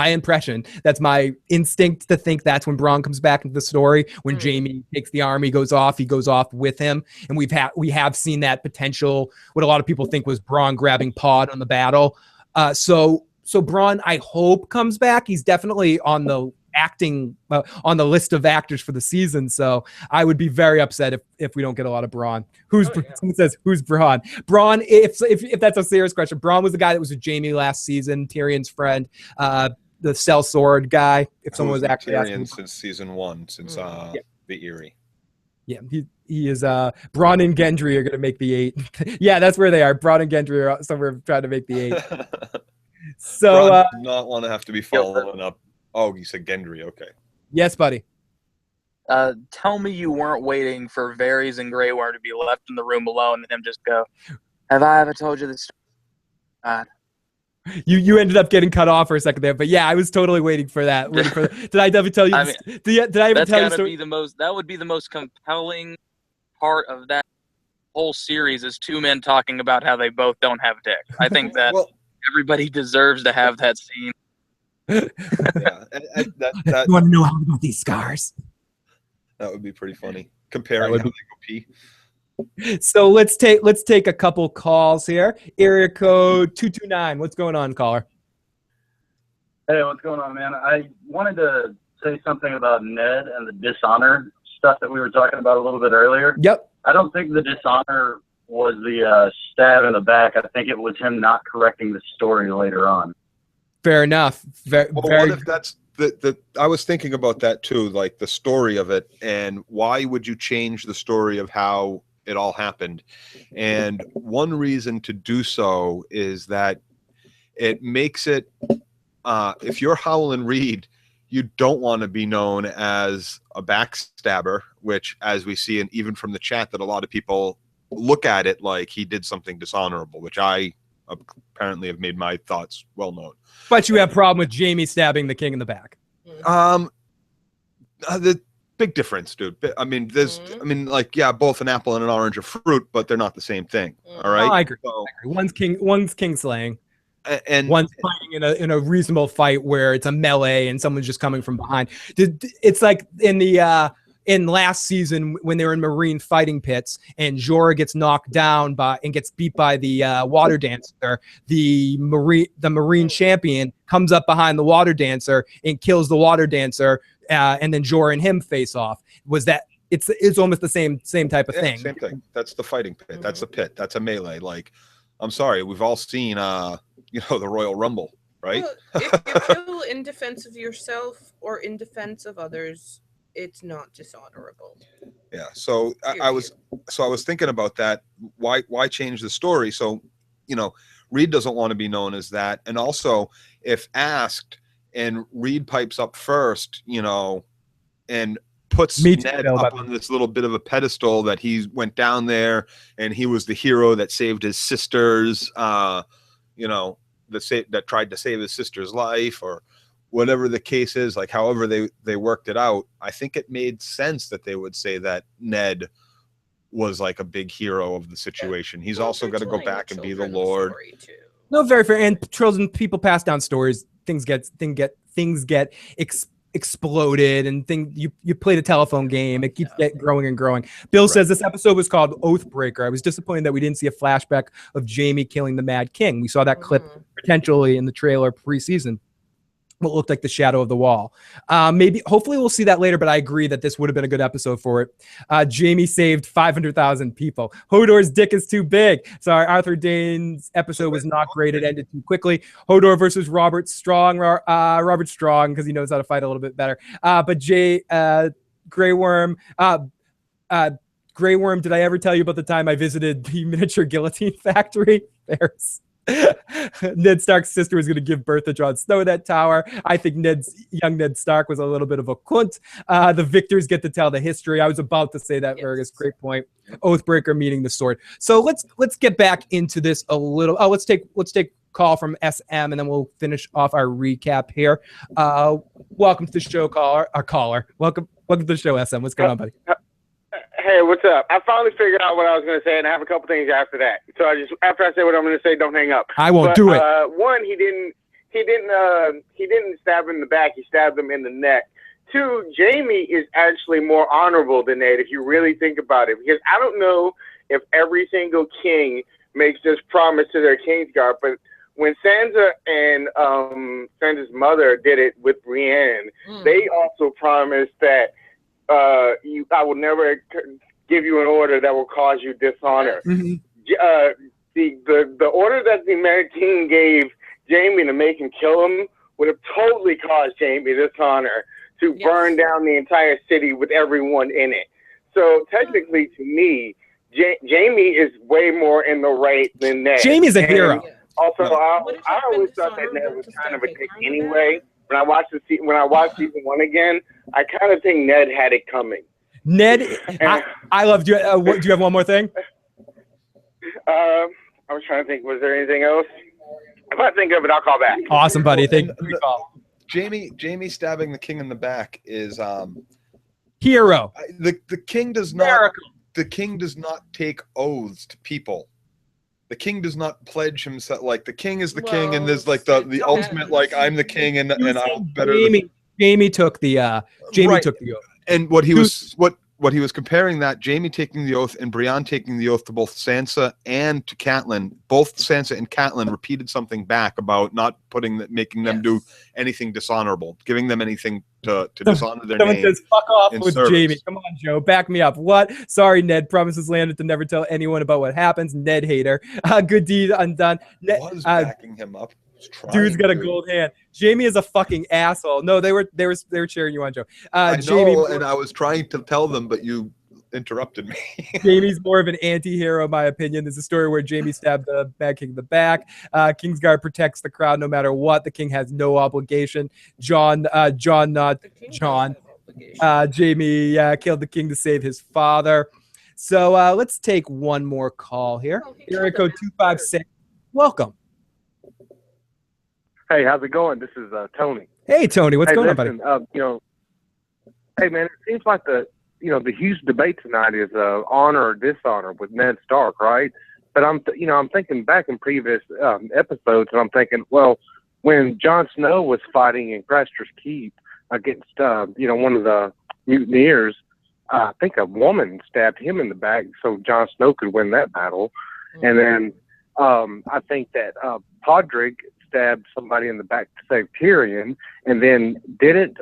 impression. That's my instinct to think that's when Bronn comes back into the story. When Jaime takes the army, he goes off with him, and we have seen that potential. What a lot of people think was Bronn grabbing Pod on the battle. So Bronn, I hope, comes back. He's definitely on the on the list of actors for the season. So I would be very upset if we don't get a lot of Bronn. Someone says, who's Bronn? Bronn, if that's a serious question, Bronn was the guy that was with Jaime last season, Tyrion's friend, the sellsword guy. If someone was actually asking. Since season 1, since the Eyrie. Yeah, he is. Bronn and Gendry are going to make the 8. Yeah, that's where they are. Bronn and Gendry are somewhere trying to make the 8. So Bronn does not want to have to be following up. Oh, you said Gendry. Okay. Yes, buddy. Tell me you weren't waiting for Varys and Grey Worm to be left in the room alone and him just go, "Have I ever told you this story?" You ended up getting cut off for a second there, but yeah, I was totally waiting for that. Did I ever tell you? I mean, did I ever tell you? That would be the most compelling part of that whole series is two men talking about how they both don't have dick. I think that everybody deserves to have that scene. You want to know how we got these scars? That would be pretty funny. Comparing how they go pee. So let's take a couple calls here. Area code 229. What's going on, caller? Hey, what's going on, man? I wanted to say something about Ned and the dishonor stuff that we were talking about a little bit earlier. Yep. I don't think the dishonor was the stab in the back. I think it was him not correcting the story later on. Fair enough. What if that's I was thinking about that too, like the story of it, and why would you change the story of how it all happened? And one reason to do so is that it makes it, if you're Howland Reed, you don't want to be known as a backstabber, which, as we see, and even from the chat, that a lot of people look at it like he did something dishonorable, which I apparently have made my thoughts well known. But you have a problem with Jaime stabbing the king in the back. The big difference, dude. I mean, both an apple and an orange are fruit, but they're not the same thing. All right. I agree. One's king slaying, and one's fighting in a reasonable fight where it's a melee and someone's just coming from behind. It's like in last season when they were in Marine fighting pits and Jorah gets knocked down and gets beat by the water dancer. The Marine champion comes up behind the water dancer and kills the water dancer, and then Jorah and him face off. It's almost the same type of thing. Same thing. That's the fighting pit. That's a pit. That's a melee. Like, I'm sorry, we've all seen the Royal Rumble. right? Well, if you kill in defense of yourself or in defense of others, it's not dishonorable. Yeah. So I was thinking about that. Why change the story? So, Reed doesn't want to be known as that. And also, if asked and Reed pipes up first, and puts Ned up on this little bit of a pedestal that he went down there and he was the hero that saved his sisters, that tried to save his sister's life, or whatever the case is, like however they worked it out, I think it made sense that they would say that Ned was like a big hero of the situation. He's also got to go back and be the Lord. No, very fair. And children, people pass down stories. Things get exploded, and you play the telephone game. It keeps growing and growing. Bill says this episode was called Oathbreaker. I was disappointed that we didn't see a flashback of Jaime killing the Mad King. We saw that clip potentially in the trailer preseason. What looked like the shadow of the wall. Hopefully we'll see that later, but I agree that this would have been a good episode for it. Jaime saved 500,000 people. Hodor's dick is too big. Sorry, Arthur Dane's episode was not great. It ended too quickly. Hodor versus Robert Strong. Robert Strong, because he knows how to fight a little bit better. But Grey Worm, did I ever tell you about the time I visited the miniature guillotine factory? Ned Stark's sister was going to give birth to Jon Snow in that tower. I think young Ned Stark was a little bit of a cunt. The victors get to tell the history. I was about to say that, Fergus. Great point. Oathbreaker meaning the sword. So let's get back into this a little. Oh, let's take call from SM, and then we'll finish off our recap here. Welcome to the show, caller. Welcome to the show, SM. What's going on, buddy? Hey, what's up? I finally figured out what I was going to say, and I have a couple things after that. So after I say what I'm going to say, don't hang up. I won't do it. One, he didn't stab him in the back. He stabbed him in the neck. Two, Jaime is actually more honorable than Ned if you really think about it, because I don't know if every single king makes this promise to their Kingsguard, but when Sansa and Sansa's mother did it with Brienne, they also promised that I will never give you an order that will cause you dishonor. The order that the Mad King gave Jaime to make him kill him would have totally caused Jaime dishonor to burn down the entire city with everyone in it. So technically, to me, Jaime is way more in the right than Ned. Jaime's a hero. Also, I always thought that Ned was kind of a dick anyway. When I watched season 1 again, I kind of think Ned had it coming. Ned, I love you. Do you have one more thing? I was trying to think. Was there anything else? If I think of it, I'll call back. Awesome, buddy. Thank you. Jaime stabbing the king in the back is hero. The king does not. Miracle. The king does not take oaths to people. The king does not pledge himself. Like the king is the king, and there's like the ultimate like I'm the king, and I'm better. Jaime took the oath. And what he was comparing that Jaime taking the oath and Brienne taking the oath to both Sansa and to Catelyn. Both Sansa and Catelyn repeated something back about not making them do anything dishonorable, giving them anything to dishonor their Someone name. says, "Fuck off with service." Jaime." Come on, Joe, back me up. What? Sorry, Ned. Promises landed to never tell anyone about what happens. Ned hater. Good deed undone. Ned was backing him up. Dude's got a gold hand. Jaime is a fucking asshole. No, they were cheering you on, Joe. I Jaime, know, and I was trying to tell them, but you interrupted me. Jaime's more of an anti-hero, in my opinion. There's a story where Jaime stabbed the Mad King in the back. Kingsguard protects the crowd no matter what. The king has no obligation. Jaime killed the king to save his father. So let's take one more call here. Area code 256. Welcome. Hey, how's it going? This is Tony. Hey, Tony. What's going on, buddy? Hey, man, it seems like the huge debate tonight is honor or dishonor with Ned Stark, right? But I'm thinking back in previous episodes, and I'm thinking, well, when Jon Snow was fighting in Craster's Keep against, one of the mutineers, I think a woman stabbed him in the back so Jon Snow could win that battle. And then I think that Podrick stabbed somebody in the back to save Tyrion, and then didn't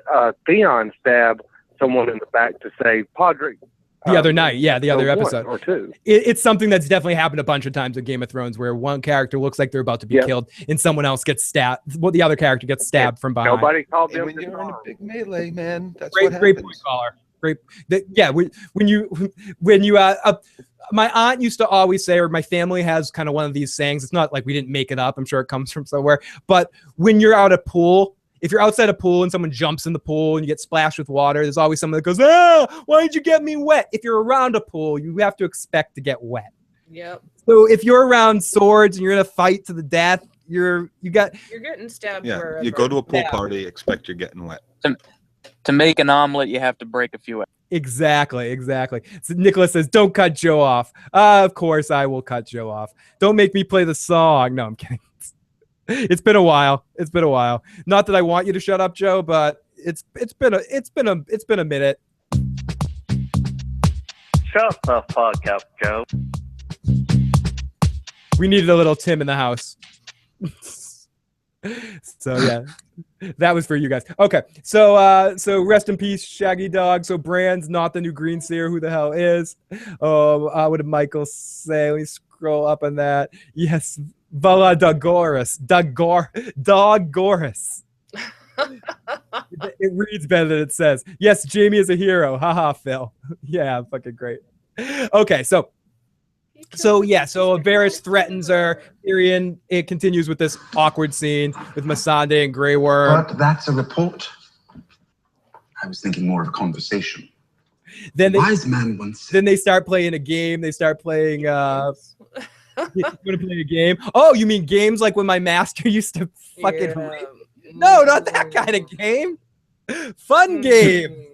Theon stab someone in the back to save Podrick? The other night, yeah, the other or one episode. or two. It's something that's definitely happened a bunch of times in Game of Thrones where one character looks like they're about to be killed and someone else gets stabbed. Well, the other character gets stabbed from behind. Nobody called And them. when you're in a big melee, man, that's Great, what great happens. point, caller. Great. When you my aunt used to always say, or my family has kind of one of these sayings. It's not like we didn't make it up. I'm sure it comes from somewhere. But when you're out a pool, if you're outside a pool and someone jumps in the pool and you get splashed with water, there's always someone that goes, why did you get me wet? If you're around a pool, you have to expect to get wet. Yep. So if you're around swords and you're in a fight to the death, you're getting stabbed. Yeah, wherever. you go to a pool party, expect you're getting wet. To make an omelet, you have to break a few eggs. Exactly. So Nicholas says, don't cut Joe off. Of course I will cut Joe off. Don't make me play the song. No, I'm kidding. It's been a while. Not that I want you to shut up, Joe, but it's been a minute. Shut the fuck up, Joe. We needed a little Tim in the house. So yeah, that was for you guys. Okay, so rest in peace, Shaggy Dog. So Bran's not the new Green Seer. Who the hell is? What did Michael say? Let me scroll up on that. Yes, Vala Dogoris. Dogoris. It reads better than it says. Yes, Jamie is a hero. Haha, Phil. Yeah, fucking great. Okay, so Varys threatens her. Tyrion, it continues with this awkward scene with Missandei and Grey Worm. But that's a report. I was thinking more of a conversation. Then Wise man once. Then they start playing a game. They start playing. You want to play a game? Oh, you mean games like when my master used to fucking rape me? No, not that kind of game. Fun game.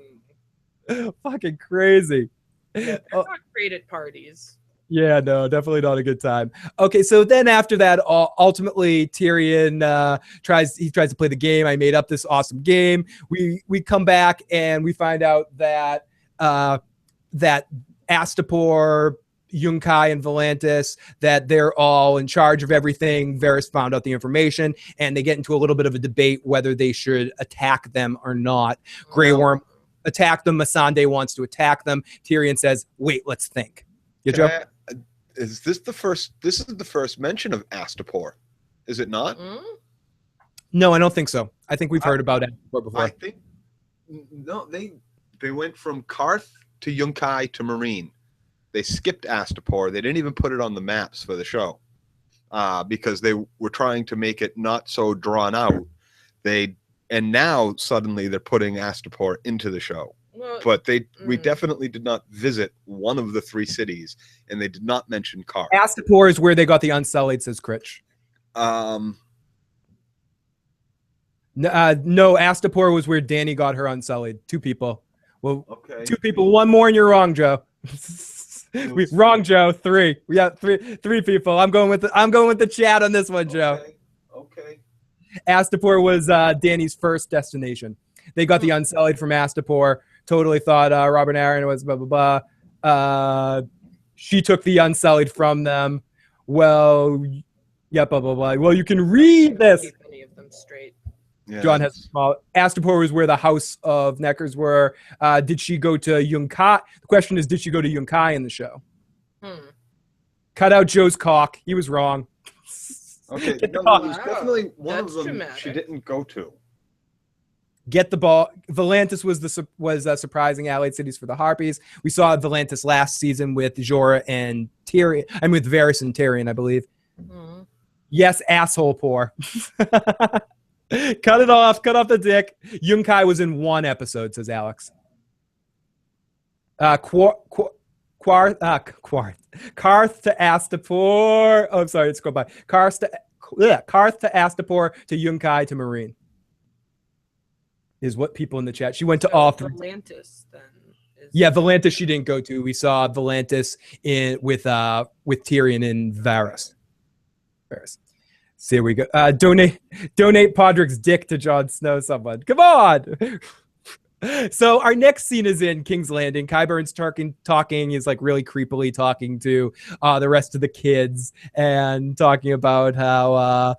Fucking crazy. They're not great at parties. Yeah, no, definitely not a good time. Okay, so then after that, ultimately Tyrion tries to play the game. I made up this awesome game. We come back and we find out that that Astapor, Yunkai, and Volantis, that they're all in charge of everything. Varys found out the information, and they get into a little bit of a debate whether they should attack them or not. Grey Worm attack them. Missandei wants to attack them. Tyrion says, "Wait, let's think." Yeah, Joe? Is this the first? This is the first mention of Astapor, is it not? No, I don't think so. I think we've heard about Astapor before. I think no. They went from Karth to Yunkai to Marine. They skipped Astapor. They didn't even put it on the maps for the show because they were trying to make it not so drawn out. And now suddenly they're putting Astapor into the show. Well, But we definitely did not visit one of the three cities, and they did not mention Karth. Astapor is where they got the Unsullied, says Critch. Um, No, Astapor was where Dany got her Unsullied. Two people. Well, okay. Two people. One more, and you're wrong, Joe. Wrong, Joe. Three. We got three people. I'm going with the chat on this one, Joe. Okay. Astapor was Dany's first destination. They got the Unsullied from Astapor. Totally thought Robert Aaron was blah blah blah. She took the Unsullied from them. Well, yeah, blah blah blah. Well, you can read this. Keep any of them straight. Yeah, John has a small. Astapor was where the House of Neckers were. Did she go to Yunkai? The question is, did she go to Yunkai in the show? Cut out Joe's cock. He was wrong. Okay. Get the No, ball. there's definitely one of That's them dramatic. she didn't go to. Get the ball. Volantis was surprising allied cities for the Harpies. We saw Volantis last season with Jorah and Tyrion. I'm with Varys and Tyrion, I believe. Yes, asshole poor. Cut it off. Cut off the dick. Yunkai was in one episode, says Alex. Karth to Astapor. Oh, I'm sorry, it's go by. Karth to Astapor to Yunkai to Marine. Is what people in the chat. She went to all three. Volantis, then. Yeah, Volantis she didn't go to. We saw Volantis with Tyrion and Varys. So here we go. Donate Podrick's dick to Jon Snow, someone. Come on. So our next scene is in King's Landing. Qyburn's talking. He's like really creepily talking to the rest of the kids and talking about how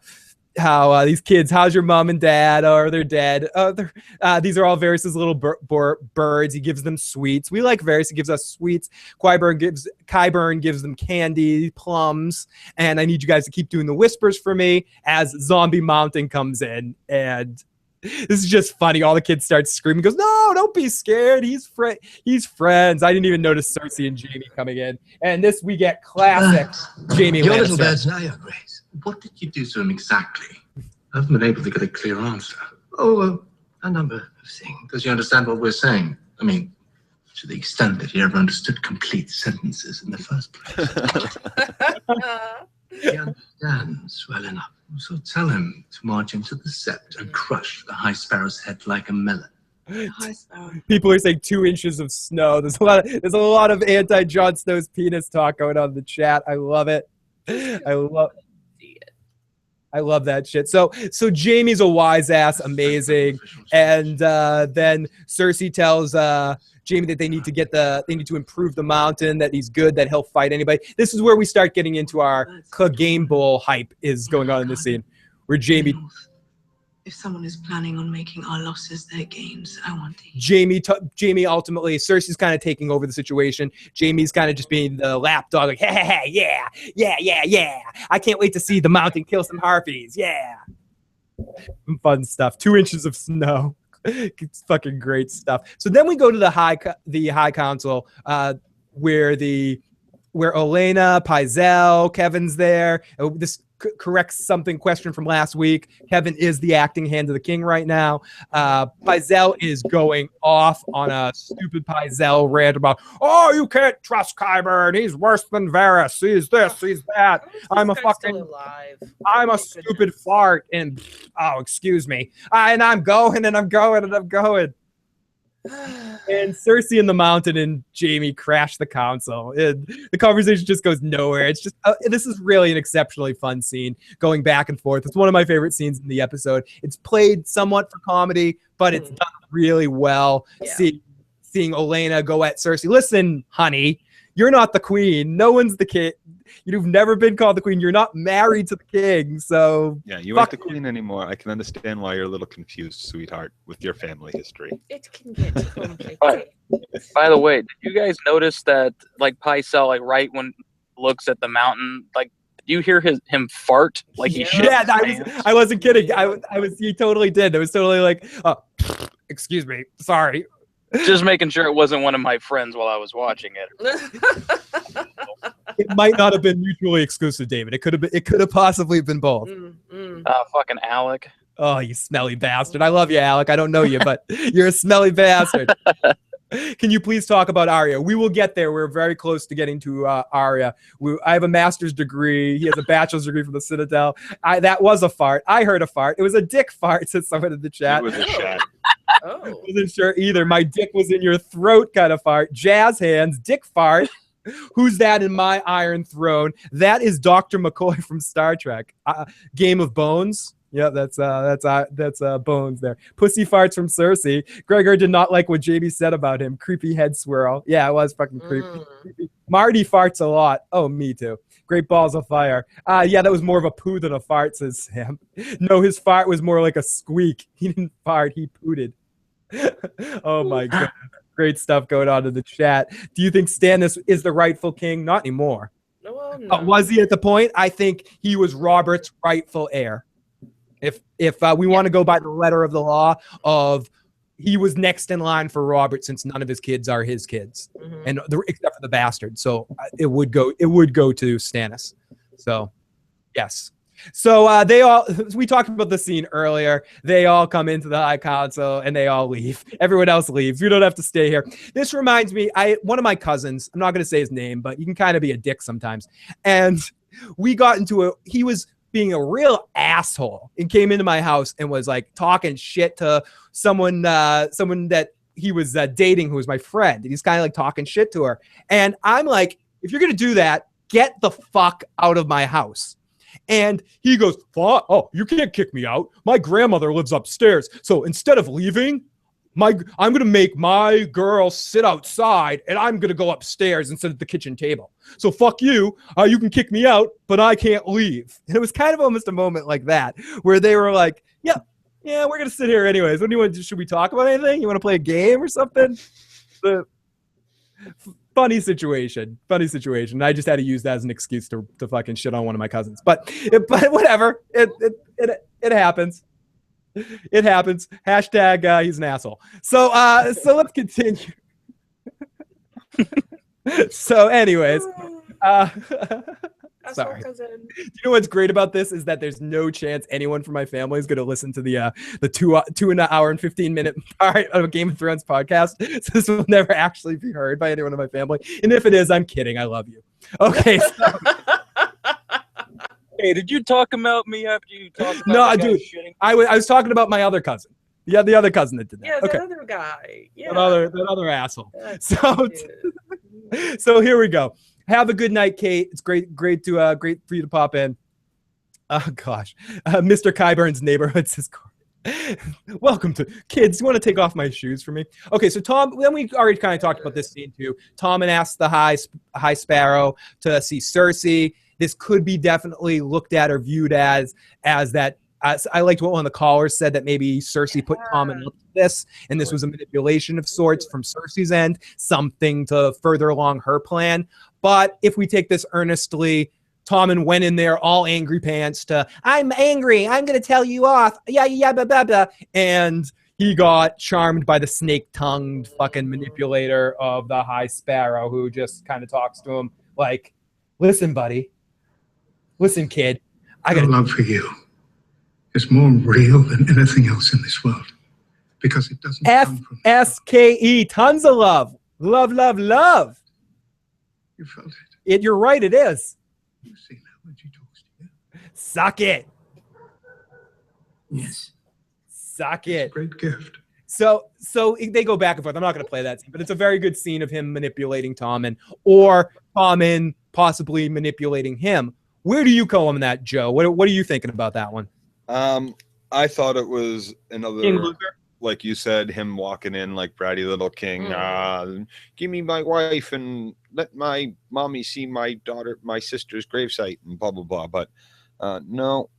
how these kids, how's your mom and dad? Or they're dead. These are all Varys' little birds. He gives them sweets. We like Varys. He gives us sweets. Qyburn gives them candy, plums. And I need you guys to keep doing the whispers for me as Zombie Mountain comes in. And this is just funny. All the kids start screaming. Goes, no, don't be scared. He's friends. I didn't even notice Cersei and Jaime coming in. And this we get classic Jaime Your Lannister. little birds now, Your Grace. What did you do to him exactly? I haven't been able to get a clear answer. Oh, a number of things. Does he understand what we're saying? I mean, to the extent that he ever understood complete sentences in the first place. He understands well enough. So tell him to march into the sept and crush the High Sparrow's head like a melon. People are saying 2 inches of snow. There's a lot of anti-Jon Snow's penis talk going on in the chat. I love it. I love that shit. So Jaime's a wise ass, amazing, and then Cersei tells Jaime that they need to improve the mountain. That he's good. That he'll fight anybody. This is where we start getting into our Clegane Bowl hype is going on in this scene, where Jaime. If someone is planning on making our losses their gains, I want to. Jaime ultimately, Cersei's kind of taking over the situation. Jaime's kind of just being the lapdog, like, hey, yeah. I can't wait to see the mountain kill some harpies. Yeah. Fun stuff. 2 inches of snow. It's fucking great stuff. So then we go to the High Council, where Olenna, Pycelle, Kevin's there. This corrects something question from last week. Kevin is the acting hand of the king right now. Pycelle is going off on a stupid Pycelle rant about, oh, you can't trust Qyburn. He's worse than Varys. He's this, he's that. I'm a stupid fart. And oh, excuse me. And I'm going. And Cersei in the mountain and Jaime crash the council. And the conversation just goes nowhere. It's just this is really an exceptionally fun scene going back and forth. It's one of my favorite scenes in the episode. It's played somewhat for comedy, but it's done really well. Yeah. Seeing Olenna go at Cersei. Listen, honey, you're not the queen. No one's the king. You've never been called the queen. You're not married to the king. So yeah, you ain't the queen anymore. I can understand why you're a little confused, sweetheart, with your family history. It can get complicated. By the way, did you guys notice that, like, Pycelle, like, right when looks at the mountain, like, did you hear him fart? Like he shit. Yeah, I wasn't kidding. He totally did. It was totally like, oh, excuse me, sorry. Just making sure it wasn't one of my friends while I was watching it. It might not have been mutually exclusive, David. It could have possibly been both. Fucking Alec. Oh, you smelly bastard. I love you, Alec. I don't know you, but you're a smelly bastard. Can you please talk about Arya? We will get there. We're very close to getting to Arya. I have a master's degree. He has a bachelor's degree from the Citadel. That was a fart. I heard a fart. It was a dick fart, said someone in the chat. It was a shot. I wasn't sure either. My dick was in your throat kind of fart. Jazz hands, dick fart. Who's that in my Iron Throne? That is Dr. McCoy from Star Trek. Game of Bones. Yeah, that's Bones there. Pussy farts from Cersei. Gregor did not like what Jaime said about him. Creepy head swirl. Yeah, it was fucking creepy. Marty farts a lot. Oh, me too. Great balls of fire. Yeah, that was more of a poo than a fart, says Sam. No, his fart was more like a squeak. He didn't fart, he pooted. Oh my god. Great stuff going on in the chat. Do you think Stannis is the rightful king? Not anymore. No. Was he at the point? I think he was Robert's rightful heir. If we want to go by the letter of the law of he was next in line for Robert since none of his kids are his kids, and except for the bastard. So it would go to Stannis. So yes. So we talked about the scene earlier. They all come into the High Council and they all leave. Everyone else leaves. You don't have to stay here. This reminds me, one of my cousins, I'm not going to say his name, but he can kind of be a dick sometimes. And we got into he was being a real asshole and came into my house and was like talking shit to someone that he was dating who was my friend. And he's kind of like talking shit to her. And I'm like, if you're going to do that, get the fuck out of my house. And he goes, oh, you can't kick me out. My grandmother lives upstairs. So instead of leaving, I'm gonna make my girl sit outside, and I'm gonna go upstairs and sit at the kitchen table. So fuck you. You can kick me out, but I can't leave. And it was kind of almost a moment like that where they were like, yeah, we're gonna sit here anyways. What do you want? Should we talk about anything? You want to play a game or something? Funny situation. I just had to use that as an excuse to fucking shit on one of my cousins. But whatever. It happens. It happens. Hashtag he's an asshole. So let's continue. So anyways, sorry. Do you know what's great about this is that there's no chance anyone from my family is going to listen to the 2 hour and 15-minute part of a Game of Thrones podcast. So this will never actually be heard by anyone in my family. And if it is, I'm kidding. I love you. Okay. So. Hey, did you talk about me after you talked about No, dude. I was talking about my other cousin. Yeah, the other cousin that did that. Yeah, okay. that other guy. Yeah. That other asshole. So here we go. Have a good night, Kate. It's great for you to pop in. Oh gosh, Mr. Kyburn's neighborhood says, "Welcome to kids. You want to take off my shoes for me?" Okay, so Tom. Then we already kind of talked about this scene too. Tommen asked the High Sparrow to see Cersei. This could be definitely looked at or viewed as that. I liked what one of the callers said, that maybe Cersei put Tommen up to this, and this was a manipulation of sorts from Cersei's end, something to further along her plan. But if we take this earnestly, Tommen went in there all angry pants to, I'm angry, I'm going to tell you off, yeah, blah, blah, blah. And he got charmed by the snake-tongued fucking manipulator of the High Sparrow, who just kind of talks to him like, listen, buddy. Listen, kid. I got love for you is more real than anything else in this world, because it doesn't come from FSKE, tons of love. Love, love, love. You felt it. You're right, it is. You see that when she talks to you. Suck it. Yes. Suck it. Great gift. So they go back and forth. I'm not going to play that scene, but it's a very good scene of him manipulating Tommen, or Tommen possibly manipulating him. Where do you go on that, Joe? What are you thinking about that one? I thought it was another, King Luther? like you said, him walking in like bratty little king. Give me my wife and let my mommy see my sister's gravesite and blah blah blah. But no,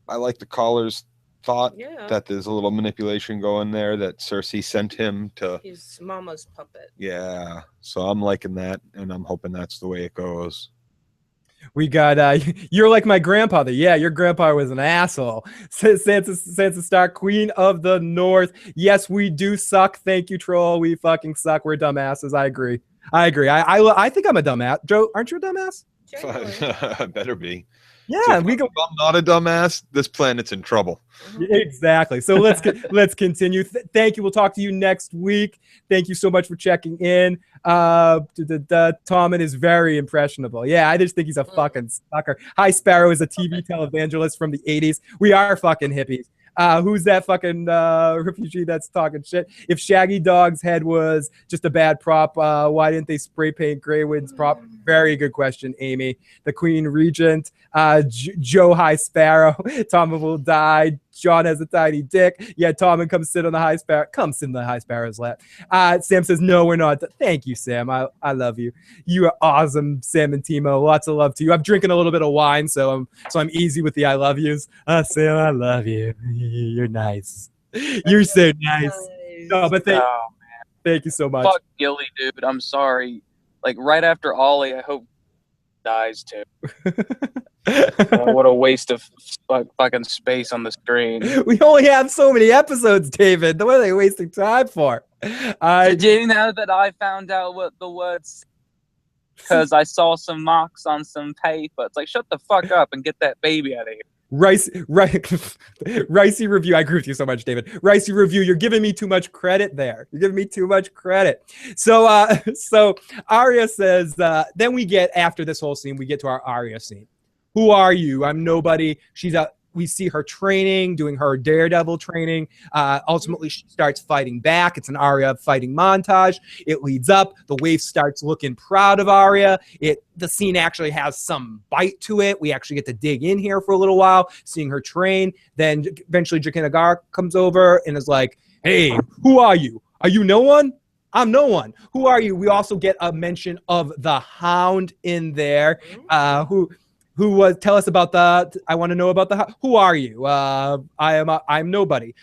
I like the caller's thought that there's a little manipulation going there, that Cersei sent him to his mama's puppet. Yeah, so I'm liking that, and I'm hoping that's the way it goes. We got you're like my grandfather. Yeah, your grandpa was an asshole. Sansa Stark, Queen of the North. Yes, we do suck. Thank you, troll. We fucking suck. We're dumbasses. I agree. I think I'm a dumbass. Joe, aren't you a dumbass? Better be. Yeah, if I'm not a dumbass, this planet's in trouble. Exactly. So let's continue. Thank you. We'll talk to you next week. Thank you so much for checking in. Tommen is very impressionable. Yeah, I just think he's a fucking sucker. High Sparrow is a TV televangelist from the 80s. We are fucking hippies. Who's that fucking refugee that's talking shit? If Shaggy Dog's head was just a bad prop, why didn't they spray paint Greywood's prop? Very good question, Amy. The Queen Regent, Joe High Sparrow. Tommen will die. John has a tiny dick. Yeah, Tommen come sit on the High Sparrow. Come sit in the High Sparrow's lap. Sam says, no, we're not. Thank you, Sam. I love you. You are awesome, Sam and Timo. Lots of love to you. I'm drinking a little bit of wine, so I'm easy with the I love yous. Sam, I love you. You're nice. You're so nice. No, but thank you so much. Fuck Gilly, dude. I'm sorry. Like right after Ollie, I hope dies too. What a waste of fucking space on the screen. We only have so many episodes, David. What are they wasting time for? Did you know that I found out what the words? Because I saw some marks on some paper. It's like, shut the fuck up and get that baby out of here. Ricey Review. I agree with you so much, David. Ricey Review. You're giving me too much credit there. You're giving me too much credit. So Arya says, then we get, after this whole scene, we get to our Arya scene. Who are you? I'm nobody. We see her training, doing her daredevil training. Ultimately, she starts fighting back. It's an Arya fighting montage. It leads up. The wave starts looking proud of Arya. The scene actually has some bite to it. We actually get to dig in here for a little while, seeing her train. Then eventually Jaqen H'ghar comes over and is like, Hey, who are you? Are you no one? I'm no one. Who are you? We also get a mention of the Hound in there. Who was? Tell us about the. I want to know about the. Who are you? I'm nobody.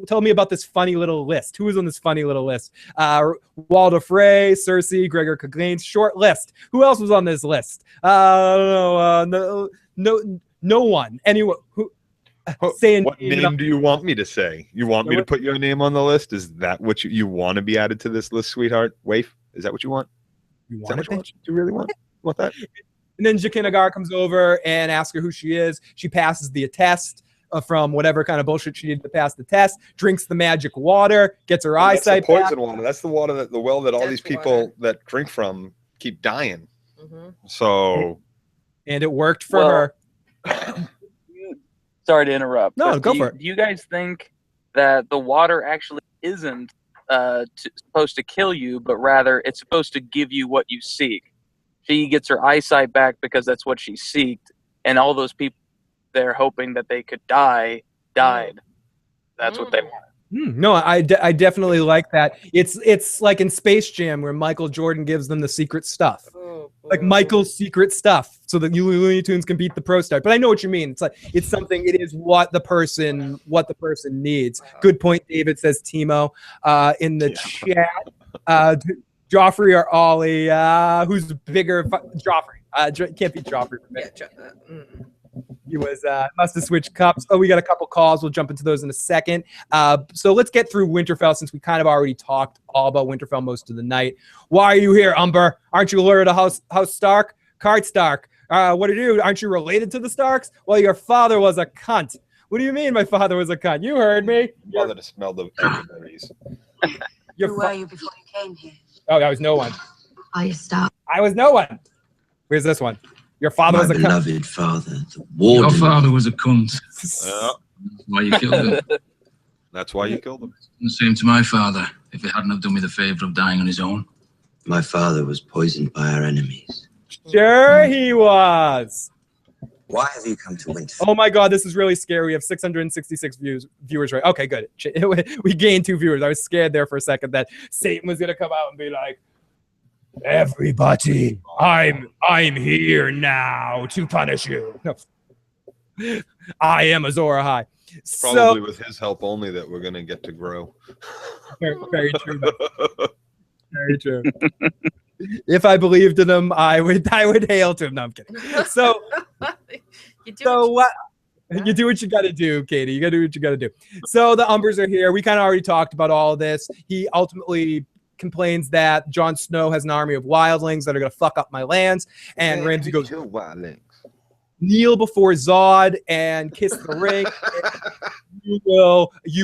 Tell me about this funny little list. Who is on this funny little list? Walder Frey, Cersei, Gregor Clegane. Short list. Who else was on this list? I don't know. No one. Anyone who. What name do you want me to say? You want me to put your name on the list? Is that what you want to be added to this list, sweetheart? Waif? Is that what you want? You want it? Do you really want that? And then Jakinagar comes over and asks her who she is. She passes the test from whatever kind of bullshit she needed to pass the test. Drinks the magic water. Gets her eyesight back. That's the poison back. water. That's the water the well that all these people that drink from keep dying. So, and it worked for her. Sorry to interrupt. No, go for it. Do you guys think that the water actually isn't supposed to kill you, but rather it's supposed to give you what you seek? She gets her eyesight back because that's what she seeked, and all those people there hoping that they could died. That's what they want. No, I definitely like that. It's like in Space Jam where Michael Jordan gives them the secret stuff, like Michael's secret stuff, so that Looney Tunes can beat the Pro Star. But I know what you mean. It's like it's something. It is what the person needs. Good point, David, says Timo in the chat. Joffrey or Ollie? Who's bigger? Joffrey. Can't beat Joffrey for me. He was must have switched cups. Oh, we got a couple calls. We'll jump into those in a second. So let's get through Winterfell since we kind of already talked all about Winterfell most of the night. Why are you here, Umber? Aren't you loyal to House Stark? Card Stark. What are you? Aren't you related to the Starks? Well, your father was a cunt. What do you mean my father was a cunt? You heard me. Your father smelled the berries. Who were you before you came here? Oh, I was no one. Are you Stark? I was no one. Where's this one? Your father was a cunt. My beloved father, the warden. Your father was a cunt. Yeah. That's why you killed him. That's why you killed him. The same to my father, if he hadn't have done me the favour of dying on his own. My father was poisoned by our enemies. Sure he was. Why have you come to Winterfell? Oh my God, this is really scary. We have 666 viewers, right? Okay, good. We gained 2 viewers. I was scared there for a second that Satan was gonna come out and be like, "Everybody, I'm here now to punish you." No. I am Azor Ahai. Probably with his help only that we're gonna get to grow. Very true. Very true. If I believed in him, I would hail to him. No, I'm kidding. So, you do what you got to do, Katie. You got to do what you got to do. So the Umbers are here. We kind of already talked about all of this. He ultimately complains that Jon Snow has an army of wildlings that are going to fuck up my lands. And Ramsay goes, kneel before Zod and kiss the ring. You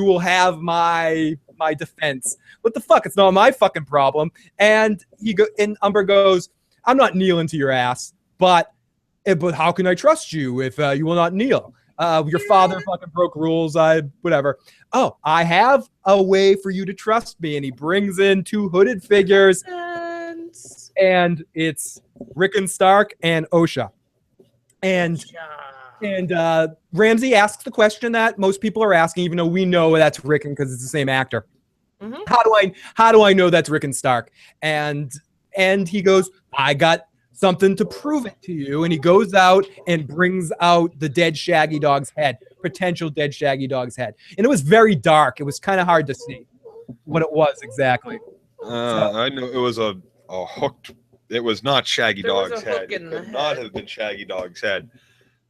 will have my defense. What the fuck? It's not my fucking problem. And Umber goes, I'm not kneeling to your ass, but how can I trust you if you will not kneel? Your father fucking broke rules. Whatever. Oh, I have a way for you to trust me. And he brings in 2 hooded figures, and it's Rickon Stark and Osha. And Ramsay asks the question that most people are asking, even though we know that's Rickon because it's the same actor. Mm-hmm. How do I know that's Rickon Stark? And he goes, I got something to prove it to you. And he goes out and brings out the dead Shaggy Dog's head, potential dead Shaggy Dog's head. And it was very dark. It was kind of hard to see what it was exactly. I know it was a hooked. It was not Shaggy Dog's head. It could not have been Shaggy Dog's head.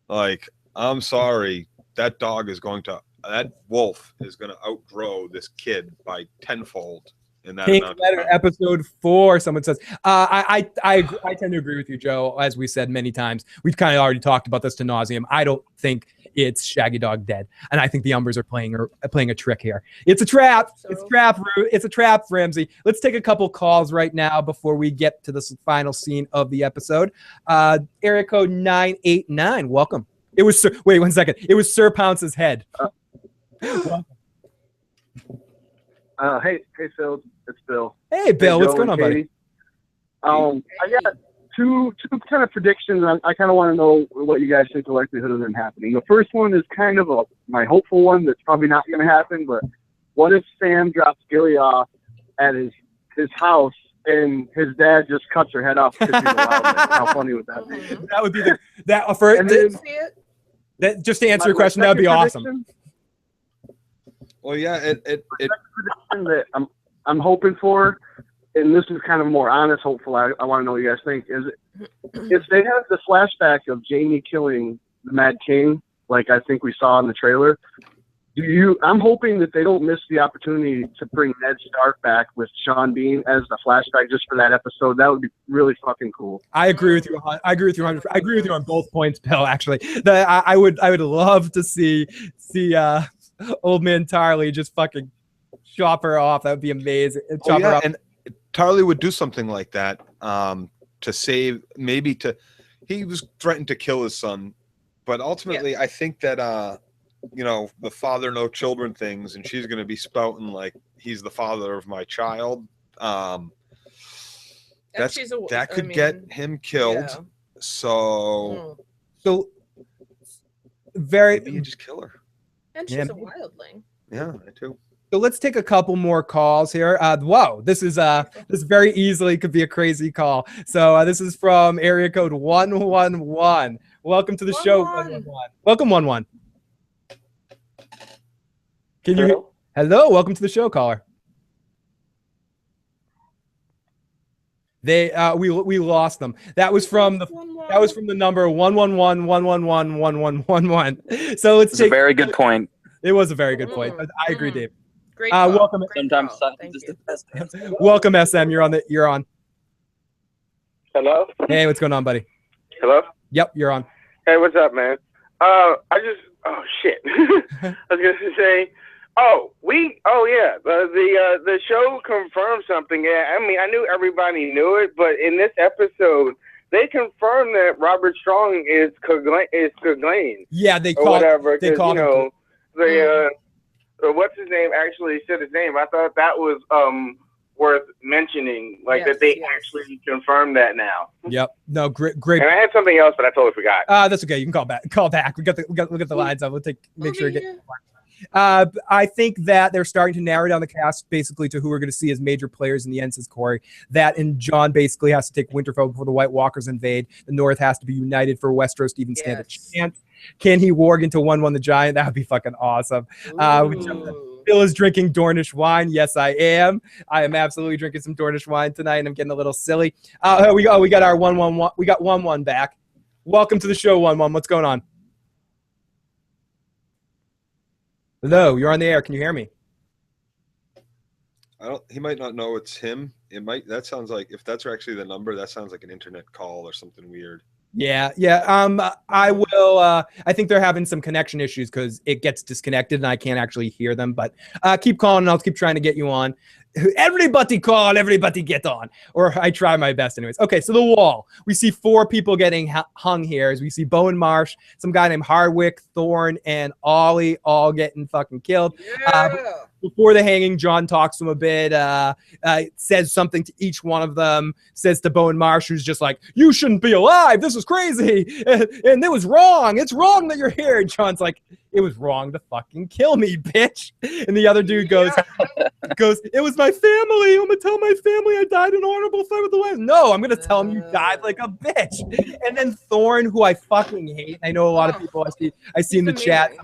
Like, I'm sorry, that wolf is going to outgrow this kid by tenfold in that Pink amount Letter of time. episode 4, someone says. I tend to agree with you, Joe. As we said many times, we've kind of already talked about this to nauseum. I don't think it's Shaggy Dog dead, and I think the Umbers are playing a trick here. It's a trap. It's a trap, Ramsay. Let's take a couple calls right now before we get to the final scene of the episode. Area code 989. Welcome. It was Sir. Wait 1 second. It was Sir Pounce's head. Hey, Phil. It's Bill. Hey, Bill. What's going on, buddy? I got two kind of predictions. I kind of want to know what you guys think the likelihood of them happening. The first one is kind of my hopeful one that's probably not going to happen, but What if Sam drops Gilly off at his house and his dad just cuts her head off because he's a wild man? How funny would that be? That would be that. Just to answer your question, that would be awesome. Well, yeah, it prediction that I'm hoping for, and this is kind of more honest, hopeful. I want to know what you guys think. Is if they have the flashback of Jaime killing the Mad King, like I think we saw in the trailer, I'm hoping that they don't miss the opportunity to bring Ned Stark back with Sean Bean as the flashback just for that episode. That would be really fucking cool. I agree with you. I agree with you on both points, Bill. Actually, I would love to see old man Tarly just fucking chop her off. That would be amazing. Chop her off. And Tarly would do something like that to save. He was threatened to kill his son, but ultimately, I think that. The father no children things, and she's going to be spouting like he's the father of my child. That could get him killed. Yeah. So maybe you just kill her. And she's a wildling. Yeah, I too. So let's take a couple more calls here. Whoa, this very easily could be a crazy call. So this is from area code 111. Welcome to the show. 111. Welcome 11. Can you? Hello, welcome to the show, caller. We lost them. That was from the number 111-111-1111. So let's take a very good point. It was a very good point. I agree, Dave. Great. Welcome. Sometimes silence is the best answer. Welcome, SM. You're on. Hello. Hey, what's going on, buddy? Hello. Yep, you're on. Hey, what's up, man? Oh shit. I was gonna say. The show confirmed something. Yeah, I mean, I knew everybody knew it, but in this episode, they confirmed that Robert Strong is Clegane. Yeah, they called him. what's his name actually said his name. I thought that was worth mentioning, like that they actually confirmed that now. Yep. No, great. And I had something else, but I totally forgot. That's okay. You can call back. We got the lines up. We'll make sure to get. I think that they're starting to narrow down the cast basically to who we're going to see as major players in the end, says Corey. That and John basically has to take Winterfell before the White Walkers invade. The North has to be united for Westeros to even stand a chance. Can he warg into 1-1 the Giant? That would be fucking awesome. Bill is drinking Dornish wine. Yes, I am. I am absolutely drinking some Dornish wine tonight, and I'm getting a little silly. We got our 1-1. We got 1-1 back. Welcome to the show, 1-1. What's going on? Hello, you're on the air. Can you hear me? He might not know it's him. That sounds like, if that's actually the number, that sounds like an internet call or something weird. Yeah. I will. I think they're having some connection issues because it gets disconnected and I can't actually hear them. But keep calling and I'll keep trying to get you on. Everybody call, everybody get on. Or I try my best anyways. Okay, so the wall. We see 4 people getting hung here. As we see Bowen Marsh, some guy named Hardwick, Thorne, and Ollie all getting fucking killed. Before the hanging, John talks to him a bit, says something to each one of them, says to Bowen Marsh, who's just like, you shouldn't be alive. This is crazy. And it was wrong. It's wrong that you're here. And John's like, it was wrong to fucking kill me, bitch. And the other dude goes, it was my family. I'm going to tell my family I died in an honorable fight with the West. No, I'm going to tell them you died like a bitch. And then Thorne, who I fucking hate. I know a lot of people I see in the chat.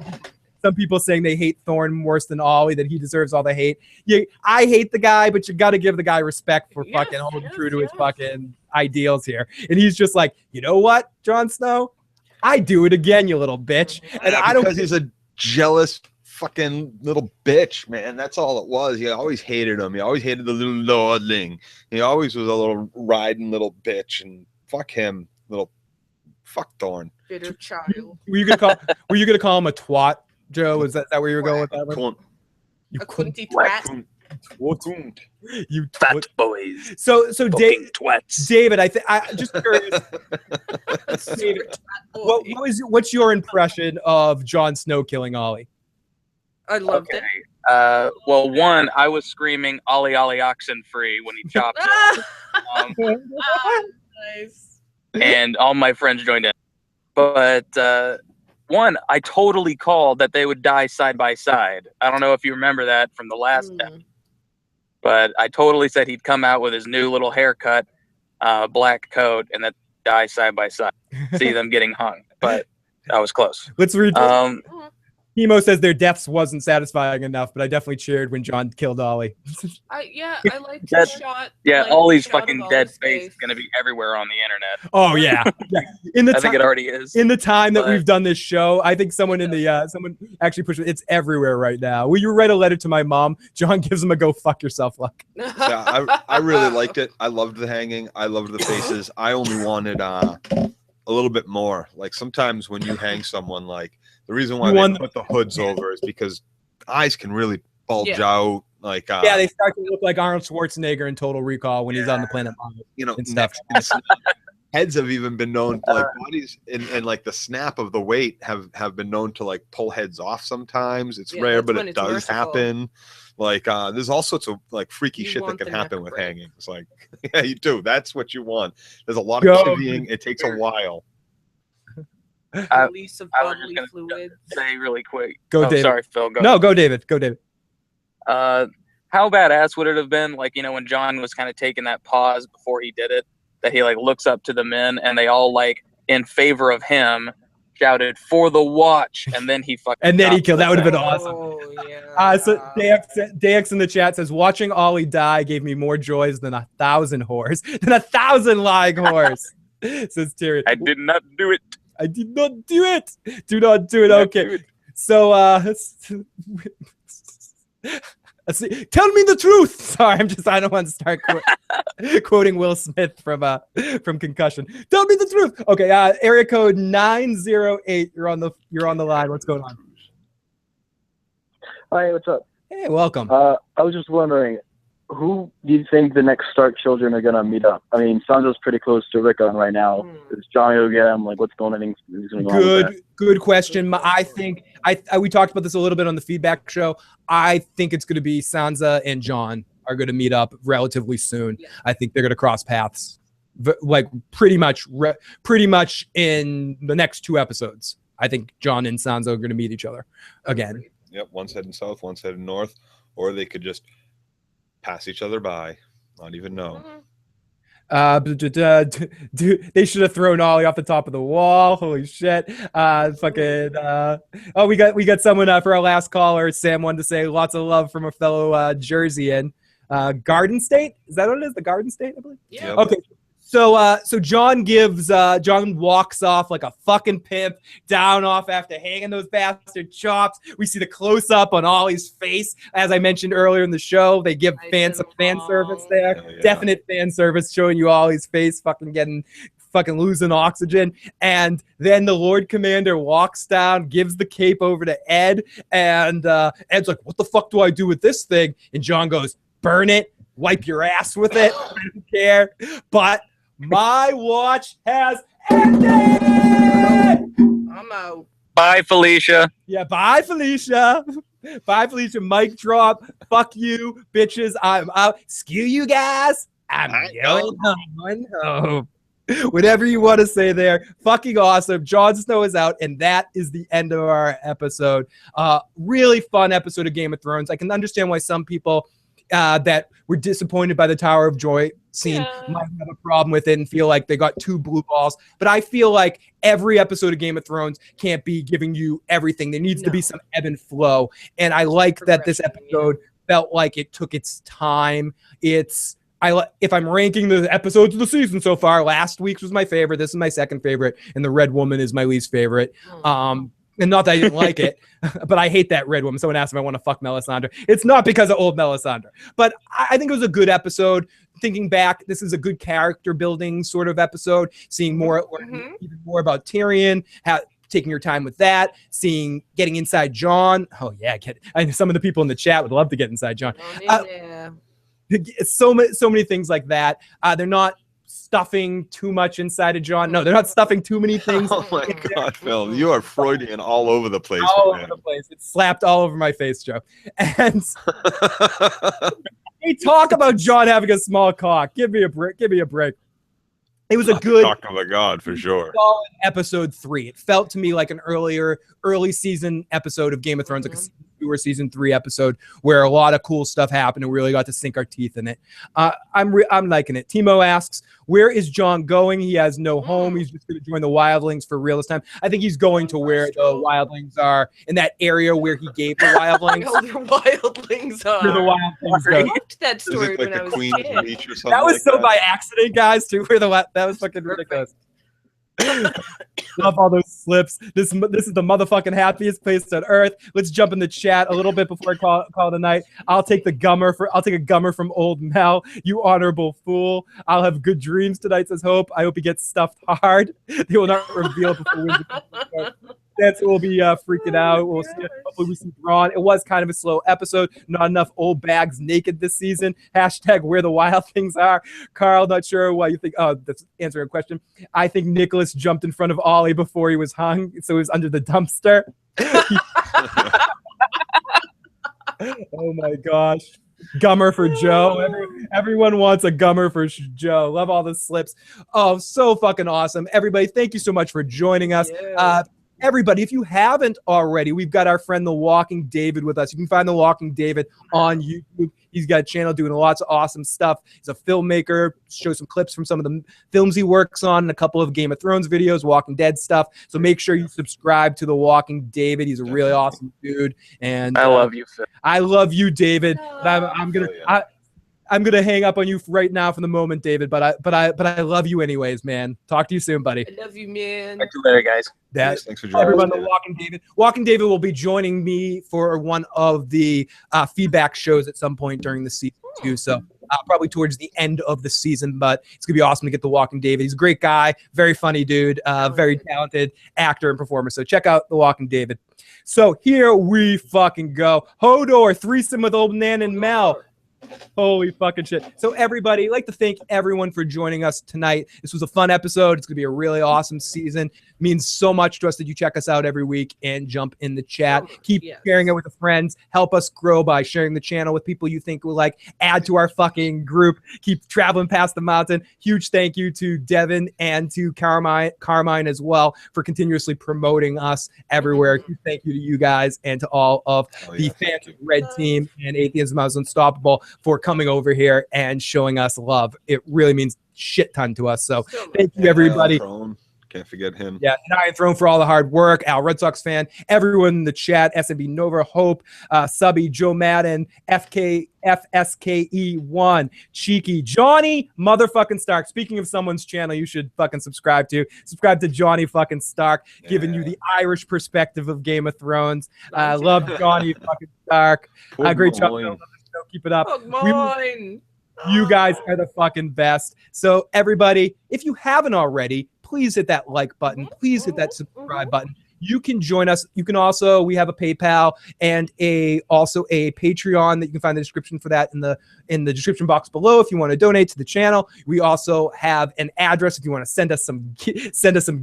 Some people saying they hate Thorne worse than Ollie, that he deserves all the hate. I hate the guy, but you got to give the guy respect for fucking holding true to his fucking ideals here. And he's just like, you know what, Jon Snow? I do it again, you little bitch. And I don't. Because he's a jealous fucking little bitch, man. That's all it was. He always hated him. He always hated the little lordling. He always was a little riding little bitch. And fuck him, fuck Thorne. Bitter child. Were you gonna call him a twat, Joe? Is that where you were going with that one? You kunti twat. You fat boys. So twats. David, I just curious. David, what's your impression of Jon Snow killing Ollie? I loved it. Well, one, I was screaming "Ollie, Ollie, oxen free" when he chopped it. Nice. And all my friends joined in. But one, I totally called that they would die side by side. I don't know if you remember that from the last episode, but I totally said he'd come out with his new little haircut, black coat, and then die side by side. See them getting hung, but I was close. Let's read. Hemo says their deaths wasn't satisfying enough, but I definitely cheered when John killed Ollie. I liked the shot. Yeah, like, Ollie's the shot fucking of dead Ollie's face is gonna be everywhere on the internet. Oh yeah, yeah. I think it already is. In the time that we've done this show, I think someone in the someone actually pushed it. It's everywhere right now. Will you write a letter to my mom? John gives him a go fuck yourself look. Yeah, I really liked it. I loved the hanging. I loved the faces. I only wanted a little bit more. Like sometimes when you hang someone, like the reason why they put the hoods over is because eyes can really bulge out. Like yeah, they start to look like Arnold Schwarzenegger in Total Recall when he's on the planet Mars. You know, and stuff. Heads have even been known, like bodies and like the snap of the weight have been known to like pull heads off sometimes. It's rare, but it does happen. Like there's all sorts of like freaky shit that can happen with hanging. It's like, yeah, you do. That's what you want. There's a lot of chivying. It takes a while. Release of I was bodily just gonna fluids. say really quick. Go, David. Sorry, Phil. Go. No, go, David. Go, David. How badass would it have been, like, you know, when John was kind of taking that pause before he did it, that he like looks up to the men and they all like in favor of him shouted for the watch, and then he fucking and then he killed. That would have been awesome. Yeah. So Dax in the chat says, watching Ollie die gave me more joys than 1,000 whores, than 1,000 lying whores. Says Tyrion. I did not do it. I did not do it. Do not do it. Okay. So let's see. Tell me the truth. Sorry, I don't want to start quoting Will Smith from Concussion. Tell me the truth. Okay, area code 908. You're on the line. What's going on? Hi, what's up? Hey, welcome. I was just wondering, who do you think the next Stark children are gonna meet up? I mean, Sansa's pretty close to Rickon right now. Is Johnny gonna get him? Like, what's going on? Good question. I think we talked about this a little bit on the feedback show. I think it's going to be Sansa and Jon are going to meet up relatively soon. Yeah. I think they're going to cross paths, like pretty much in the next 2 episodes. I think Jon and Sansa are going to meet each other again. Yep, one's heading south, one's heading north, or they could just pass each other by, not even know. They should have thrown Ollie off the top of the wall. Holy shit. We got someone for our last caller. Sam wanted to say lots of love from a fellow Jerseyan. Garden State? Is that what it is? The Garden State, I believe? Yeah. Yep. Okay. So John walks off like a fucking pimp down off after hanging those bastard chops. We see the close up on Ollie's face. As I mentioned earlier in the show, they give fans some fan service there. Yeah. Definite fan service showing you Ollie's face fucking losing oxygen. And then the Lord Commander walks down, gives the cape over to Ed. And Ed's like, what the fuck do I do with this thing? And John goes, burn it, wipe your ass with it. I don't care. But my watch has ended. I'm out. Bye, Felicia. Yeah, bye, Felicia. Bye, Felicia. Mic drop. Fuck you, bitches. I'm out. Screw you guys. I'm going home. Whatever you want to say there. Fucking awesome. Jon Snow is out, and that is the end of our episode. Really fun episode of Game of Thrones. I can understand why some people that were disappointed by the Tower of Joy scene might have a problem with it and feel like they got 2 blue balls. But I feel like every episode of Game of Thrones can't be giving you everything. There needs to be some ebb and flow. And I like that this episode felt like it took its time. If I'm ranking the episodes of the season so far, last week's was my favorite. This is my second favorite. And the Red Woman is my least favorite. And not that I didn't like it, but I hate that Red Woman. Someone asked if I want to fuck Melisandre. It's not because of old Melisandre. But I think it was a good episode. Thinking back, this is a good character building sort of episode. Seeing even more about Tyrion, taking your time with that, getting inside Jon. Oh, yeah. I know some of the people in the chat would love to get inside Jon. So many things like that. They're not stuffing too much inside of Jon. No, they're not stuffing too many things. Oh my God, Phil, you are Freudian all over the place. All over the place. It's slapped all over my face, Joe. And they talk about Jon having a small cock. Give me a break. It was a good Talk of a god for sure. solid episode 3. It felt to me like an early season episode of Game of Thrones, like a season 2 or season 3 episode where a lot of cool stuff happened and we really got to sink our teeth in it. I'm liking it. Timo asks, where is Jon going? He has no home. He's just going to join the Wildlings for real this time. I think he's going to where the Wildlings are, in that area where he gave the Wildlings. Where the Wildlings are. Where the Wildlings I go. watched that story when I was a kid. That was so by accident, guys, too. That was fucking ridiculous. Love all those slips. This is the motherfucking happiest place on earth. Let's jump in the chat a little bit before I call it a night. I'll take a gummer from old Mel. You honorable fool. I'll have good dreams tonight, says Hope. I hope he gets stuffed hard. They will not reveal before Windsor starts. That's will be freaking out. We'll see. Hopefully we see Bran. It was kind of a slow episode. Not enough old bags naked this season. Hashtag where the wild things are. Carl, not sure why you think. Oh, that's answering a question. I think Nicholas jumped in front of Ollie before he was hung, so he was under the dumpster. Oh my gosh. Gummer for Joe. Everyone wants a gummer for Joe. Love all the slips. Oh, so fucking awesome. Everybody, thank you so much for joining us. Yeah. Everybody, if you haven't already, we've got our friend The Walking David with us. You can find The Walking David on YouTube. He's got a channel doing lots of awesome stuff. He's a filmmaker. Show some clips from some of the films he works on and a couple of Game of Thrones videos, Walking Dead stuff. So make sure you subscribe to The Walking David. He's a really awesome dude. And I love you, Phil. I love you, David. I'm gonna hang up on you right now for the moment, David. But I love you anyways, man. Talk to you soon, buddy. I love you, man. Talk to you later, guys. Thanks for joining everyone. us, The Walking David. Walking David will be joining me for one of the feedback shows at some point during the season too. So probably towards the end of the season. But it's gonna be awesome to get The Walking David. He's a great guy, very funny dude, very talented actor and performer. So check out The Walking David. So here we fucking go. Hodor threesome with old Nan and Mel. Holy fucking shit. So everybody, I'd like to thank everyone for joining us tonight. This was a fun episode. It's going to be a really awesome season. It means so much to us that you check us out every week and jump in the chat. Keep sharing it with the friends. Help us grow by sharing the channel with people you think will like. Add to our fucking group. Keep traveling past the mountain. Huge thank you to Devin and to Carmine as well for continuously promoting us everywhere. Huge thank you to you guys and to all of the fans of Red Team and Atheism is Unstoppable for coming over here and showing us love. It really means shit ton to us. So thank you, everybody. Can't forget him. Yeah, and Iron Throne for all the hard work. Al, Red Sox fan. Everyone in the chat. SMB Nova, Hope, Subby, Joe Madden, FSKE1, Cheeky, Johnny motherfucking Stark. Speaking of someone's channel you should fucking subscribe to. Subscribe to Johnny fucking Stark, giving you the Irish perspective of Game of Thrones. Love Johnny fucking Stark. Great job. Keep it up. You guys are the fucking best. So everybody, if you haven't already, please hit that like button. Please hit that subscribe button. You can join us. You can also, we have a PayPal and also a Patreon that you can find the description for that in the description box below if you want to donate to the channel. We also have an address if you want to send us some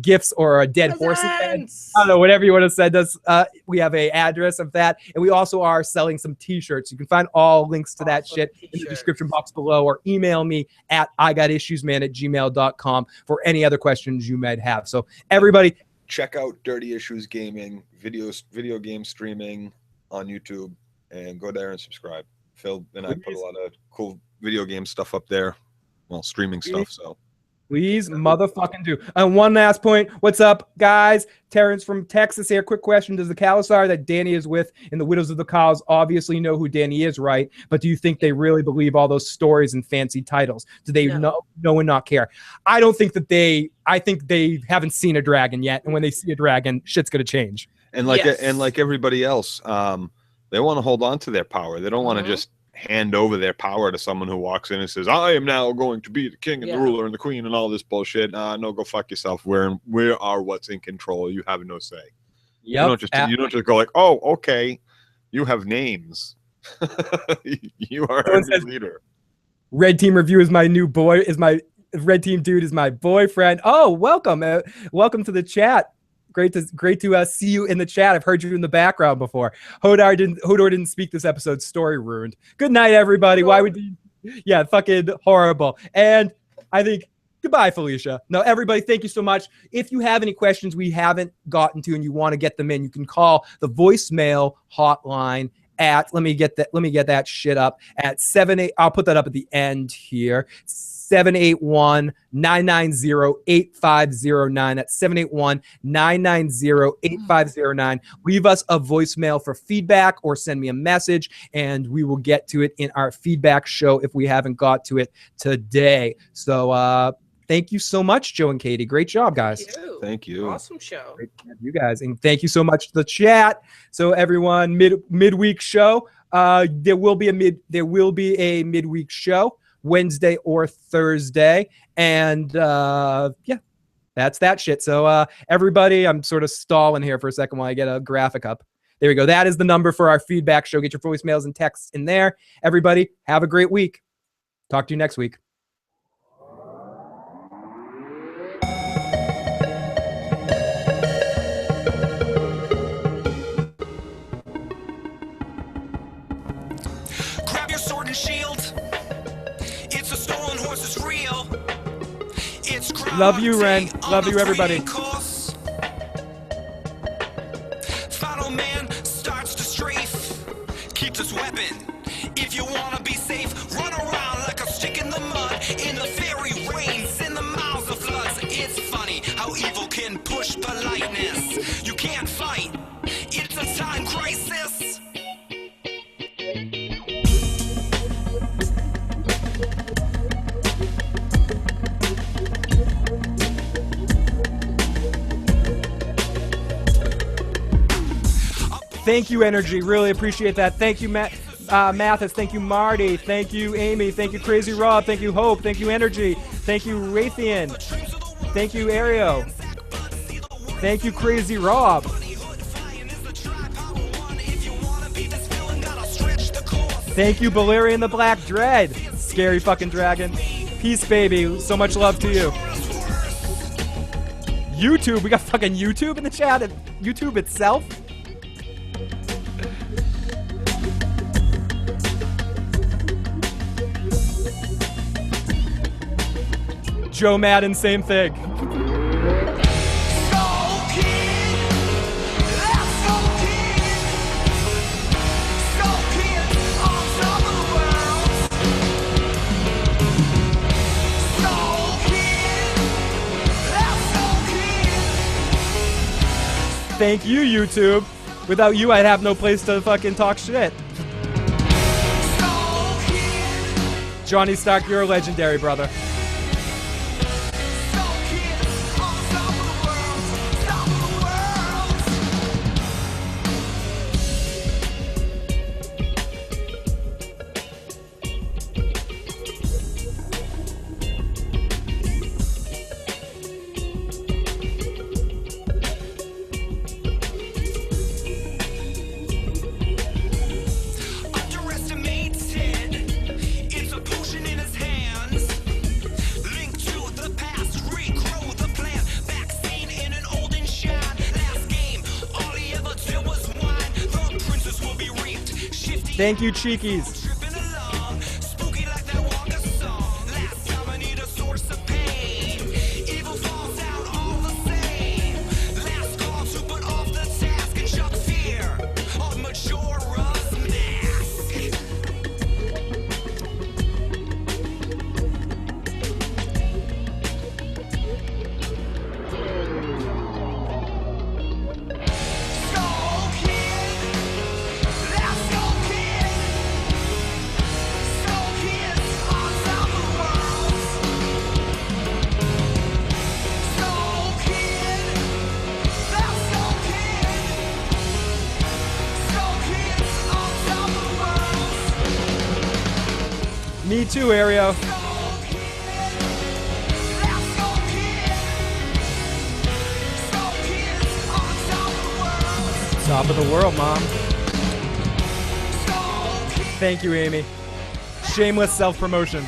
gifts or a dead horse's head. I don't know, whatever you want to send us. We have an address of that. And we also are selling some t-shirts. You can find all links to that shit in the description box below, or email me at igotissuesman@gmail.com for any other questions you might have. So everybody, check out Dirty Issues Gaming, video game streaming on YouTube, and go there and subscribe. Phil and I put a lot of cool video game stuff up there. Well, streaming stuff, so. Please motherfucking do. And one last point. What's up, guys? Terrence from Texas here. Quick question. Does the Khalasar that Dany is with in the Widows of the Cows obviously know who Dany is, right? But do you think they really believe all those stories and fancy titles? Do they know and not care? I don't think that I think they haven't seen a dragon yet. And when they see a dragon, shit's going to change. And like everybody else, they want to hold on to their power. They don't want to just hand over their power to someone who walks in and says, I am now going to be the king and the ruler and the queen and all this bullshit. No, go fuck yourself. We are what's in control. You have no say. Yep. You don't just go like, oh, okay, you have names. You are a leader. Red Team Review is my new boy, Red Team dude is my boyfriend. Oh, welcome. Welcome to the chat. Great to see you in the chat. I've heard you in the background before. Hodor didn't speak this episode. Story ruined. Good night, everybody. Why would you? Yeah, fucking horrible. And I think Goodbye, Felicia. No, everybody, thank you so much. If you have any questions we haven't gotten to and you want to get them in, you can call the voicemail hotline at, let me get that shit up, at 78, I'll put that up at the end here, 781-990-8509. That's 781-990-8509. Leave us a voicemail for feedback or send me a message, and we will get to it in our feedback show if we haven't got to it today. So thank you so much, Joe and Katie. Great job, guys. Thank you. Awesome show. Great to have you guys, and thank you so much to the chat. So everyone, midweek show. There will be a midweek show Wednesday or Thursday, and yeah, that's that shit. So everybody, I'm sort of stalling here for a second while I get a graphic up. There we go. That is the number for our feedback show. Get your voicemails and texts in there. Everybody, have a great week. Talk to you next week. Love you, Ren. Love you, everybody. Final man starts to strafe. Keep this weapon. If you wanna be safe, run around like a stick in the mud. In the fairy rains, in the mouths of floods. It's funny how evil can push politeness. You can't fight. It's a time crisis. Thank you, Energy. Really appreciate that. Thank you, Mathis. Thank you, Marty. Thank you, Amy. Thank you, Crazy Rob. Thank you, Hope. Thank you, Energy. Thank you, Raytheon. Thank you, Ario. Thank you, Crazy Rob. Thank you, Balerion the Black Dread. Scary fucking dragon. Peace, baby. So much love to you. YouTube. We got fucking YouTube in the chat. YouTube itself. Joe Madden, same thing. Thank you, YouTube. Without you, I'd have no place to fucking talk shit. Johnny Stark, you're legendary, brother. Thank you, Cheekies. Me too, Ario. Top of the world, Mom. Thank you, Amy. Shameless self-promotion.